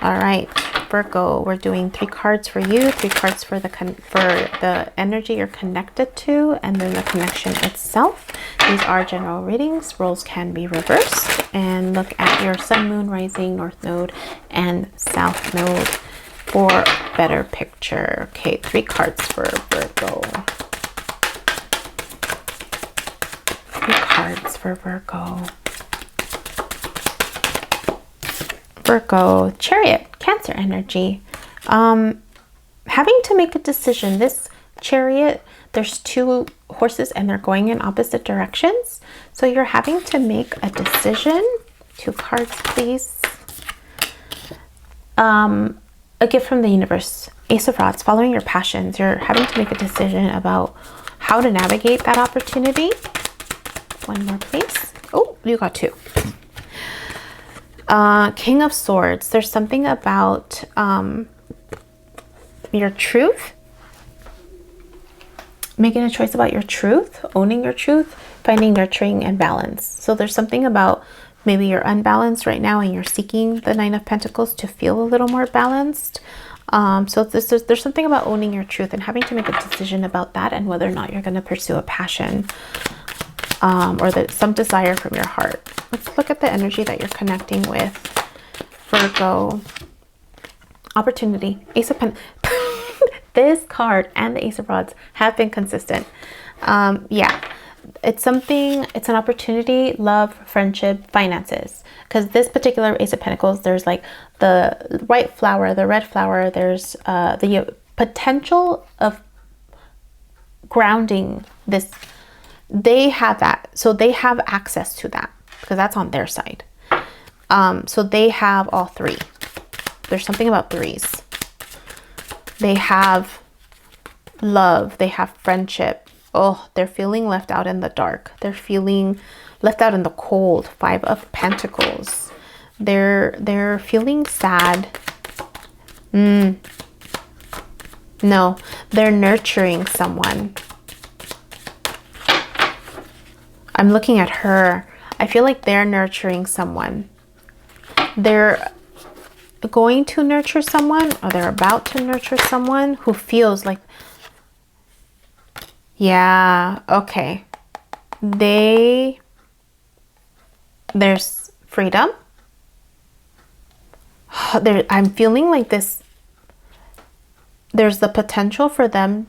All right, Virgo, we're doing 3 cards for you, 3 cards for the energy you're connected to, and then the connection itself. These are general readings. Roles can be reversed. And look at your sun, moon, rising, north node, and south node for better picture. Okay, 3 cards for Virgo. 3 cards for Virgo. Virgo, Chariot, Cancer energy. Having to make a decision. This Chariot, there's 2 horses and they're going in opposite directions. So you're having to make a decision. 2 cards, please. A gift from the universe. Ace of Rods, following your passions. You're having to make a decision about how to navigate that opportunity. 1 more, please. Oh, you got 2. King of Swords. There's something about your truth. Making a choice about your truth, owning your truth, finding nurturing and balance. So there's something about maybe you're unbalanced right now and you're seeking the Nine of Pentacles to feel a little more balanced. So there's something about owning your truth and having to make a decision about that and whether or not you're going to pursue a passion or some desire from your heart. Let's look at the energy that you're connecting with. Virgo. Opportunity. Ace of Pentacles. This card and the Ace of Rods have been consistent. Yeah, it's an opportunity, love, friendship, finances. Because this particular Ace of Pentacles, there's like the white flower, the red flower, there's the potential of grounding this. They have that. So they have access to that because that's on their side. So they have all three. There's something about threes. They have love. They have friendship. Oh, they're feeling left out in the dark. They're feeling left out in the cold. Five of Pentacles. They're feeling sad. No, they're nurturing someone. I'm looking at her. I feel like they're nurturing someone. They're going to nurture someone, or they're about to nurture someone who feels like, yeah, okay, there's freedom. I'm feeling like this, there's the potential for them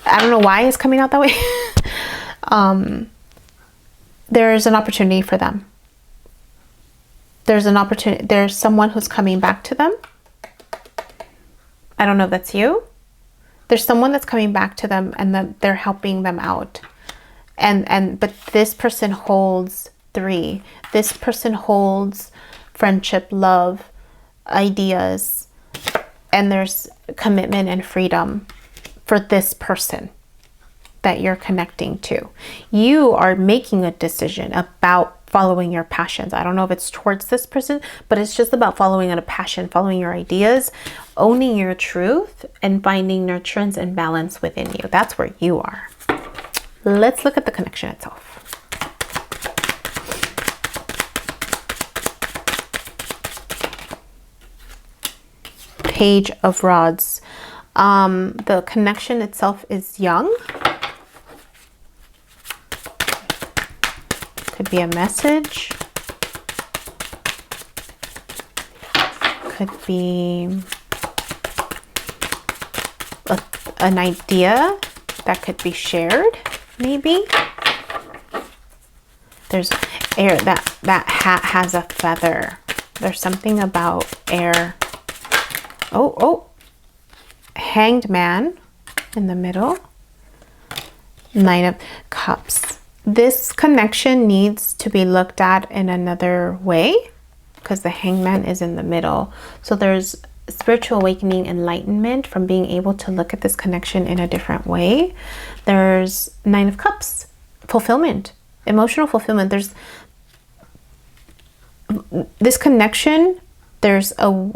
I don't know why it's coming out that way. There's an opportunity for them. There's an opportunity. There's someone who's coming back to them. I don't know if that's you. There's someone that's coming back to them and that they're helping them out. But this person holds three. This person holds friendship, love, ideas, and there's commitment and freedom for this person that you're connecting to. You are making a decision about following your passions. I don't know if it's towards this person, but it's just about following a passion, following your ideas, owning your truth, and finding nurturance and balance within you. That's where you are. Let's look at the connection itself. Page of Rods. The connection itself is young. Could be a message. Could be an idea that could be shared, maybe. There's air. That hat has a feather. There's something about air. Oh. Hanged Man in the middle. Nine of Cups. This connection needs to be looked at in another way because the Hanged Man is in the middle. So there's spiritual awakening, enlightenment from being able to look at this connection in a different way. There's Nine of Cups, fulfillment, emotional fulfillment. There's this connection. There's a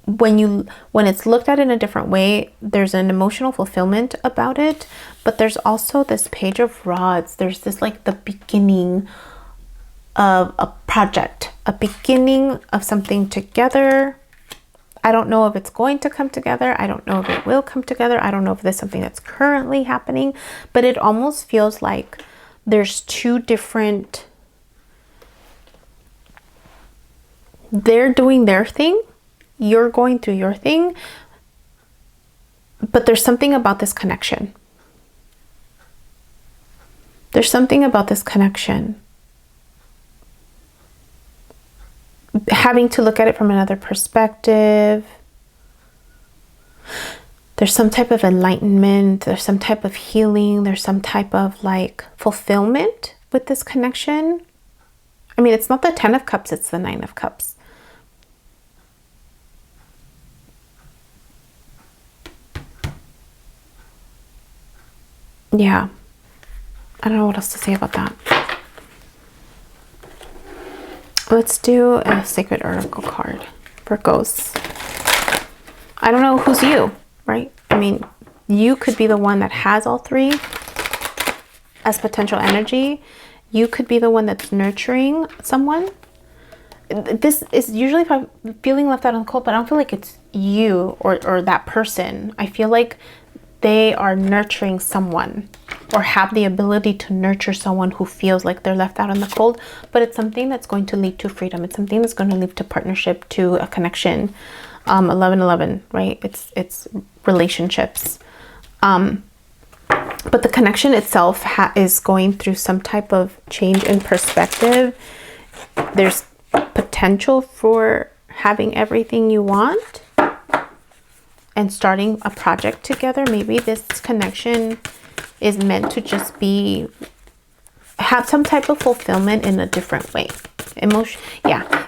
when it's looked at in a different way, there's an emotional fulfillment about it, but there's also this Page of Rods. There's this like the beginning of a project, a beginning of something together. I don't know if it's going to come together. I don't know if it will come together. I don't know if there's something that's currently happening, but it almost feels like there's two different, they're doing their thing. You're going through your thing, but there's something about this connection. There's something about this connection. Having to look at it from another perspective. There's some type of enlightenment. There's some type of healing. There's some type of like fulfillment with this connection. I mean, it's not the 10 of Cups, it's the 9 of Cups. Yeah. I don't know what else to say about that. Let's do a sacred oracle card. Virgos. I don't know who's you, right? I mean, you could be the one that has all three as potential energy. You could be the one that's nurturing someone. This is usually if I'm feeling left out on the cold, but I don't feel like it's you or that person. I feel like they are nurturing someone or have the ability to nurture someone who feels like they're left out in the cold, but it's something that's going to lead to freedom. It's something that's going to lead to partnership, to a connection. 1111, right? It's relationships. But the connection itself is going through some type of change in perspective. There's potential for having everything you want and starting a project together. Maybe this connection is meant to just have some type of fulfillment in a different way.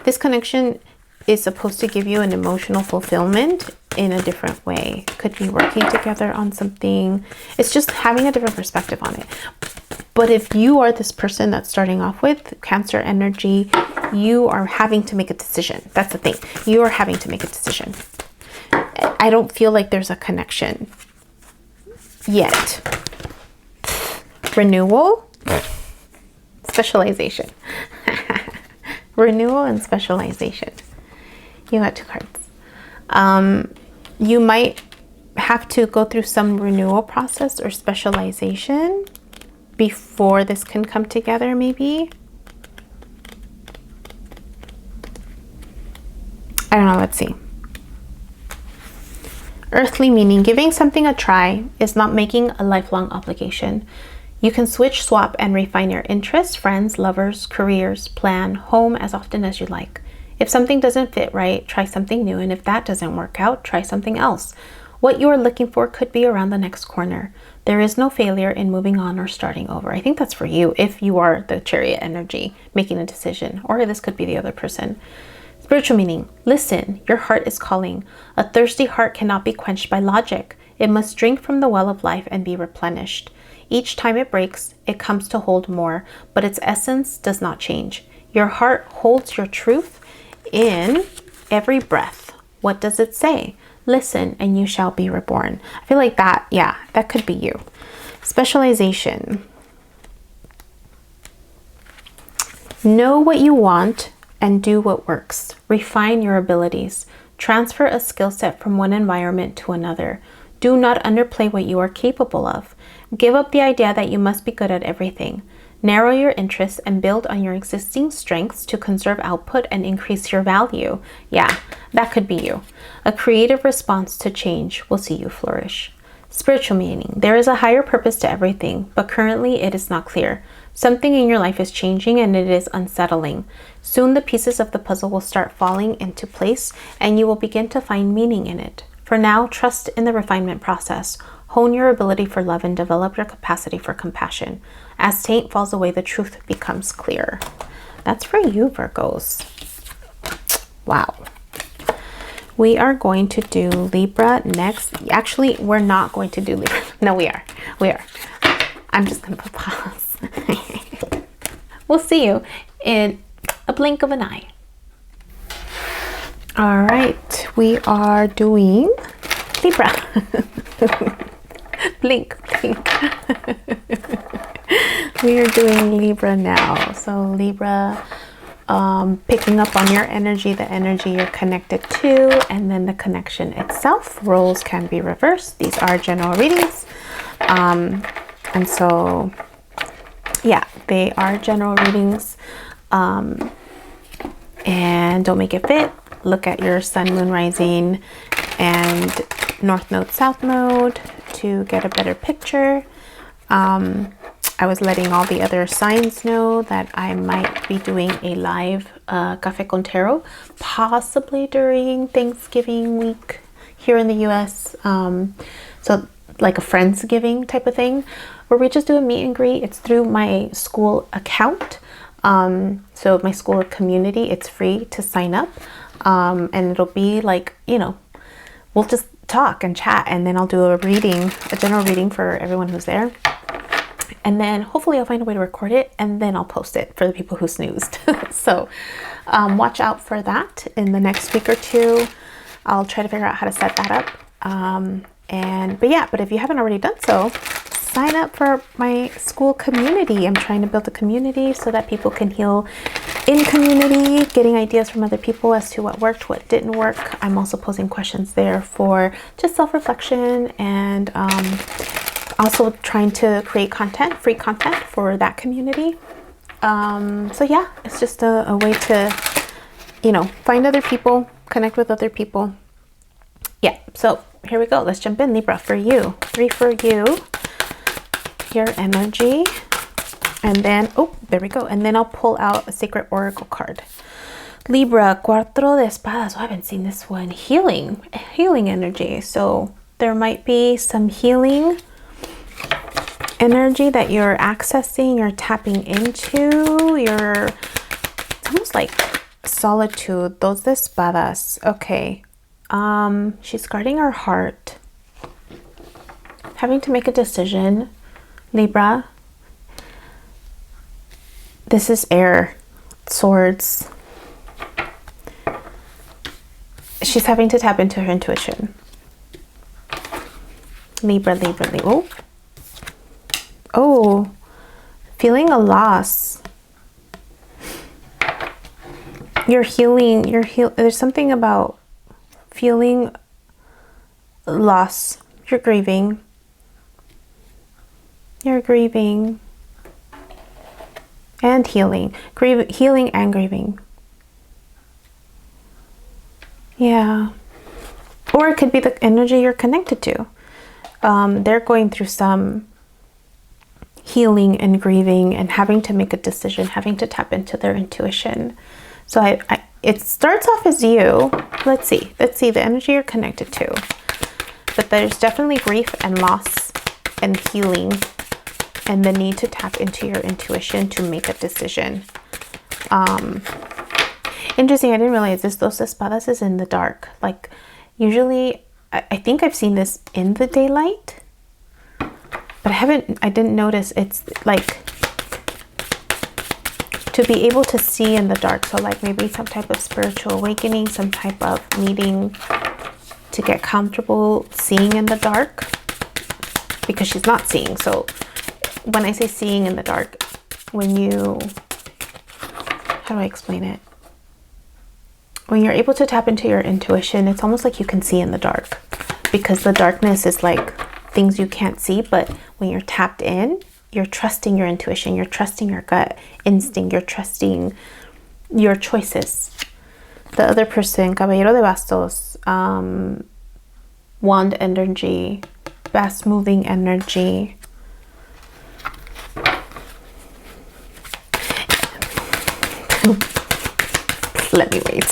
This connection is supposed to give you an emotional fulfillment in a different way. Could be working together on something. It's just having a different perspective on it. But if you are this person that's starting off with Cancer energy, you are having to make a decision. That's the thing. You are having to make a decision. I don't feel like there's a connection yet. Renewal, specialization. Renewal and specialization. You got two cards. You might have to go through some renewal process or specialization before this can come together, maybe. I don't know, let's see. Earthly meaning, giving something a try is not making a lifelong obligation. You can switch, swap, and refine your interests, friends, lovers, careers, plan, home as often as you like. If something doesn't fit right, try something new, and if that doesn't work out, try something else. What you are looking for could be around the next corner. There is no failure in moving on or starting over. I think that's for you if you are the Chariot energy making a decision, or this could be the other person. Spiritual meaning, listen, your heart is calling. A thirsty heart cannot be quenched by logic. It must drink from the well of life and be replenished. Each time it breaks, it comes to hold more, but its essence does not change. Your heart holds your truth in every breath. What does it say? Listen and you shall be reborn. I feel like that, yeah, that could be you. Specialization. Know what you want and do what works. Refine your abilities. Transfer a skill set from one environment to another. Do not underplay what you are capable of. Give up the idea that you must be good at everything. Narrow your interests and build on your existing strengths to conserve output and increase your value. Yeah, that could be you. A creative response to change will see you flourish. Spiritual meaning. There is a higher purpose to everything, but currently it is not clear. Something in your life is changing and it is unsettling. Soon the pieces of the puzzle will start falling into place and you will begin to find meaning in it. For now, trust in the refinement process. Hone your ability for love and develop your capacity for compassion. As taint falls away, the truth becomes clear. That's for you, Virgos. Wow. We are going to do Libra next. Actually, we're not going to do Libra. No, we are. We are. I'm just going to put pause. We'll see you in a blink of an eye. All right. We are doing Libra. Blink, blink. We are doing Libra now. So Libra, picking up on your energy, the energy you're connected to, and then the connection itself. Roles can be reversed. These are general readings. And so, yeah, they are general readings. And don't make it fit. Look at your sun, moon, rising, and north node, south node to get a better picture. I was letting all the other signs know that I might be doing a live Café con Tarot, possibly during Thanksgiving week here in the US. So like a Friendsgiving type of thing, where we just do a meet and greet. It's through my Skool account. So my Skool community, it's free to sign up. And it'll be like, you know, we'll just talk and chat, and then I'll do a reading, a general reading for everyone who's there. and then hopefully I'll find a way to record it, and then I'll post it for the people who snoozed. So watch out for that in the next week or two. I'll try to figure out how to set that up. But if you haven't already done so, sign up for my Skool community. I'm trying to build a community so that people can heal in community, getting ideas from other people as to what worked, what didn't work. I'm also posing questions there for just self-reflection, and also trying to create content, free content for that community. So yeah, it's just a way to, you know, find other people, connect with other people. Yeah, so here we go. Let's jump in, Libra, for you. 3 for you. Your energy. And then, oh, there we go. And then I'll pull out a sacred oracle card. Libra, Cuatro de Espadas. Oh, I haven't seen this one. Healing energy. So there might be some healing energy that you're accessing, you're tapping into. It's almost like solitude. Dos de Espadas. Okay. She's guarding her heart. Having to make a decision. Libra. This is air, swords. She's having to tap into her intuition. Libra. Oh, feeling a loss. You're healing. There's something about feeling loss. You're grieving. And healing. Healing and grieving. Yeah. Or it could be the energy you're connected to. They're going through some healing and grieving and having to make a decision, having to tap into their intuition. So it starts off as you. Let's see the energy you're connected to. But there's definitely grief and loss and healing, and the need to tap into your intuition to make a decision. Interesting, I didn't realize this. Dos Espadas is in the dark. Like, usually, I think I've seen this in the daylight, but I didn't notice. It's like to be able to see in the dark. So like maybe some type of spiritual awakening, some type of needing to get comfortable seeing in the dark, because she's not seeing. So when I say seeing in the dark, how do I explain it? When you're able to tap into your intuition, it's almost like you can see in the dark, because the darkness is like things you can't see. But when you're tapped in, you're trusting your intuition, you're trusting your gut instinct, you're trusting your choices. The other person, Caballero de Bastos, wand energy, fast moving energy. Let me wait.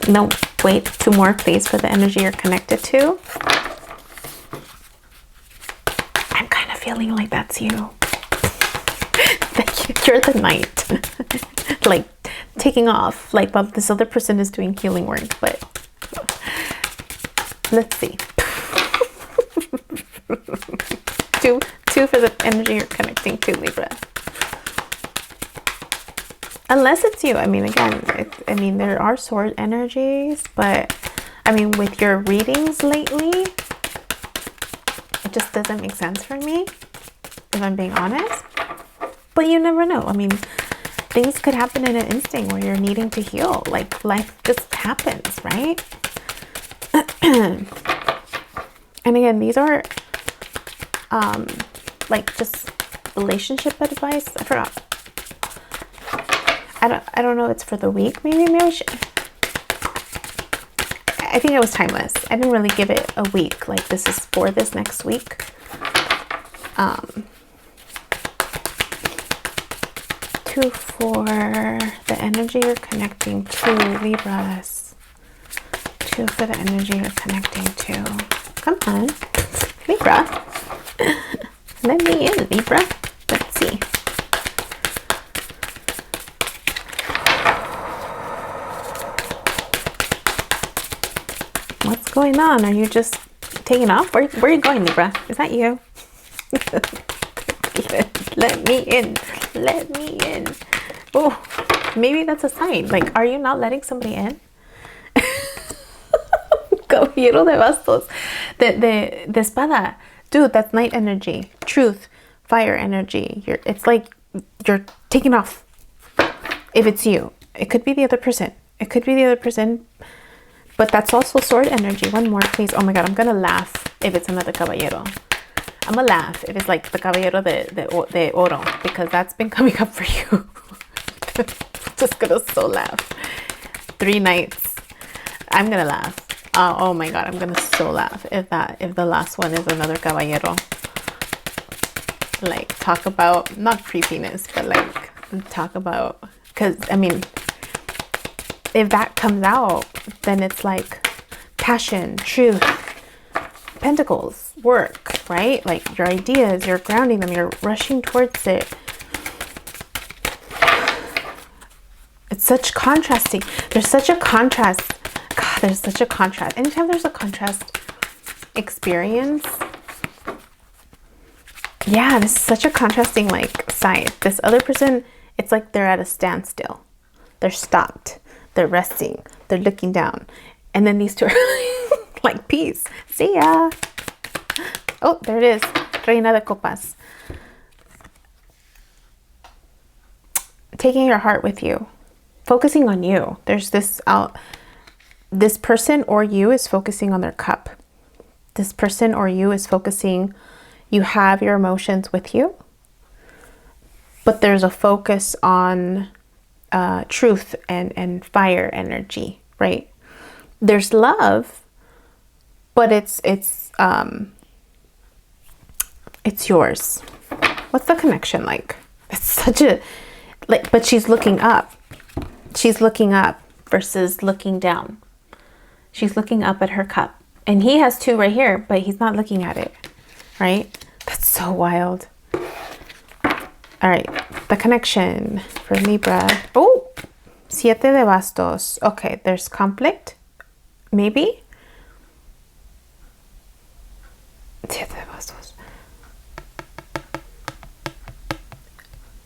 No, wait, 2 more please for the energy you're connected to. I'm kind of feeling like that's you. You're the knight. Like taking off, like while this other person is doing healing work. But let's see. 2 for the energy you're connecting to, Libra. Unless it's you. I mean, again, there are sword energies, but I mean, with your readings lately, it just doesn't make sense for me, if I'm being honest. But you never know. I mean, things could happen in an instant where you're needing to heal. Like, life just happens, right? And again, these are like just relationship advice. I forgot. I don't know if it's for the week. Maybe I should. I think it was timeless. I didn't really give it a week. Like, this is for this next week. 2 for the energy you're connecting to, Libras. 2 for the energy you're connecting to. Come on, Libra. Let me in, Libra. Let's see. What's going on? Are you just taking off? Where are you going, Libra? Is that you? let me in. Let me in. Oh, maybe that's a sign. Like, are you not letting somebody in? Caballero de bastos. De espada. Dude, that's night energy. Truth. Fire energy. It's like you're taking off. If it's you. It could be the other person. It could be the other person. But that's also sword energy. One more, please. Oh my God, I'm going to laugh if it's another caballero. I'm going to laugh if it's like the caballero de oro. Because that's been coming up for you. Just going to so laugh. 3 nights. I'm going to laugh. Oh my God, I'm going to so laugh if the last one is another caballero. Like, talk about, not creepiness, but like, talk about, because, I mean, if that comes out, then it's like passion, truth, pentacles, work, right? Like your ideas, you're grounding them, you're rushing towards it. It's such contrasting. There's such a contrast. God, there's such a contrast. Anytime there's a contrast experience, yeah, this is such a contrasting like side. This other person, it's like they're at a standstill. They're stopped. They're resting. They're looking down. And then these two are like, peace. See ya. Oh, there it is. Reina de Copas. Taking your heart with you. Focusing on you. There's this this person or you is focusing on their cup. This person or you is focusing, you have your emotions with you. But there's a focus on truth and fire energy, right? There's love, but it's yours. What's the connection like? It's such a like, but she's looking up. She's looking up versus looking down. She's looking up at her cup, and he has 2 right here, but he's not looking at it, right? That's so wild. All right, the connection for Libra. Oh, 7 de bastos. Okay, there's conflict, maybe. 7 de bastos.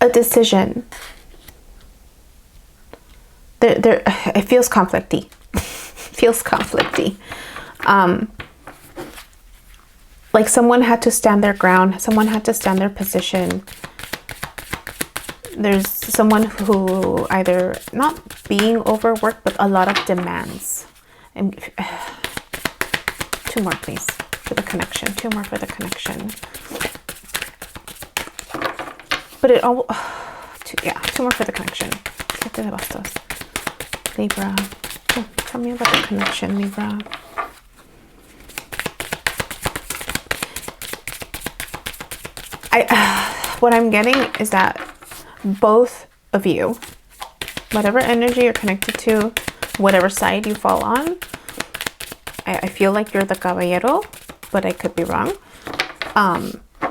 A decision. It feels conflicty. Feels conflicty. Like someone had to stand their ground. Someone had to stand their position. There's someone who either not being overworked, but a lot of demands. And 2 more, please, for the connection. 2 more for the connection. But it all, 2 more for the connection. 7 de bastos. Libra. Oh, tell me about the connection, Libra. What I'm getting is that both of you, whatever energy you're connected to, whatever side you fall on, I feel like you're the caballero, but I could be wrong.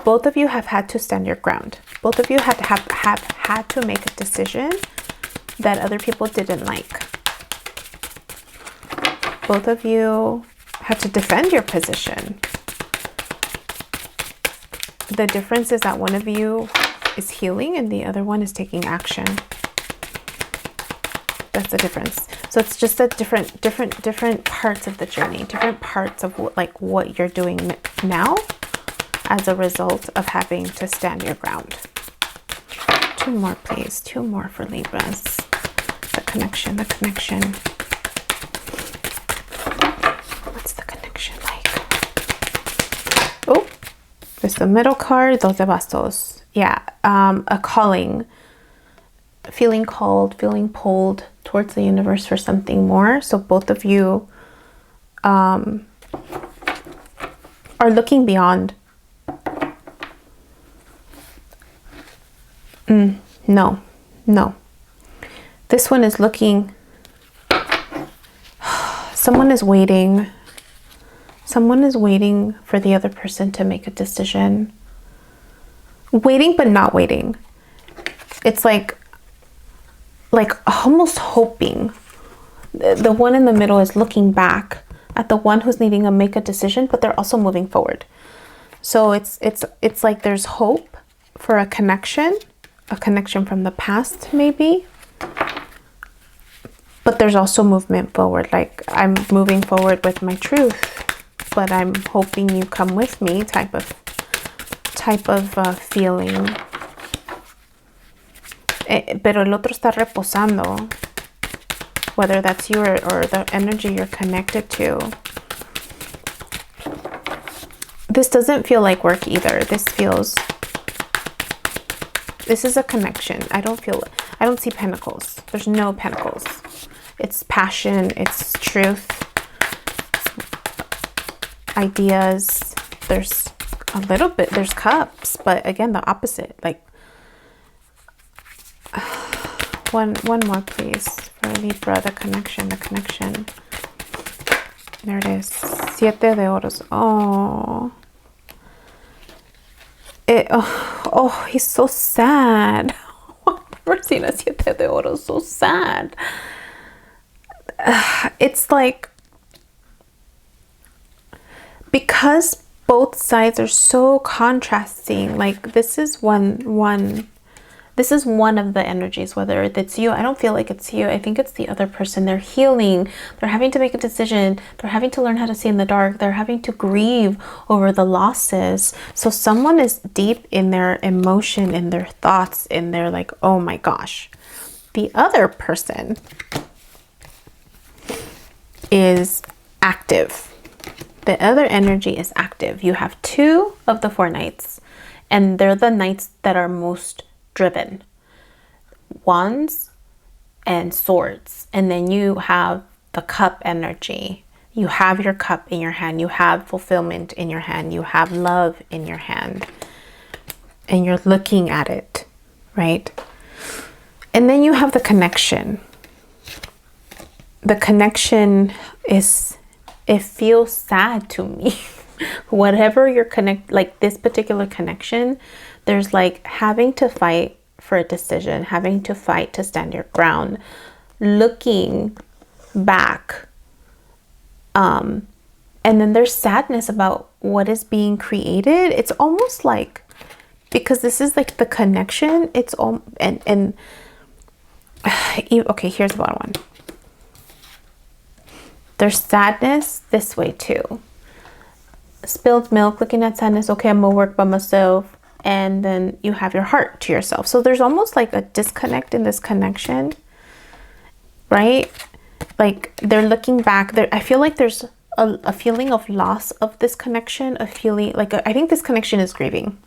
Both of you have had to stand your ground. Both of you have had to make a decision that other people didn't like. Both of you had to defend your position. The difference is that one of you is healing and the other one is taking action. That's the difference. So it's just a different parts of the journey, different parts of what you're doing now as a result of having to stand your ground. 2 more, please. 2 more for Libras. The connection, the connection. What's the connection like? Oh, there's the middle card, 2 de bastos. Yeah, a calling, feeling called, feeling pulled towards the universe for something more. So both of you are looking beyond. No. This one is looking. Someone is waiting. Someone is waiting for the other person to make a decision. Waiting, but not waiting. It's like almost hoping. The one in the middle is looking back at the one who's needing to make a decision, but they're also moving forward. So it's like there's hope for a connection from the past maybe. But there's also movement forward. Like, I'm moving forward with my truth, but I'm hoping you come with me type of feeling. Pero el otro está reposando. Whether that's you or the energy you're connected to. This doesn't feel like work either. This is a connection. I don't see pentacles. There's no pentacles. It's passion, it's truth, ideas. There's a little bit, there's cups, but again, the opposite. Like, one more please for Libra, the connection. There it is. Siete de oros. Oh, he's so sad. I've never seen a siete de oros so sad. It's like, because both sides are so contrasting, like this is one of the energies, whether it's you. I don't feel like it's you. I think it's the other person. They're healing. They're having to make a decision. They're having to learn how to see in the dark. They're having to grieve over the losses. So someone is deep in their emotion, in their thoughts, in their like, oh my gosh. The other person is active. The other energy is active. You have 2 of the 4 knights, and they're the knights that are most driven. Wands and swords. And then you have the cup energy. You have your cup in your hand. You have fulfillment in your hand. You have love in your hand. And you're looking at it, right? And then you have the connection. The connection is, it feels sad to me. Whatever you're like this particular connection, there's like having to fight for a decision, having to fight to stand your ground, looking back. And then there's sadness about what is being created. It's almost like, because this is like the connection, it's all, and okay, here's what I want. There's sadness this way too. Spilled milk, looking at sadness. Okay, I'm gonna work by myself. And then you have your heart to yourself. So there's almost like a disconnect in this connection, right? Like they're looking back there. I feel like there's a feeling of loss of this connection, a feeling like, I think this connection is grieving.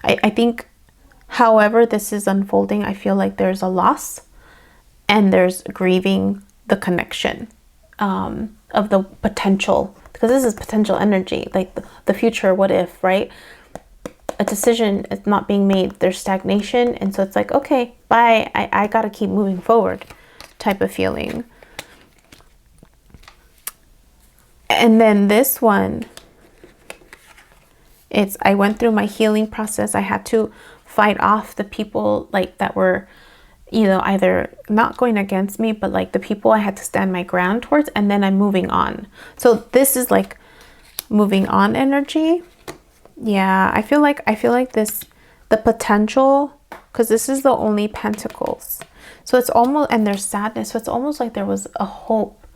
I think however this is unfolding, I feel like there's a loss and there's grieving the connection. Of the potential, because this is potential energy, like the future, what if, right? A decision is not being made, there's stagnation, and so it's like, okay, bye, I gotta keep moving forward type of feeling. And then this one, it's, I went through my healing process. I had to fight off the people like that were, you know, either not going against me, but like the people I had to stand my ground towards, and then I'm moving on. So this is like moving on energy. Yeah, I feel like this, the potential, because this is the only pentacles. So it's almost, and there's sadness. So it's almost like there was a hope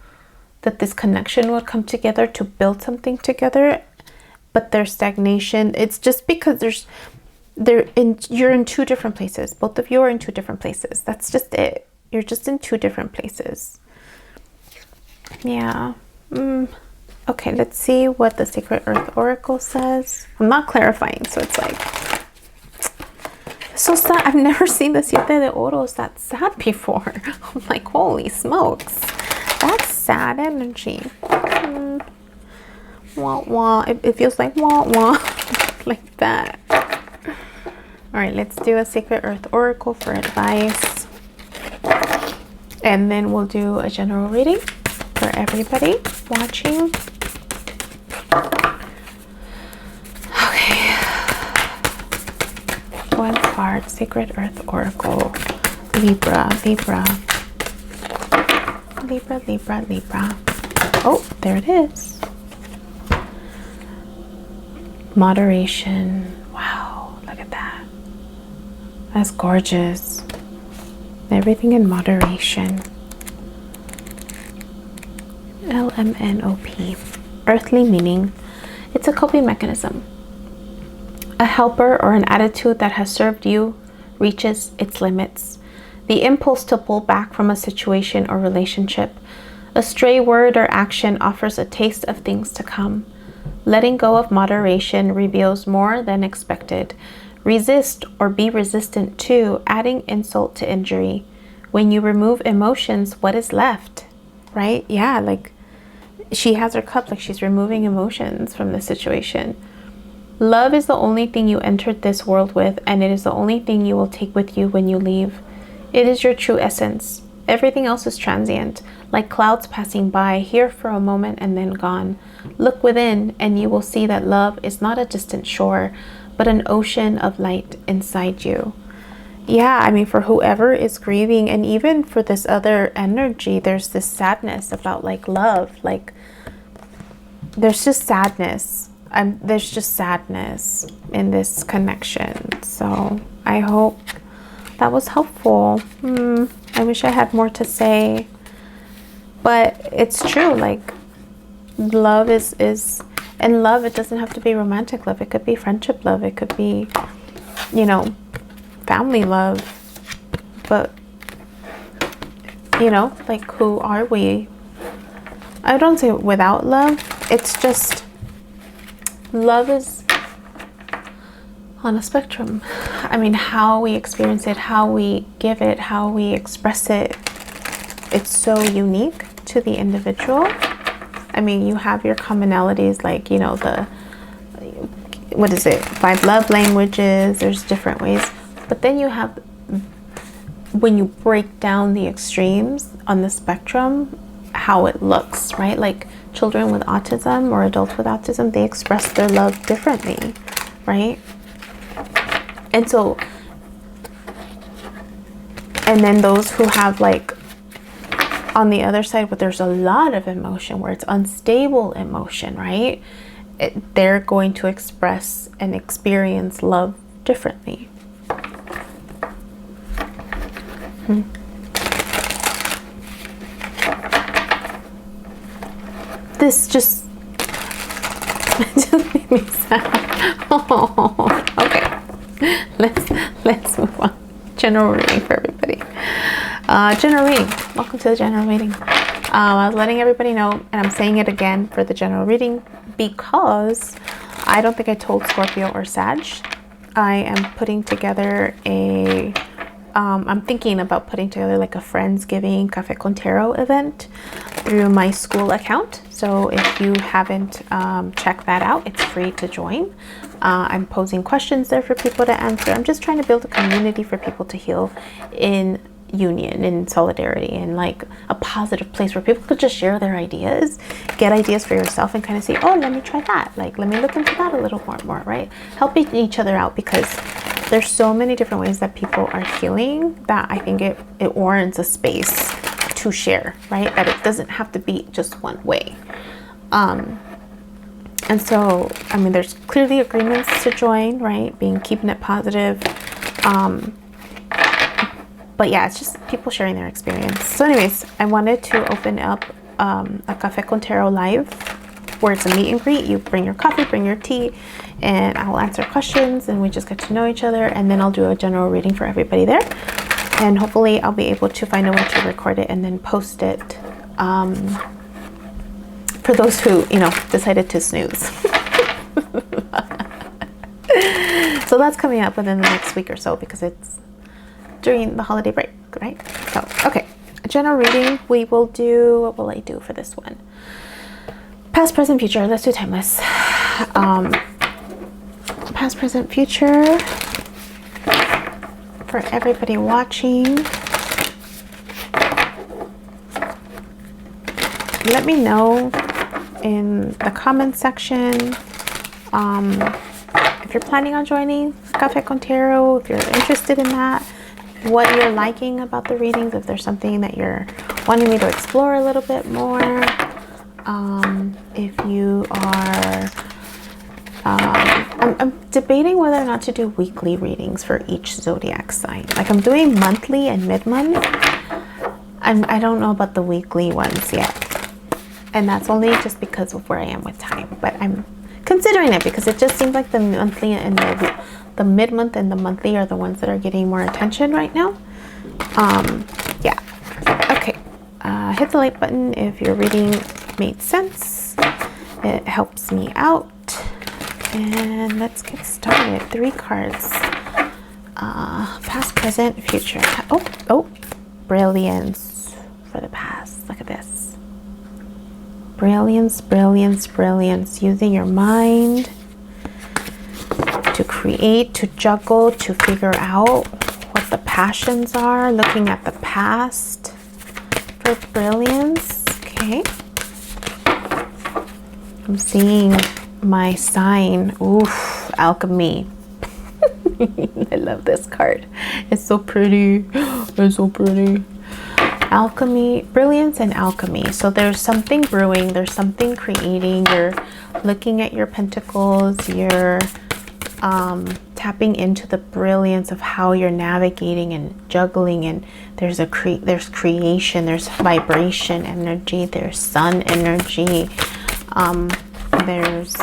that this connection would come together to build something together, but there's stagnation. It's just because you're in 2 different places. Both of you are in 2 different places. That's just it. You're just in 2 different places. Yeah. Okay, let's see what the Sacred Earth Oracle says. I'm not clarifying, so it's like, so sad. I've never seen the Siete de Oros that sad before. I'm like, holy smokes. That's sad energy. Wah, wah. It feels like wah, wah. Like that. All right, let's do a Sacred Earth Oracle for advice. And then we'll do a general reading for everybody watching. Okay. One card, Sacred Earth Oracle. Libra, Libra. Libra, Libra, Libra. Oh, there it is. Moderation. Wow, look at that. That's gorgeous. Everything in moderation. LMNOP. Earthly meaning. It's a coping mechanism. A helper or an attitude that has served you reaches its limits. The impulse to pull back from a situation or relationship. A stray word or action offers a taste of things to come. Letting go of moderation reveals more than expected. Resist or be resistant to, adding insult to injury. When you remove emotions, what is left? Right? Yeah, like she has her cup, like she's removing emotions from the situation. Love is the only thing you entered this world with, and it is the only thing you will take with you when you leave. It is your true essence. Everything else is transient, like clouds passing by, here for a moment and then gone. Look within, and you will see that love is not a distant shore, but an ocean of light inside you. Yeah, I mean, for whoever is grieving, and even for this other energy, there's this sadness about like love. Like there's just sadness. There's just sadness in this connection. So I hope that was helpful. I wish I had more to say, but it's true. Like love is, and love, it doesn't have to be romantic love. It could be friendship love. It could be, you know, family love. But, you know, like who are we? I don't say without love. It's just, love is on a spectrum. I mean, how we experience it, how we give it, how we express it, it's so unique to the individual. I mean, you have your commonalities, like, you know, the, what is it, 5 love languages, there's different ways. But then you have, when you break down the extremes on the spectrum, how it looks, right? Like children with autism or adults with autism, they express their love differently, right? And so, and then those who have like on the other side, but there's a lot of emotion where it's unstable emotion, right? They're going to express and experience love differently. This just made me sad. Oh, okay. Let's move on. General reading for everybody. General reading. Welcome to the general reading. I was letting everybody know, and I'm saying it again for the general reading because I don't think I told Scorpio or Sag. I am putting together a I'm thinking about putting together like a Friendsgiving Cafe con Tarot event through my Skool account. So if you haven't checked that out, it's free to join. I'm posing questions there for people to answer. I'm just trying to build a community for people to heal in union, in solidarity, and like a positive place where people could just share their ideas, get ideas for yourself, and kind of say, oh, let me try that. Like, let me look into that a little more, right? Helping each other out, because there's so many different ways that people are healing that I think it warrants a space to share, right? That it doesn't have to be just one way. And so, I mean, there's clearly agreements to join, right? Keeping it positive. But yeah, it's just people sharing their experience. So anyways, I wanted to open up a Cafe con Tarot live where it's a meet and greet. You bring your coffee, bring your tea, and I will answer questions and we just get to know each other. And then I'll do a general reading for everybody there. And hopefully I'll be able to find a way to record it and then post it for those who, you know, decided to snooze. So that's coming up within the next week or so because it's during the holiday break, right? So, okay. General reading, we will do, what will I do for this one? Past, present, future. Let's do timeless. Past, present, future. For everybody watching, let me know in the comment section if you're planning on joining Cafe con Tarot, if you're interested in that, what you're liking about the readings, if there's something that you're wanting me to explore a little bit more. If you are I'm debating whether or not to do weekly readings for each zodiac sign. Like I'm doing monthly and mid-month. I don't know about the weekly ones yet. And that's only just because of where I am with time. But I'm considering it because it just seems like the monthly and the mid-month and the monthly are the ones that are getting more attention right now. Yeah. Okay. Hit the like button if your reading made sense. It helps me out. And let's get started. 3 cards. Past, present, future. Oh, brilliance for the past. Look at this. Brilliance, brilliance, brilliance. Using your mind to create, to juggle, to figure out what the passions are. Looking at the past for brilliance. Okay. I'm seeing my sign. Oof, alchemy. I love this card. It's so pretty. It's so pretty. Alchemy, brilliance and alchemy. So there's something brewing, there's something creating. You're looking at your pentacles, you're tapping into the brilliance of how you're navigating and juggling, and there's creation, there's vibration energy, there's sun energy, there's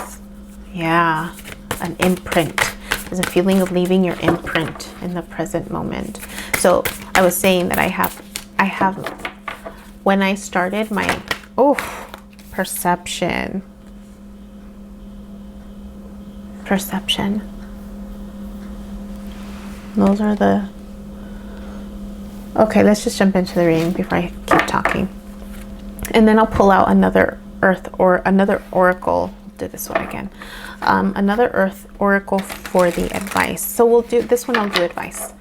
an imprint. There's a feeling of leaving your imprint in the present moment. So I was saying that I have when I started my perception. Those are the okay. Let's just jump into the reading before I keep talking, and then I'll pull out another earth or another oracle. Do this one again. Another earth oracle for the advice. So we'll do this one. I'll do advice.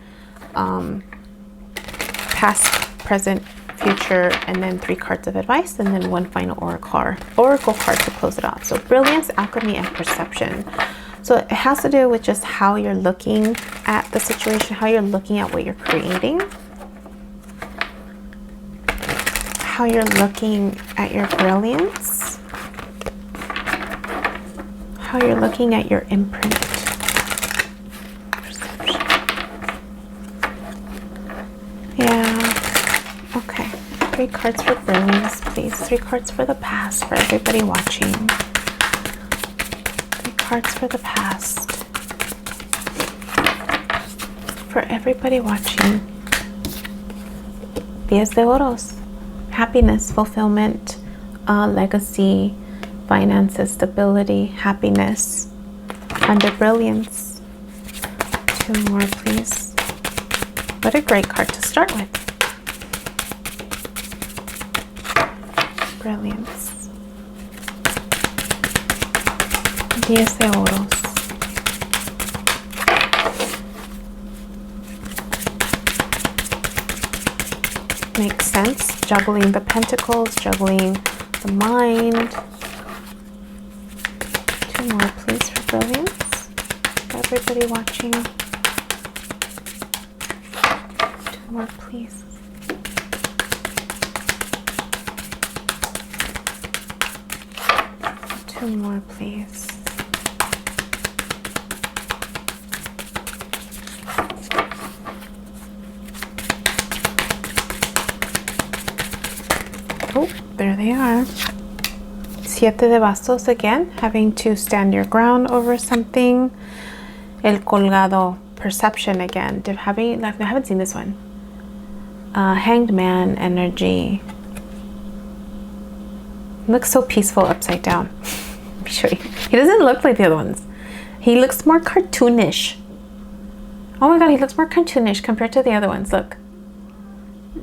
Past, present, future, and then 3 cards of advice, and then 1 final oracle card to close it off. So brilliance, alchemy, and perception. So it has to do with just how you're looking at the situation, how you're looking at what you're creating, how you're looking at your brilliance, how you're looking at your imprint. Perception. Yeah. Okay. 3 cards for brilliance, please. 3 cards for the past for everybody watching. 3 cards for the past for everybody watching. 10 de oros. Happiness, fulfillment, legacy, finances, stability, happiness, under brilliance. 2 more, please. What a great card to start with. Brilliance. 10 de oros. Makes sense. Juggling the pentacles, juggling the mind. 2 more, please, for brilliance. For everybody watching. 2 more, please. Two more, please. Oh, there they are. 7 de bastos again, having to stand your ground over something. El colgado, perception again. I haven't seen this one. Hanged man energy. Looks so peaceful upside down. Let me show you. He doesn't look like the other ones. He looks more cartoonish. Oh my god, he looks more cartoonish compared to the other ones. Look.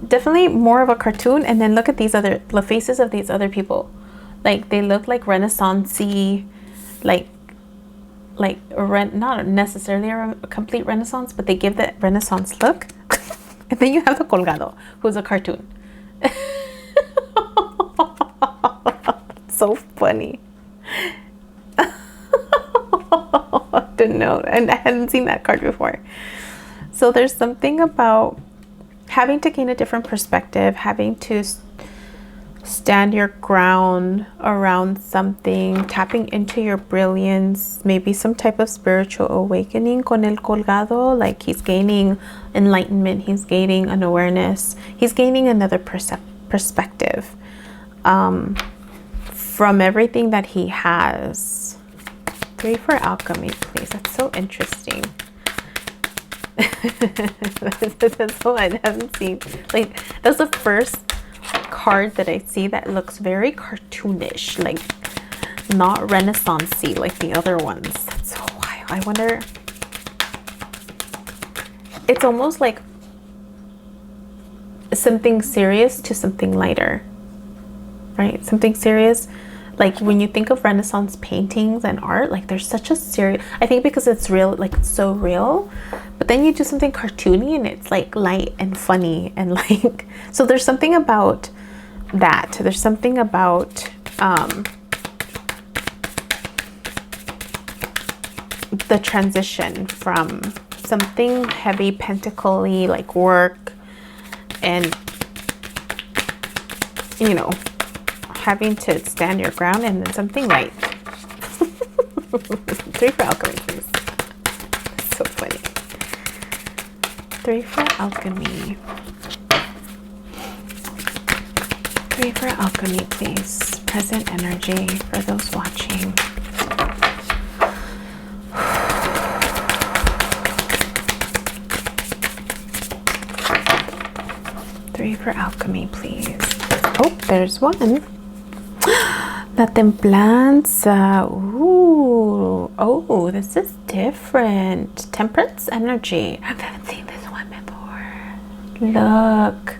Definitely more of a cartoon. And then look at the faces of these other people. Like they look like Renaissance-y, not necessarily a complete Renaissance, but they give that Renaissance look. And then you have the colgado, who's a cartoon. So funny. Didn't know, and I hadn't seen that card before. So there's something about having to gain a different perspective, having to stand your ground around something, tapping into your brilliance, maybe some type of spiritual awakening con el colgado, like he's gaining enlightenment, he's gaining an awareness, he's gaining another perspective from everything that he has. 3 for alchemy, please. That's so interesting. That's what I haven't seen. Like, that's the first card that I see that looks very cartoonish, like not Renaissance-y like the other ones. That's so wild. I wonder, it's almost like something serious to something lighter, right? Something serious, like when you think of Renaissance paintings and art, like there's such a serious, I think because it's real, like it's so real, but then you do something cartoony and it's like light and funny and like, so there's something about that. There's something about the transition from something heavy, pentacly, like work, and you know, having to stand your ground, and then something light. 3 for alchemy, please. So funny. 3 for alchemy. 3 for alchemy, please. Present energy for those watching. Three for alchemy, please. Oh, there's one. La templanza. Ooh. Oh, this is different. Temperance energy. I haven't seen this one before. Look.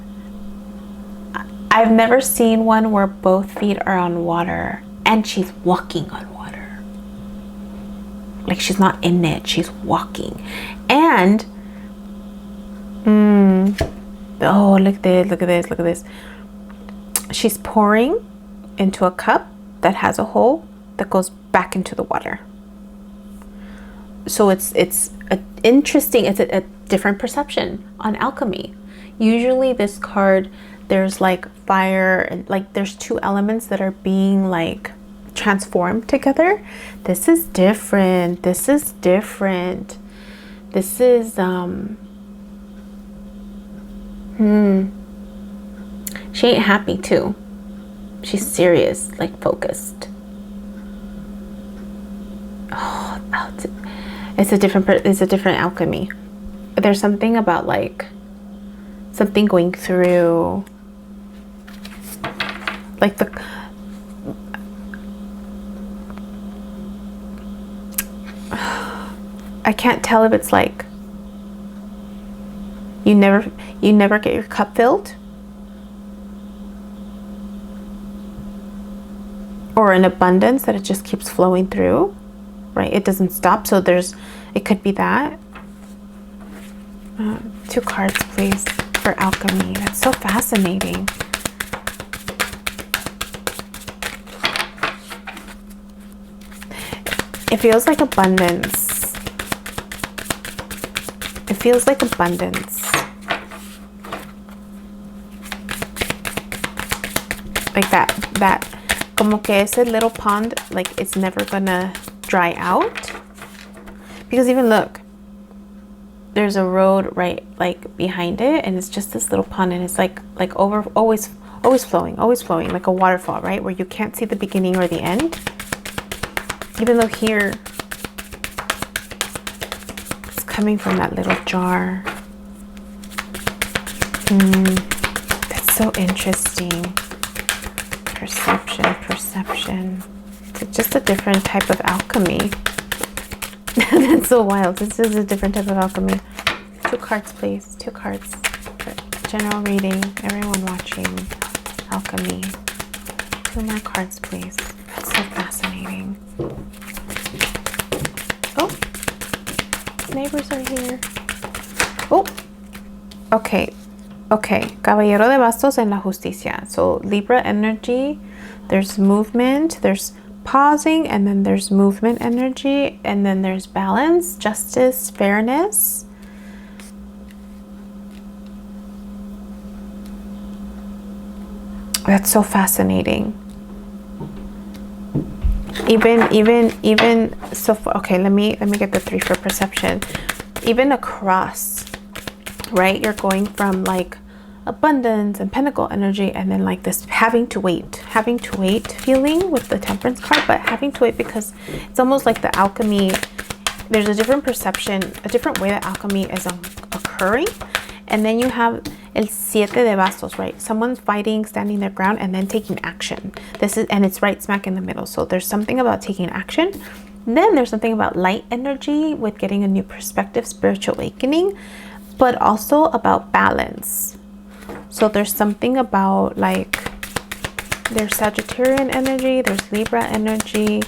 I've never seen one where both feet are on water and she's walking on water. Like she's not in it, she's walking. And oh, look at this, look at this, look at this. She's pouring into a cup that has a hole that goes back into the water. So it's a interesting, it's a different perception on alchemy. Usually this card, there's like fire and like there's 2 elements that are being like transformed together. This is different. This is different. This is she ain't happy too. She's serious, like focused. Oh, it's a different alchemy. There's something about like something going through, like the I can't tell if it's like you never get your cup filled, or an abundance that it just keeps flowing through, right? It doesn't stop. So it could be that. 2 cards, please, for alchemy. That's so fascinating. It feels like abundance. It feels like abundance. Like that, como que ese little pond, like it's never gonna dry out. Because even look, there's a road right like behind it, and it's just this little pond, and it's like always flowing, like a waterfall, right? Where you can't see the beginning or the end. Even though here it's coming from that little jar. That's so interesting. Perception. It's just a different type of alchemy. That's so wild. This is a different type of alchemy. 2 cards, please. 2 cards. General reading. Everyone watching. Alchemy. 2 more cards, please. That's so fascinating. Oh, neighbors are here. Oh, okay. Caballero de Bastos en la Justicia. So Libra energy, there's movement, there's pausing, and then there's movement energy, and then there's balance, justice, fairness. That's so fascinating. Even so. Okay, let me get the 3 for perception. Even across, right? You're going from like abundance and pentacle energy, and then like this having to wait feeling with the temperance card, but having to wait because it's almost like the alchemy. There's a different perception, a different way that alchemy is occurring. And then you have el 7 de bastos, right? Someone's fighting, standing their ground, and then taking action. And it's right smack in the middle. So there's something about taking action. Then there's something about light energy with getting a new perspective, spiritual awakening, but also about balance. So there's something about like, there's Sagittarian energy, there's Libra energy,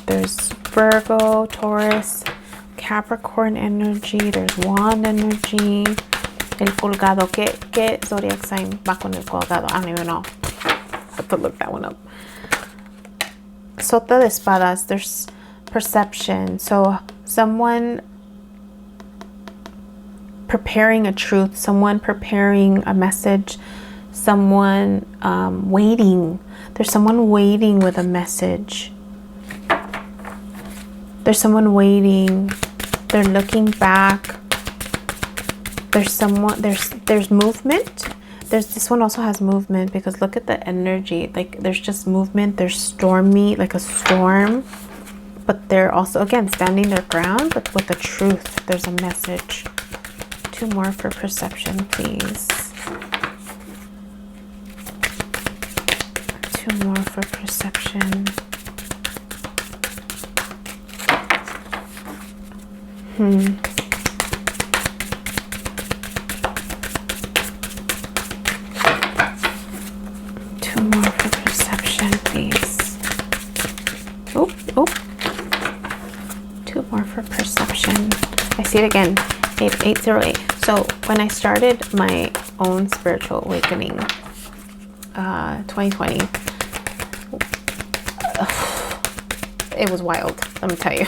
there's Virgo, Taurus, Capricorn energy, there's Wand energy, el colgado. ¿Qué zodiac sign va con el colgado? I don't even know. I have to look that one up. Sota de espadas, there's perception. So someone preparing a truth, someone preparing a message, someone waiting. There's someone waiting with a message. There's someone waiting. They're looking back. There's someone, there's movement. This one also has movement because look at the energy. Like there's just movement. There's stormy, like a storm. But they're also, again, standing their ground, but with the truth. There's a message. 2 more for perception, please. 2 more for perception. 2 more for perception, please. Oh. 2 more for perception. I see it again. 808. So when I started my own spiritual awakening, 2020, it was wild, let me tell you.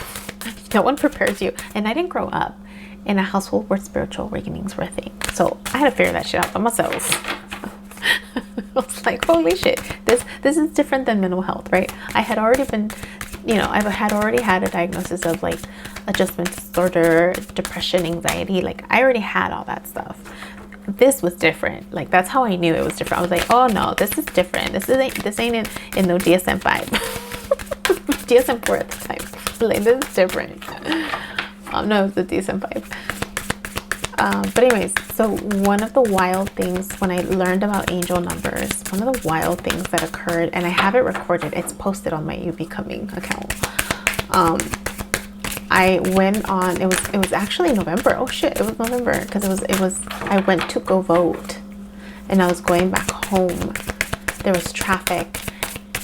No one prepares you. And I didn't grow up in a household where spiritual awakenings were a thing. So I had to figure that shit out by myself. I was like, holy shit, this is different than mental health, right? I had already been, I had already had a diagnosis of like adjustment disorder, depression, anxiety. Like I already had all that stuff. This was different. Like that's how I knew it was different. I was like, oh no, this is different. This ain't in no DSM-5. DSM-4 at the time. Like this is different. No, it's the DSM-5. But anyways, so one of the wild things when I learned about angel numbers, one of the wild things that occurred, and I have it recorded, it's posted on my You Becoming account. I went on, it was actually November. Oh shit, it was November because it was I went to go vote and I was going back home. There was traffic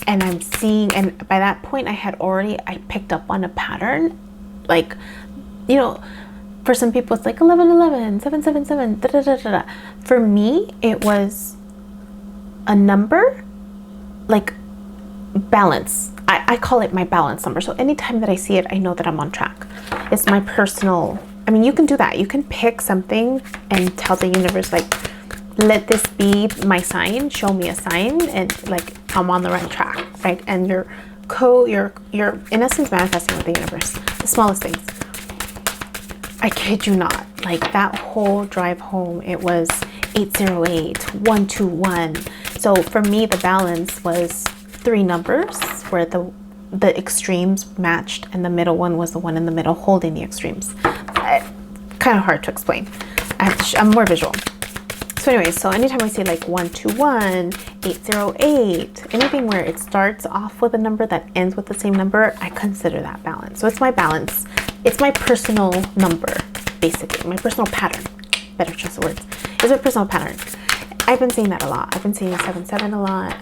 and I'm seeing, and by that point I picked up on a pattern. Like, for some people it's like 1111, 777, da da da da da. For me, it was a number like balance. I call it my balance number. So anytime that I see it, I know that I'm on track. It's my personal, you can do that. You can pick something and tell the universe, like, let this be my sign, show me a sign, and like, I'm on the right track, right? And you're in essence manifesting with the universe, the smallest things. I kid you not, like that whole drive home, it was 808, 121. So for me, the balance was 3 numbers where the extremes matched, and the middle one was the one in the middle holding the extremes. Kind of hard to explain. I'm more visual. So anyways, so anytime I say like 121, 808, anything where it starts off with a number that ends with the same number, I consider that balance. So it's my balance. It's my personal number, basically. My personal pattern. Better choice of words. It's my personal pattern. I've been seeing that a lot. I've been seeing 77 a lot.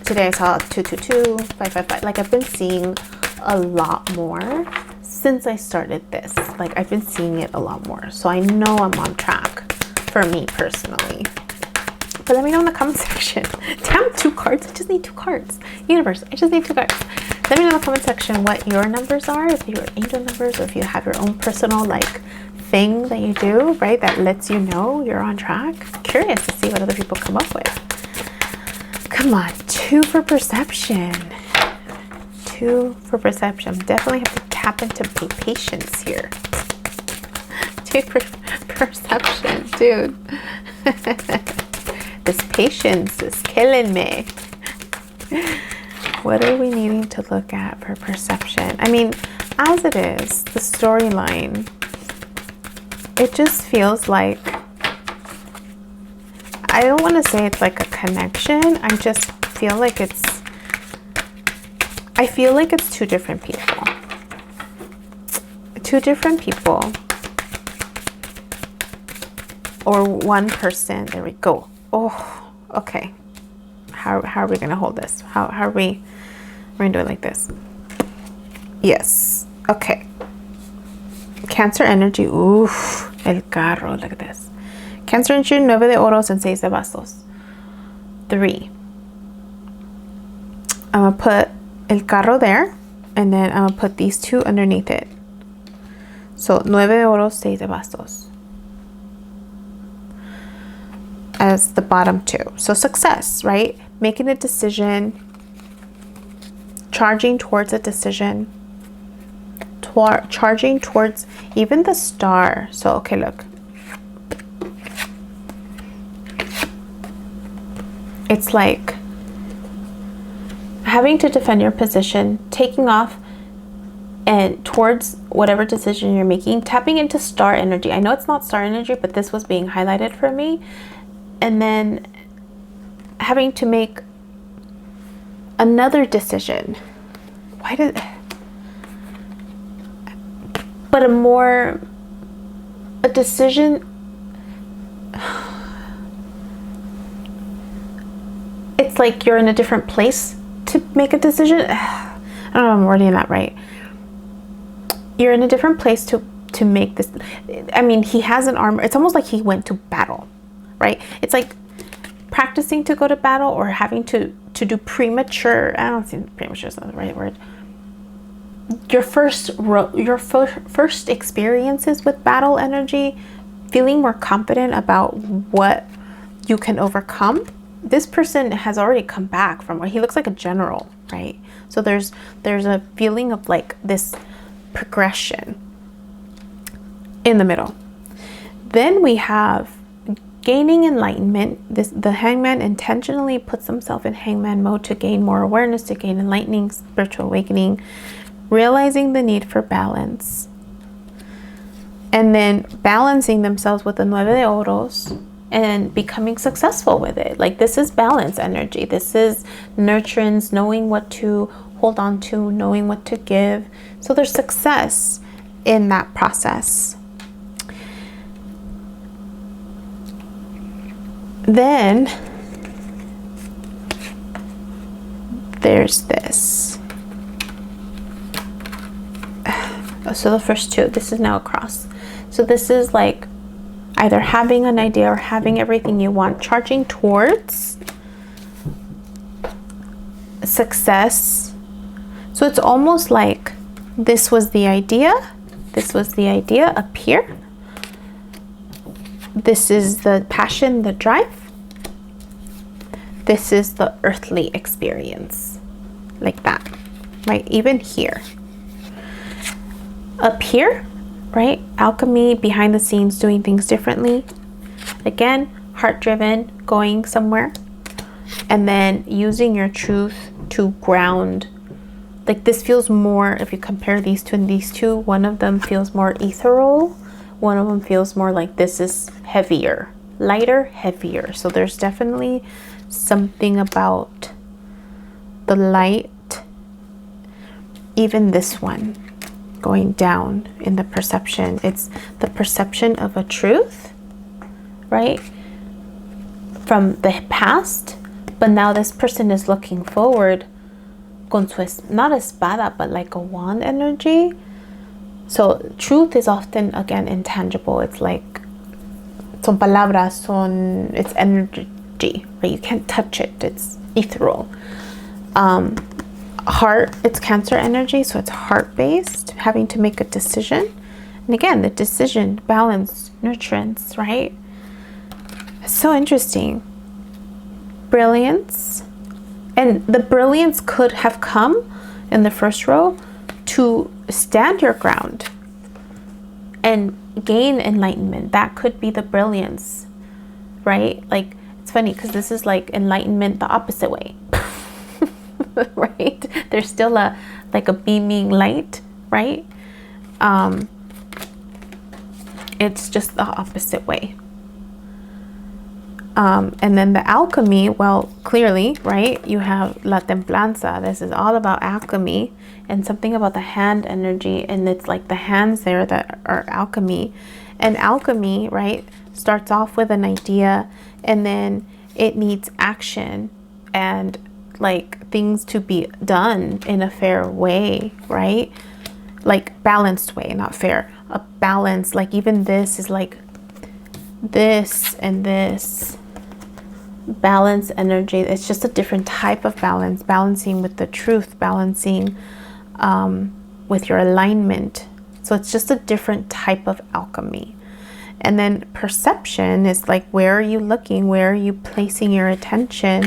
Today I saw 222, 555. Like I've been seeing a lot more since I started this. Like I've been seeing it a lot more. So I know I'm on track for me personally. But let me know in the comment section. Damn, 2 cards. I just need 2 cards. Universe, I just need 2 cards. Let me know in the comment section what your numbers are, if you're angel numbers, or if you have your own personal like thing that you do, right, that lets you know you're on track. Curious to see what other people come up with. Come on, 2 for perception. 2 for perception. Definitely have to tap into patience here. 2 for perception, dude. This patience is killing me. What are we needing to look at for perception? I mean, as it is, the storyline, it just feels like, I don't want to say it's like a connection. I just feel like it's, I feel like it's 2 different people. 2 different people. Or 1 person. There we go. Oh, okay. How are we going to hold this? How are we? We're going to do it like this. Yes. Okay. Cancer energy. Oof. El carro. Look at this. Cancer energy, 9 de oros and 6 de bastos. 3. I'm going to put el carro there. And then I'm going to put these 2 underneath it. So 9 de oros, 6 de bastos. As the bottom 2. So success, right? Making a decision, charging towards a decision, charging towards even the star. So, okay, look. It's like having to defend your position, taking off and towards whatever decision you're making, tapping into star energy. I know it's not star energy, but this was being highlighted for me. And then having to make another decision. Why did, but a decision, it's like you're in a different place to make a decision. I don't know if I'm wording that right. You're in a different place to make this. I mean, he has an armor. It's almost like he went to battle, right? It's like practicing to go to battle or having to do premature. I don't think premature is not the right word. Your first experiences with battle energy, feeling more confident about what you can overcome. This person has already come back from where he looks like a general, right? So there's a feeling of like this progression in the middle. Then we have gaining enlightenment. The hangman intentionally puts himself in hangman mode to gain more awareness, to gain enlightening, spiritual awakening, realizing the need for balance, and then balancing themselves with the 9 de oros and becoming successful with it. Like, this is balance energy. This is nurturance, knowing what to hold on to, knowing what to give. So there's success in that process. Then there's this. So the first 2, this is now a cross. So this is like either having an idea or having everything you want, charging towards success. So it's almost like this was the idea up here. This is the passion, the drive. This is the earthly experience, like that, right? Even here. Up here, right? Alchemy, behind the scenes, doing things differently. Again, heart-driven, going somewhere. And then using your truth to ground. Like, this feels more, if you compare these two and these two, one of them feels more ethereal. One of them feels more like this is heavier, lighter, heavier. So there's definitely something about the light. Even this one going down in the perception. It's the perception of a truth, right? From the past, but now this person is looking forward con su, not espada, but like a wand energy. So truth is often, again, intangible. It's like, son palabras, it's energy, right? You can't touch it. It's ethereal. Heart, it's Cancer energy, so it's heart-based, having to make a decision, And again, the decision, balance, nurturance, right? It's so interesting. Brilliance. And the brilliance could have come in the first row to stand your ground and gain enlightenment. That could be the brilliance, right? Like, it's funny because this is like enlightenment the opposite way. Right? There's still a like a beaming light, right? It's just the opposite way. And then the alchemy, well, clearly, right, you have La Templanza. This is all about alchemy and something about the hand energy, and it's like the hands there that are alchemy. And alchemy, right, starts off with an idea, and then it needs action and like things to be done in a fair way, right? Like balanced way, not fair, a balance. Like even this is like this and this. Balance energy. It's just a different type of balance, balancing with the truth, balancing with your alignment. So it's just a different type of alchemy. And then perception is like, where are you looking? Where are you placing your attention?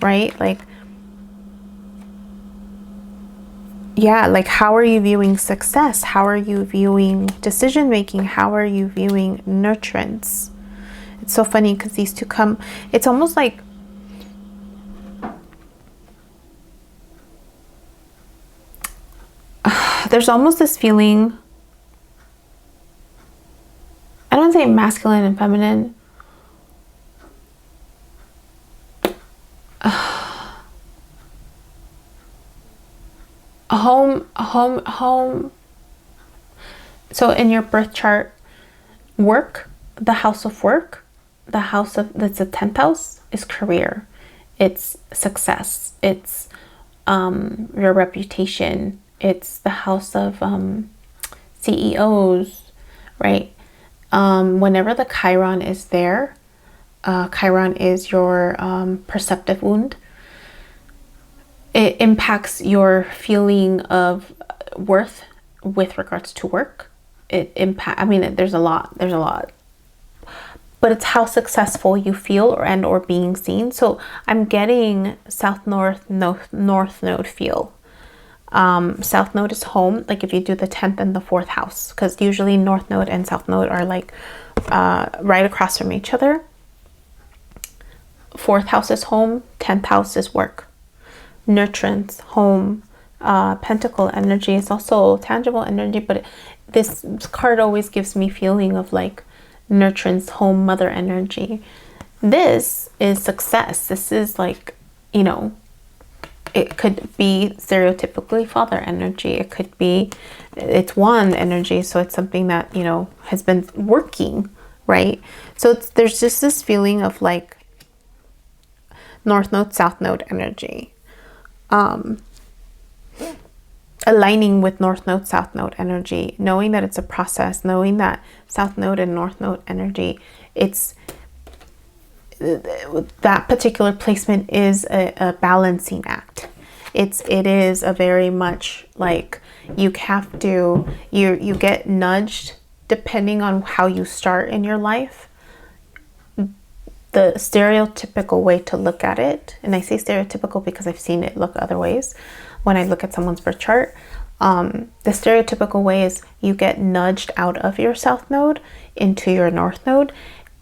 Right? Like, yeah, like how are you viewing success? How are you viewing decision making? How are you viewing nurturance? It's so funny because these two come, it's almost like there's almost this feeling, I don't say masculine and feminine. Home. So in your birth chart, work, the house of work, the house of, that's the 10th house, is career. It's success. It's your reputation. It's the house of CEOs, right? Whenever the Chiron is there, Chiron is your perceptive wound. It impacts your feeling of worth with regards to work. I mean, there's a lot, but it's how successful you feel or being seen. So I'm getting south north node feel. South node is home, like if you do the 10th and the 4th house, because usually north node and south node are like right across from each other. 4th house is home, 10th house is work. Nurturance, home, pentacle energy is also tangible energy, but this card always gives me feeling of like nurturance, home, mother energy. This is success. This is like, you know, it could be stereotypically father energy. It could be, it's one energy. So it's something that, you know, has been working, right? So there's just this feeling of like north node, south node energy. Aligning with north node, south node energy, knowing that it's a process, knowing that south node and north node energy, it's that particular placement is a balancing act. It is a very much like you have to, you get nudged depending on how you start in your life. The stereotypical way to look at it, and I say stereotypical because I've seen it look other ways when I look at someone's birth chart. The stereotypical way is you get nudged out of your south node into your north node,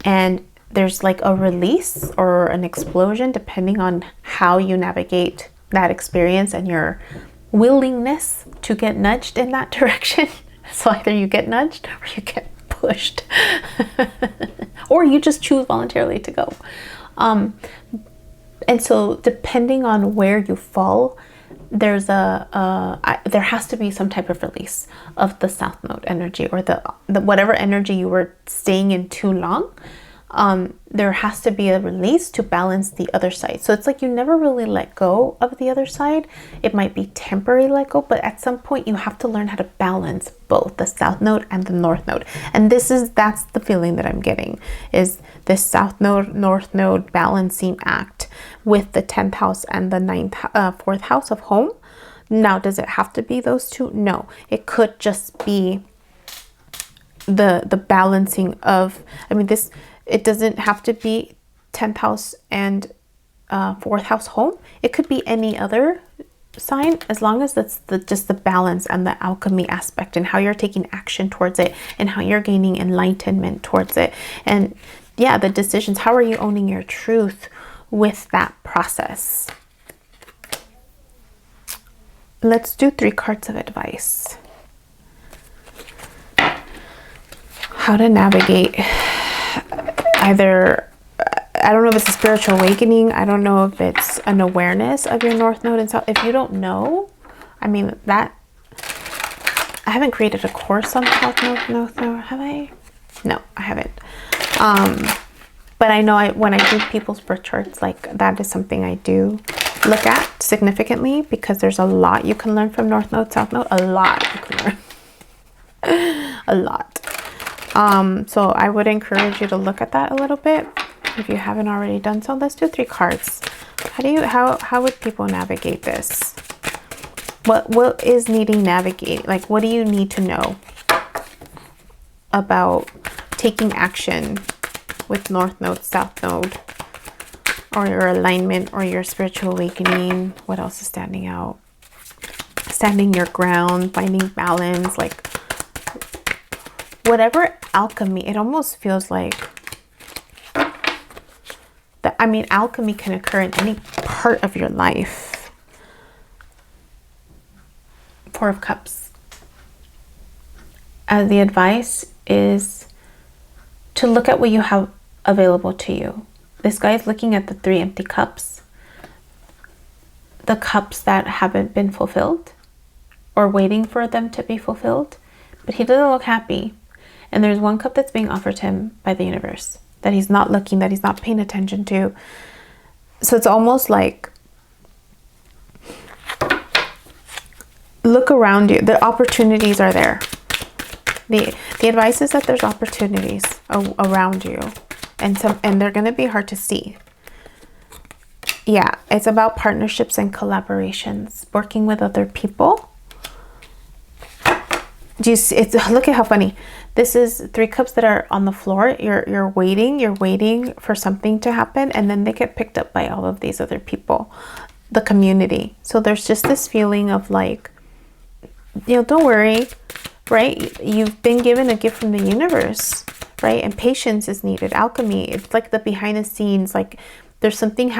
and there's like a release or an explosion depending on how you navigate that experience and your willingness to get nudged in that direction. So either you get nudged or you get pushed or you just choose voluntarily to go. And so depending on where you fall, there's there has to be some type of release of the south node energy, or the whatever energy you were staying in too long. There has to be a release to balance the other side. So it's like you never really let go of the other side. It might be temporary let go, but at some point you have to learn how to balance both the south node and the north node. And that's the feeling that I'm getting, is this south node, north node balancing act with the 10th house and the 4th house of home. Now, does it have to be those two? No, it could just be the balancing of, I mean, this, it doesn't have to be 10th house and 4th house home. It could be any other sign, as long as that's just the balance and the alchemy aspect, and how you're taking action towards it, and how you're gaining enlightenment towards it. And yeah, the decisions, how are you owning your truth with that process? Let's do 3 cards of advice. How to navigate either, I don't know if it's a spiritual awakening. I don't know if it's an awareness of your North Node and South. If you don't know, I mean, that, I haven't created a course on South Node, have I? No, I haven't. But I know when I do people's birth charts, like, that is something I do look at significantly, because there's a lot you can learn from North Node, South Node. A lot you can learn. A lot. So I would encourage you to look at that a little bit if you haven't already done so. Let's do 3 cards. How would people navigate this? What is needing navigating? Like, what do you need to know about taking action with North Node, South Node, or your alignment, or your spiritual awakening? What else is standing out? Standing your ground, finding balance, like whatever alchemy. It almost feels like that. I mean, alchemy can occur in any part of your life. 4 of Cups. The advice is to look at what you have available to you. This guy is looking at the 3 empty cups. The cups that haven't been fulfilled, or waiting for them to be fulfilled. But he doesn't look happy. And there's 1 cup that's being offered to him by the universe that he's not looking, that he's not paying attention to. So it's almost like, look around you. The opportunities are there. The advice is that there's opportunities around you, and they're going to be hard to see. Yeah, it's about partnerships and collaborations, working with other people. Do you see? Look at how funny. This is 3 cups that are on the floor. You're waiting for something to happen, and then they get picked up by all of these other people, the community. So there's just this feeling of like, don't worry, right? You've been given a gift from the universe, right? And patience is needed. Alchemy, it's like the behind the scenes, like there's something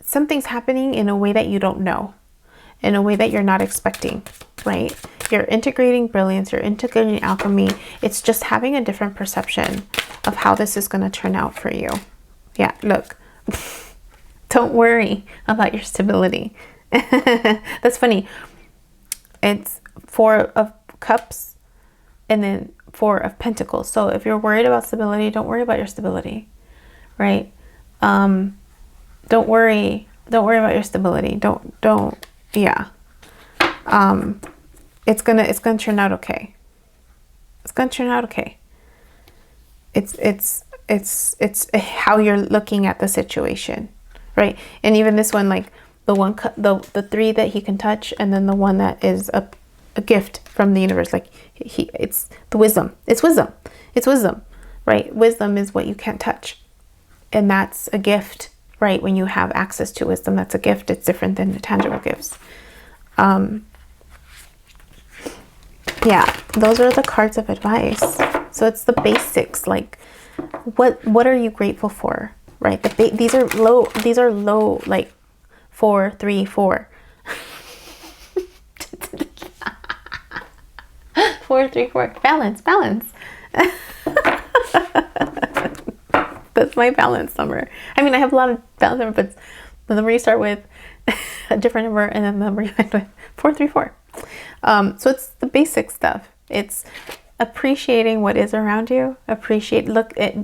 something's happening in a way that you don't know, in a way that you're not expecting, right? You're integrating brilliance, you're integrating alchemy. It's just having a different perception of how this is going to turn out for you. Yeah, look. Don't worry about your stability. That's funny. It's 4 of Cups and then 4 of Pentacles. So if you're worried about stability, don't worry about your stability, right? Don't worry about your stability. Yeah. It's gonna turn out okay. It's gonna turn out okay. It's how you're looking at the situation, right? And even this one, like the 3 that he can touch, and then the one that is a gift from the universe, like it's the wisdom. It's wisdom, right? Wisdom is what you can't touch, and that's a gift, right? When you have access to wisdom, that's a gift. It's different than the tangible gifts. Yeah, those are the cards of advice. So it's the basics, like what are you grateful for, right? These are low, like 4, 3, 4. 4, 3, 4. Balance. That's my balance number. I mean, I have a lot of balance numbers, but the number you start with, a different number, and then the number you end with, 4, 3, 4. So it's the basic stuff. It's appreciating what is around you. Look at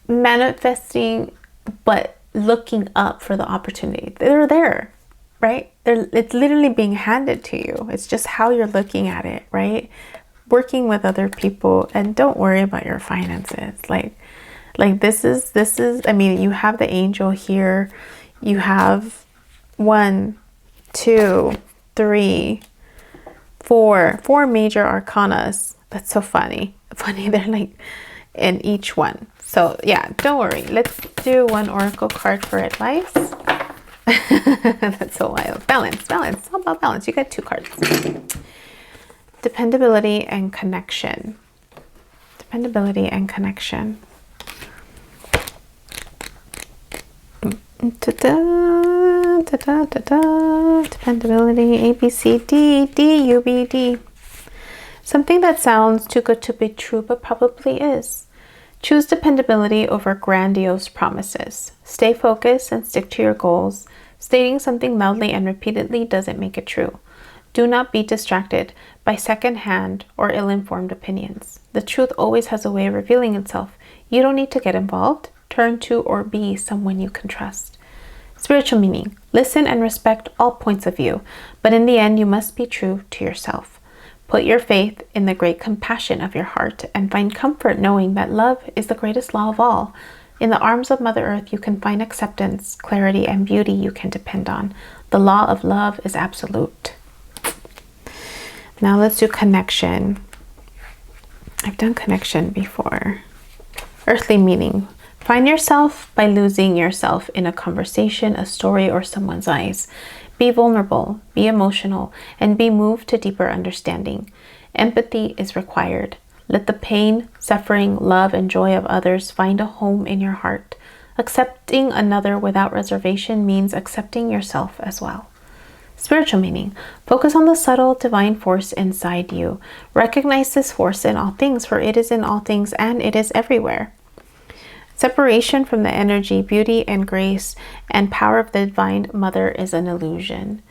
manifesting, but looking up for the opportunity. They're there, right? It's literally being handed to you. It's just how you're looking at it, right? Working with other people, and don't worry about your finances. Like this is, I mean, you have the angel here. You have 1, 2, 3, 4 major arcanas. That's so funny. Funny, they're like in each one. So yeah, don't worry. Let's do one oracle card for advice. That's so wild. Balance, balance. It's all about balance. You got 2 cards. Dependability and connection. Dependability and connection. Dependability. A, B, C, D, D, U, B, D. Something that sounds too good to be true, but probably is. Choose dependability over grandiose promises. Stay focused and stick to your goals. Stating something loudly and repeatedly doesn't make it true. Do not be distracted by second-hand or ill-informed opinions. The truth always has a way of revealing itself. You don't need to get involved. Turn to or be someone you can trust. Spiritual meaning. Listen and respect all points of view, but in the end, you must be true to yourself. Put your faith in the great compassion of your heart and find comfort knowing that love is the greatest law of all. In the arms of Mother Earth, you can find acceptance, clarity, and beauty you can depend on. The law of love is absolute. Now let's do connection. I've done connection before. Earthly meaning. Find yourself by losing yourself in a conversation, a story, or someone's eyes. Be vulnerable, be emotional, and be moved to deeper understanding. Empathy is required. Let the pain, suffering, love, and joy of others find a home in your heart. Accepting another without reservation means accepting yourself as well. Spiritual meaning. Focus on the subtle divine force inside you. Recognize this force in all things, for it is in all things and it is everywhere. Separation from the energy, beauty, and grace and power of the Divine Mother is an illusion.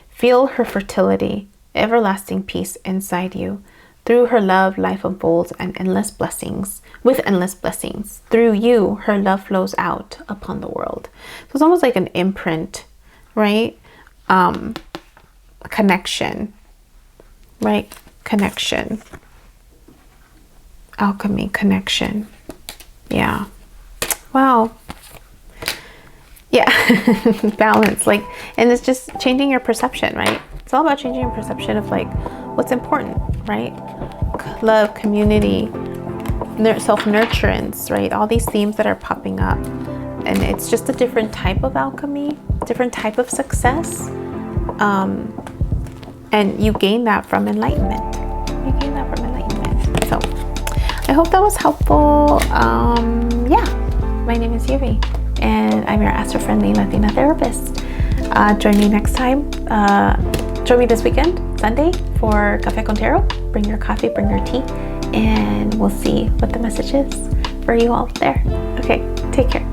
Feel her fertility, everlasting peace inside you. Through her love, life unfolds and endless blessings. With endless blessings. Through you, her love flows out upon the world. So it's almost like an imprint, right? Connection, right? Connection. Alchemy, connection. Yeah. Wow. Yeah. Balance, like, and it's just changing your perception, right? It's all about changing your perception of like what's important, right? Love, community, self-nurturance, right? All these themes that are popping up, and it's just a different type of alchemy, different type of success, and you gain that from enlightenment. You gain that from enlightenment. So I hope that was helpful. Yeah. My name is Yubi, and I'm your astro-friendly Latina therapist. Join me next time. Join me this weekend, Sunday, for Café con Tarot. Bring your coffee, bring your tea, and we'll see what the message is for you all there. Okay, take care.